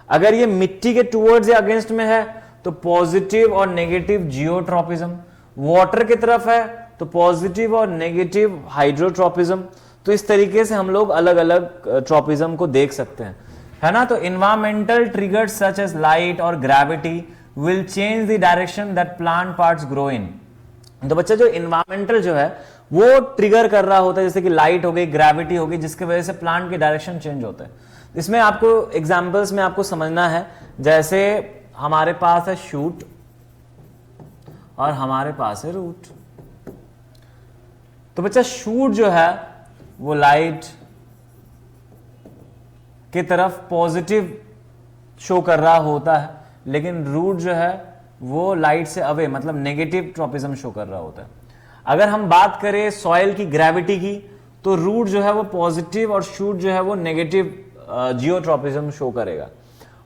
अगर ये मिट्टी के टूवर्ड्स या अगेंस्ट में है तो पॉजिटिव और नेगेटिव जियोट्रॉपिज्म। वाटर की तरफ है तो पॉजिटिव और नेगेटिव हाइड्रोट्रॉपिज्म। तो इस तरीके से हम लोग अलग अलग ट्रॉपिज्म को देख सकते हैं, है ना। तो environmental triggers such as light और gravity will change the direction that plant parts grow in. तो बच्चा जो इन्वायरमेंटल जो है वो ट्रिगर कर रहा होता है, जैसे कि लाइट हो गई, ग्रेविटी हो गई, जिसकी वजह से प्लांट की डायरेक्शन चेंज होता है। इसमें आपको एग्जांपल्स में आपको समझना है, जैसे हमारे पास है शूट और हमारे पास है रूट। तो बच्चा शूट जो है वो लाइट की तरफ पॉजिटिव शो कर रहा होता है, लेकिन रूट जो है वो लाइट से अवे मतलब नेगेटिव ट्रॉपिज्म शो कर रहा होता है। अगर हम बात करें सॉइल की ग्रेविटी की तो रूट जो है वो पॉजिटिव और शूट जो है वो नेगेटिव जियोट्रॉपिज्म शो करेगा।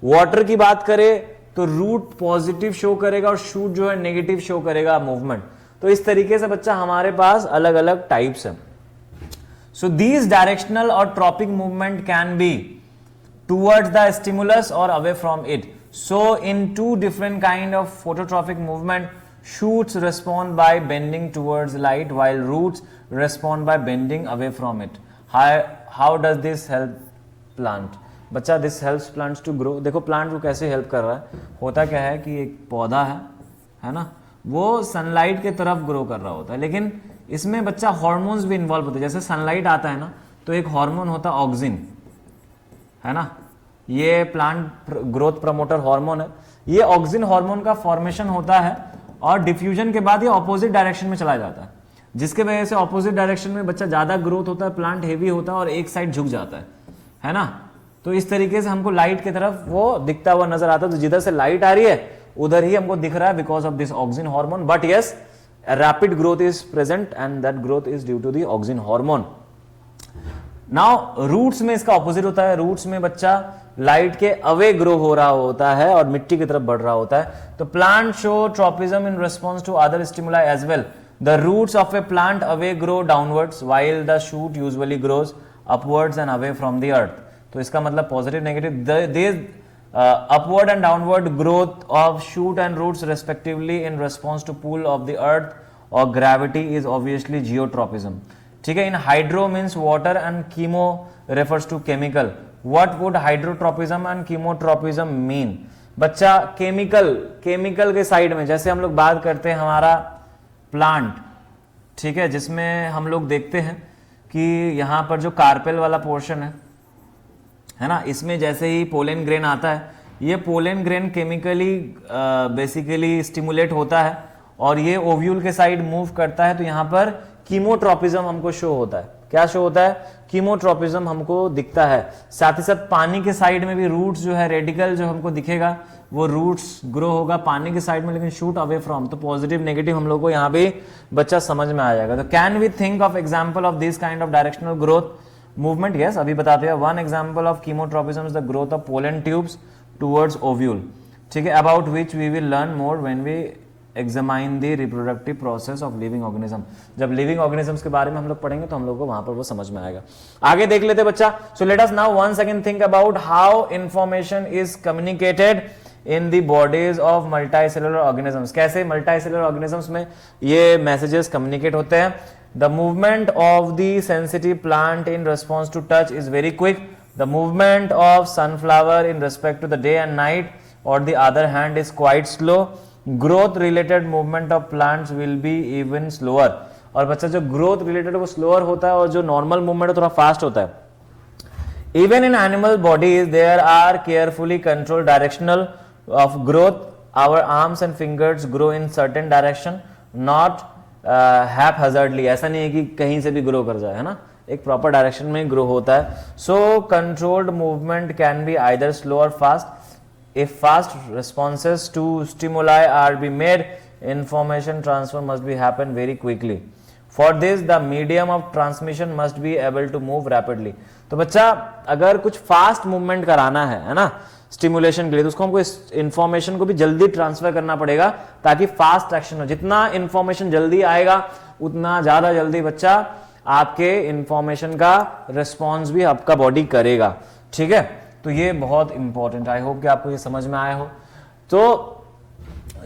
वाटर की बात करें तो रूट पॉजिटिव शो करेगा और शूट जो है नेगेटिव शो करेगा मूवमेंट। तो इस तरीके से बच्चा हमारे पास अलग अलग टाइप्स हैं। सो दीज डायरेक्शनल और tropic movement can be towards the stimulus or away from it. So in two different kind of phototropic movement, shoots respond by bending towards light while roots respond by bending away from it. How does this help plant? बच्चा this helps plants to grow. देखो प्लांट को कैसे हेल्प कर रहा है। होता क्या है कि एक पौधा है ना, वो सनलाइट के तरफ ग्रो कर रहा होता है, लेकिन इसमें बच्चा हार्मोन्स भी इन्वॉल्व होते हैं। जैसे सनलाइट आता है ना तो एक हार्मोन होता है ऑक्सिन, है ना, ये प्लांट ग्रोथ प्रमोटर हार्मोन है। ये ऑक्सिन हार्मोन का फॉर्मेशन होता है और डिफ्यूजन के बाद ये ऑपोजिट डायरेक्शन में चला जाता है, जिसके वजह से ऑपोजिट डायरेक्शन में बच्चा ज्यादा ग्रोथ होता है, प्लांट हेवी होता है और एक साइड झुक जाता है ना। तो इस तरीके से हमको लाइट की तरफ वो दिखता हुआ नजर आता है। तो जिधर से लाइट आ रही है उधर ही हमको दिख रहा है because of this auxin hormone. But yes, rapid growth is present and that growth is due to the auxin hormone. Now roots में इसका ऑपोजिट होता है। रूट्स में बच्चा लाइट के अवे ग्रो हो रहा होता है और मिट्टी की तरफ बढ़ रहा होता है। तो plant show tropism in response to other stimuli as well. The roots of a plant away grow downwards while the shoot usually grows upwards and away from the earth. तो इसका मतलब positive negative upward and downward growth of shoot and roots respectively in response to pull of the earth और ग्रेविटी इज ऑब्वियसली जियोट्रॉपिज्म। ठीक है। In hydro means water and chemo refers to chemical. What would hydrotropism and chemotropism mean? बच्चा केमिकल के साइड में जैसे हम लोग बात करते हैं हमारा प्लांट, ठीक है, जिसमें हम लोग देखते हैं कि यहां पर जो कार्पेल वाला पोर्शन है ना, इसमें जैसे ही पोलन ग्रेन आता है, ये pollen grain chemically basically stimulate होता है और ये ओव्यूल के साइड मूव करता है। तो यहां पर कीमोट्रॉपिज्म हमको शो होता है। क्या शो होता है? कीमोट्रॉपिज्म हमको दिखता है। साथ ही साथ पानी के साइड में भी रूट्स जो है, रेडिकल जो हमको दिखेगा वो रूट्स ग्रो होगा पानी के साइड में, लेकिन शूट अवे फ्रॉम। तो पॉजिटिव नेगेटिव हम लोग को यहाँ पे बच्चा समझ में आ जाएगा। तो can we think of example of this kind of directional growth movement? Yes, अभी बताते हैं। One example of chemotropism is the growth of pollen tubes towards ovule, ठीक है, about which we will learn more when we examine the reproductive process of living organism. जब लिविंग ऑर्गेनिजम्स के बारे में हम लोग पढ़ेंगे तो हम लोग को वहां पर वो समझ में आएगा। आगे देख लेते बच्चा। So let us now once again think about how information is communicated in the bodies of multicellular organisms. कैसे मल्टीसेलुलर ऑर्गेनिजम्स में ये मैसेजेस कम्युनिकेट होते हैं। The movement of the sensitive plant in response to touch is very quick. The movement of sunflower in respect to the day and night और the other hand is quite slow. Growth related movement of plants will be even slower. और बच्चा जो ग्रोथ रिलेटेड वो स्लोअर होता है और जो नॉर्मल मूवमेंट थोड़ा फास्ट होता है। Even in animal bodies there are carefully controlled directional of growth. Our arms and fingers grow in certain direction not haphazardly, ऐसा नहीं है कि कहीं से भी ग्रो कर जाए, है ना, एक प्रॉपर डायरेक्शन में ग्रो होता है. So controlled movement can be either slow और fast. If fast responses to stimuli are be made, information transfer must be happen very quickly. For this the medium of transmission must be able to move rapidly. तो बच्चा अगर कुछ फास्ट मूवमेंट कराना है ना स्टिमुलेशन के लिए, तो उसको हमको इस इंफॉर्मेशन को भी जल्दी ट्रांसफर करना पड़ेगा ताकि फास्ट एक्शन हो. जितना इंफॉर्मेशन जल्दी आएगा उतना ज्यादा जल्दी बच्चा आपके इंफॉर्मेशन का रिस्पॉन्स भी आपका बॉडी करेगा. ठीक है, तो ये बहुत इंपॉर्टेंट. आई होप कि आपको ये समझ में आया हो. तो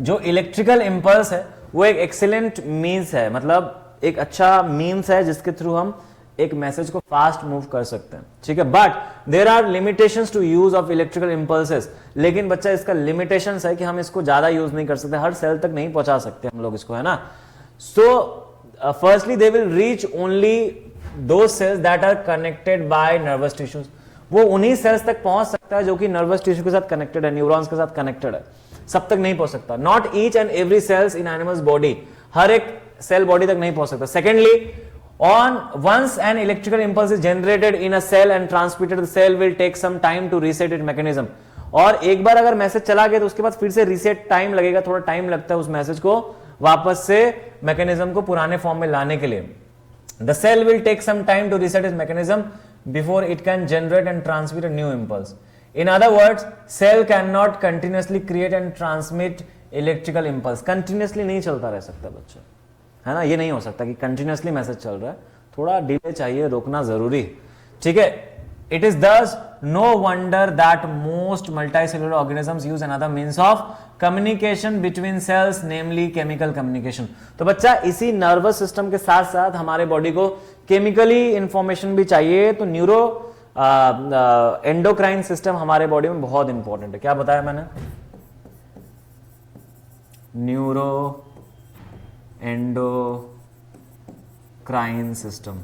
जो इलेक्ट्रिकल इंपल्स है वो एक एक्सीलेंट मीन्स है, मतलब एक अच्छा मीन्स है जिसके थ्रू हम एक मैसेज को फास्ट मूव कर सकते हैं. ठीक है, but there are limitations to use of electrical impulses. लेकिन बच्चा इसका लिमिटेशंस है कि हम इसको ज्यादा यूज नहीं कर सकते, हर सेल तक नहीं पहुंचा सकते हम लोग इसको, है ना. So firstly they will reach only those cells that are connected by nervous tissues. वो उन्हीं सेल्स तक पहुंच सकता है जो कि नर्वस टिश्यू के साथ कनेक्टेड है, न्यूरॉन्स के साथ कनेक्टेड है. सब तक नहीं पहुंच सकता. Not each and every cells in animals body, हर एक सेल बॉडी तक नहीं पहुंच सकता. Secondly, on once an electrical impulse is generated in a cell and transmitted, the cell will take some time to reset it mechanism. और एक बार अगर मैसेज चला गया तो उसके बाद फिर से रीसेट टाइम लगेगा, थोड़ा टाइम लगता है उस मैसेज को वापस से मैकेनिज्म को पुराने फॉर्म में लाने के लिए. The cell will take some time to reset it mechanism before it can generate and transmit a new impulse. In other words, cell cannot continuously create and transmit electrical impulse. Continuously नहीं चलता रह सकता बच्चा, है ना. ये नहीं हो सकता कि continuously मैसेज चल रहा है, थोड़ा डिले चाहिए, रोकना जरूरी. ठीक है. It is thus no wonder that most multicellular organisms use another means of communication between cells, namely chemical communication. तो बच्चा इसी नर्वस सिस्टम के साथ साथ हमारे बॉडी को केमिकली इंफॉर्मेशन भी चाहिए. तो न्यूरो एंडोक्राइन सिस्टम हमारे बॉडी में बहुत इंपॉर्टेंट है. क्या बताया मैंने? न्यूरो एंडोक्राइन सिस्टम,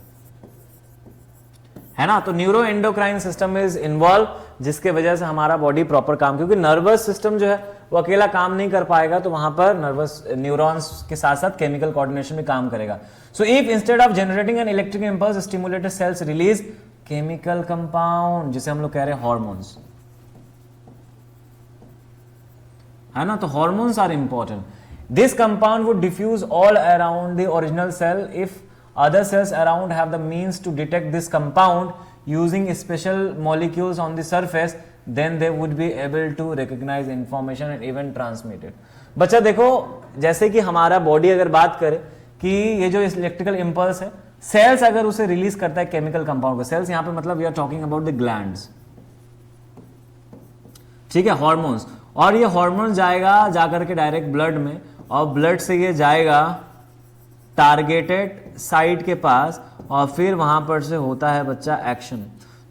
है ना. तो neuro endocrine system is involve, जिसके वजह से हमारा बॉडी प्रॉपर काम, क्योंकि नर्वस सिस्टम जो है वो अकेला काम नहीं कर पाएगा, तो वहां पर नर्वस न्यूरॉन्स के साथ साथ केमिकल कोऑर्डिनेशन भी काम करेगा. So if instead of generating an electric impulse stimulated cells release chemical compound, जिसे हम लोग कह रहे हैं हॉर्मोन्स, है ना. तो hormones are important. This compound would diffuse all around the original cell. If other cells around have the means to detect this compound using special molecules on the surface, then they would be able to recognize information and even transmit it. बच्चा देखो, जैसे कि हमारा बॉडी अगर बात करे कि ये जो इलेक्ट्रिकल इंपल्स है, सेल्स अगर उसे रिलीज करता है केमिकल कंपाउंड को, सेल्स यहां पे मतलब we are talking about the glands. ठीक है, हार्मोन्स. और ये हार्मोन्स जाएगा जाकर के डायरेक्ट ब्लड में, और ब्लड से ये जाएगा टारगेटेड साइट के पास, और फिर वहां पर से होता है बच्चा एक्शन.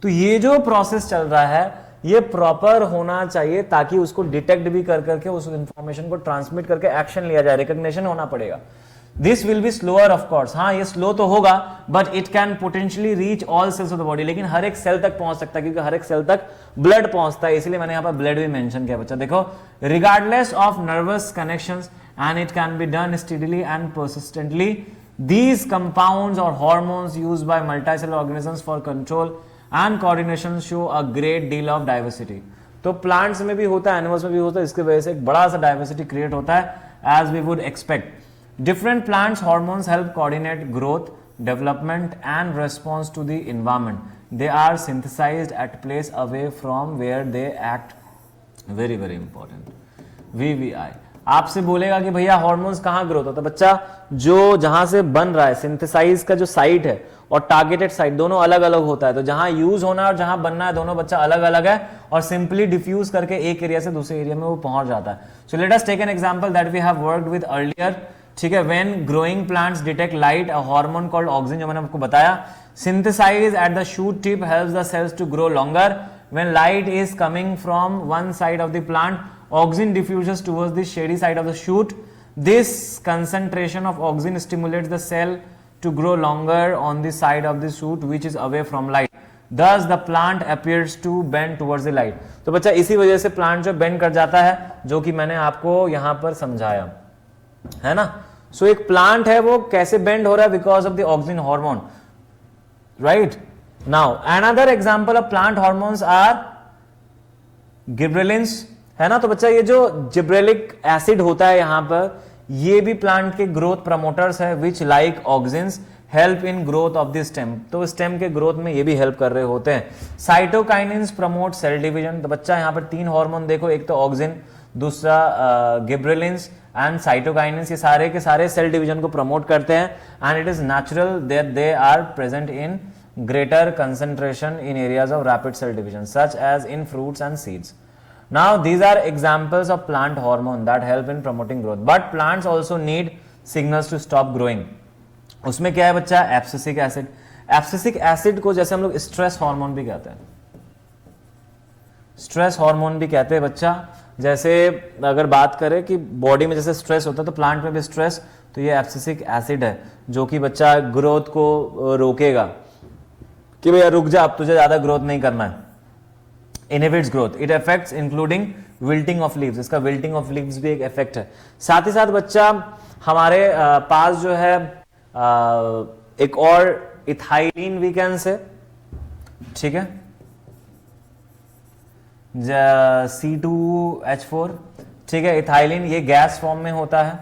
तो ये जो प्रोसेस चल रहा है ये प्रॉपर होना चाहिए ताकि उसको डिटेक्ट भी कर करके उस इंफॉर्मेशन को ट्रांसमिट करके एक्शन लिया जाए, रिकॉग्निशन होना पड़ेगा. This will be slower of course. हाँ, ये स्लो तो होगा, but it can potentially reach all cells of the body. लेकिन हर एक सेल तक पहुंच सकता है, क्योंकि हर एक सेल तक ब्लड पहुंचता है, इसलिए मैंने यहां पर ब्लड भी मेंशन किया. बच्चा देखो, regardless of nervous connections, and it can be done steadily and persistently. These compounds or hormones used by multicellular organisms for control and coordination show a great deal of diversity. तो plants में भी होता है, animals में भी होता है, इसके वजह से एक बड़ा सा diversity create होता है, as we would expect. Different plants hormones help coordinate growth, development and response to the environment. They are synthesized at place away from where they act. Very very important. VVI आपसे बोलेगा कि भैया हार्मोन्स कहाँ ग्रोथ होता है. बच्चा जो जहां से बन रहा है, सिंथेसाइज का जो साइट है और टारगेटेड साइट दोनों अलग अलग होता है. तो जहां यूज होना है और जहां बनना है दोनों बच्चा अलग अलग है, और सिंपली डिफ्यूज करके एक एरिया से दूसरे एरिया में वो पहुंच जाता है. So let us take an example that we have worked with earlier. ठीक है, when growing plants detect light, a hormone called auxin, जो मैंने आपको बताया, synthesize at the shoot tip helps the cells to grow longer. When light is coming from one side of the plant, auxin diffuses towards the shady side of the shoot. This concentration of auxin stimulates the cell to grow longer on the side of the shoot which is away from light. Thus the plant appears to bend towards the light. तो बच्चा इसी वजह से प्लांट जो बेंड कर जाता है, जो कि मैंने आपको यहां पर समझाया, है ना. सो एक प्लांट है वो कैसे बेंड हो रहा है, because of the auxin hormone, right. Now another example of plant hormones are gibberellins, है ना। तो बच्चा ये जो जिब्रेलिक एसिड होता है यहां पर, ये भी प्लांट के ग्रोथ प्रमोटर्स है, which like auxins help in growth of the stem. तो स्टेम के ग्रोथ में ये भी हेल्प कर रहे होते हैं। Cytokinins promote cell division. तो बच्चा यहाँ पर 3 हार्मोन देखो, एक तो ऑक्सिन, दूसरा गिबरेलिन्स एंड साइटोकाइनिन्स, ये सारे के सारे सेल डिवीजन को प्रमोट करते हैं। And it is natural that they are present in greater concentration in areas of rapid cell division such as in fruits and seeds. Now these are examples of plant hormone that help in promoting growth, but plants also need signals to stop growing. उसमें क्या है बच्चा, एब्सिसिक एसिड। एब्सिसिक एसिड को जैसे हम लोग स्ट्रेस हार्मोन भी कहते हैं, स्ट्रेस हार्मोन भी कहते हैं बच्चा। जैसे अगर बात करें कि बॉडी में जैसे स्ट्रेस होता है तो प्लांट में भी स्ट्रेस, तो ये एब्सिसिक एसिड है जो कि बच्चा ग्रोथ को रोकेगा कि भैया रुक जा, अब तुझे ज्यादा ग्रोथ नहीं करना है। Inhibits growth, it affects including wilting of leaves. इसका विल्टिंग ऑफ लीव्स भी एक इफेक्ट है। साथ ही साथ बच्चा हमारे पास जो है एक और इथाइलिन वीकेंड से, ठीक है, C2H4, ठीक है। इथाइलिन ये गैस फॉर्म में होता है,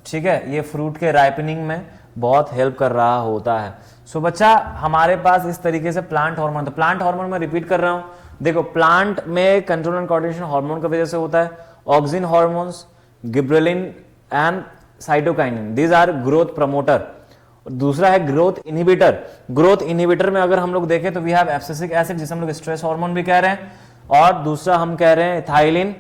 ठीक है, ये फ्रूट के राइपनिंग में बहुत हेल्प कर रहा होता है। सो बच्चा हमारे पास इस तरीके से प्लांट हार्मोन, तो प्लांट हार्मोन में रिपीट कर रहा हूं, देखो प्लांट में कंट्रोल एंड कोऑर्डिनेशन हार्मोन की वजह से होता है, auxin hormones, gibberellin and cytokinin, these are growth promoter. दूसरा है ग्रोथ इनहिबिटर। ग्रोथ इनहिबिटर में अगर हम लोग देखें तो वी हैव एब्सिसिक एसिड, जिसे हम लोग स्ट्रेस हार्मोन भी कह रहे हैं, और दूसरा हम कह रहे हैं इथाइलिन,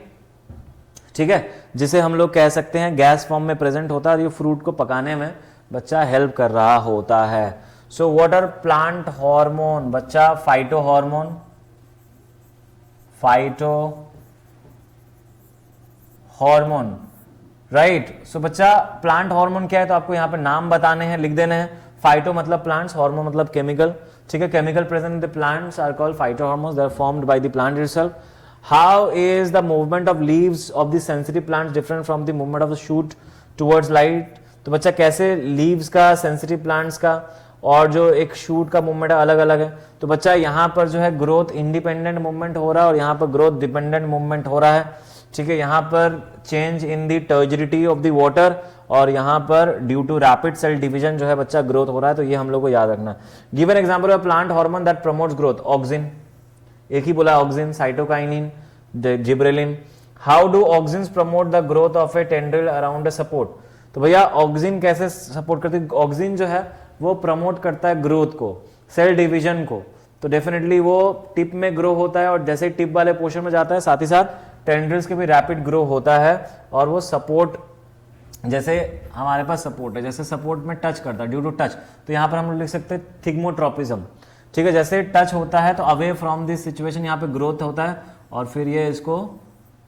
ठीक है, जिसे हम लोग कह सकते हैं गैस फॉर्म में प्रेजेंट होता है और ये फ्रूट को पकाने में बच्चा हेल्प कर रहा होता है। So what are plant hormone बच्चा, phyto hormone, phyto hormone, right. So बच्चा प्लांट हार्मोन क्या है, तो आपको यहां पे नाम बताने हैं, लिख देने हैं। फाइटो मतलब प्लांट्स, हार्मोन मतलब केमिकल, ठीक है। Chemical present in the plants are called phyto hormones, they are formed by the plant itself. How is the movement of leaves of the sensitive plants different from the movement of the shoot towards light. तो बच्चा कैसे लीव्स का, सेंसिटिव प्लांट्स का और जो एक शूट का मूवमेंट है अलग अलग है। तो बच्चा यहाँ पर जो है ग्रोथ इंडिपेंडेंट मूवमेंट हो रहा है और यहाँ पर ग्रोथ डिपेंडेंट मूवमेंट हो रहा है, ठीक है। यहाँ पर change in the turgidity of the water और यहाँ पर due to rapid cell division जो है बच्चा ग्रोथ हो रहा है। तो ये हम लोग को याद रखना है। Give an example of plant hormone that promotes growth, auxin, एक ही बोला auxin, cytokinin, gibberellin. How do auxins promote the growth of A tendril around a support. तो भैया ऑक्सिन कैसे सपोर्ट करती है, ऑक्सिन जो है वो प्रमोट करता है ग्रोथ को, सेल डिवीजन को। तो डेफिनेटली वो टिप में ग्रो होता है और जैसे टिप वाले पोर्शन में जाता है साथ ही साथ टेंड्रिल्स के भी रैपिड ग्रो होता है और वो सपोर्ट, जैसे हमारे पास सपोर्ट है, जैसे सपोर्ट में टच करता है ड्यू टू टच, तो यहाँ पर हम लोग लिख सकते हैं थिग्मोट्रोपिज्म, ठीक है। जैसे टच होता है तो अवे फ्रॉम दिस सिचुएशन यहाँ पे ग्रोथ होता है और फिर ये इसको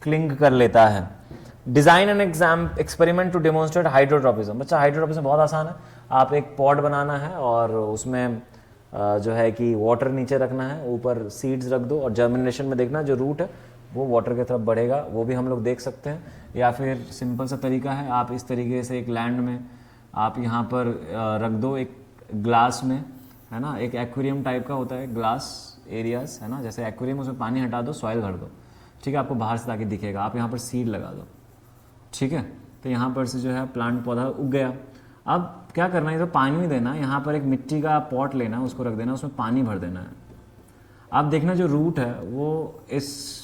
क्लिंग कर लेता है। Design and experiment to demonstrate hydrotropism. बच्चा हाइड्रोट्रोपिज्म बहुत आसान है, आप एक पॉट बनाना है और उसमें जो है कि वाटर नीचे रखना है, ऊपर सीड्स रख दो और जर्मिनेशन में देखना जो रूट है वो वाटर की तरफ बढ़ेगा, वो भी हम लोग देख सकते हैं। या फिर सिंपल सा तरीका है, आप इस तरीके से एक लैंड में आप यहाँ पर रख दो एक ग्लास में, है ना, एक एक्वेरियम टाइप का होता है ग्लास एरियाज, है ना, जैसे एक्वेरियम, उसमें पानी हटा दो, सॉइल भर दो, ठीक है, आपको बाहर से ताकि दिखेगा। आप यहाँ पर सीड लगा दो, ठीक है, तो यहाँ पर से जो है प्लांट पौधा उग गया। अब क्या करना है, तो पानी देना, यहाँ पर एक मिट्टी का पॉट लेना, उसको रख देना, उसमें पानी भर देना है। आप देखना जो रूट है वो इस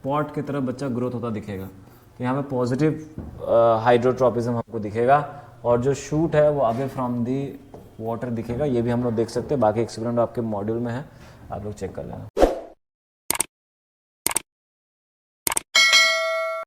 पॉट की तरफ बच्चा ग्रोथ होता दिखेगा, तो यहाँ पे पॉजिटिव हाइड्रोट्रोपिज्म हमको दिखेगा और जो शूट है वो अवे फ्रॉम दी वाटर दिखेगा। ये भी हम लोग देख सकते हैं, बाकी एक्सपेरिमेंट आपके मॉड्यूल में है, आप लोग चेक कर लेना।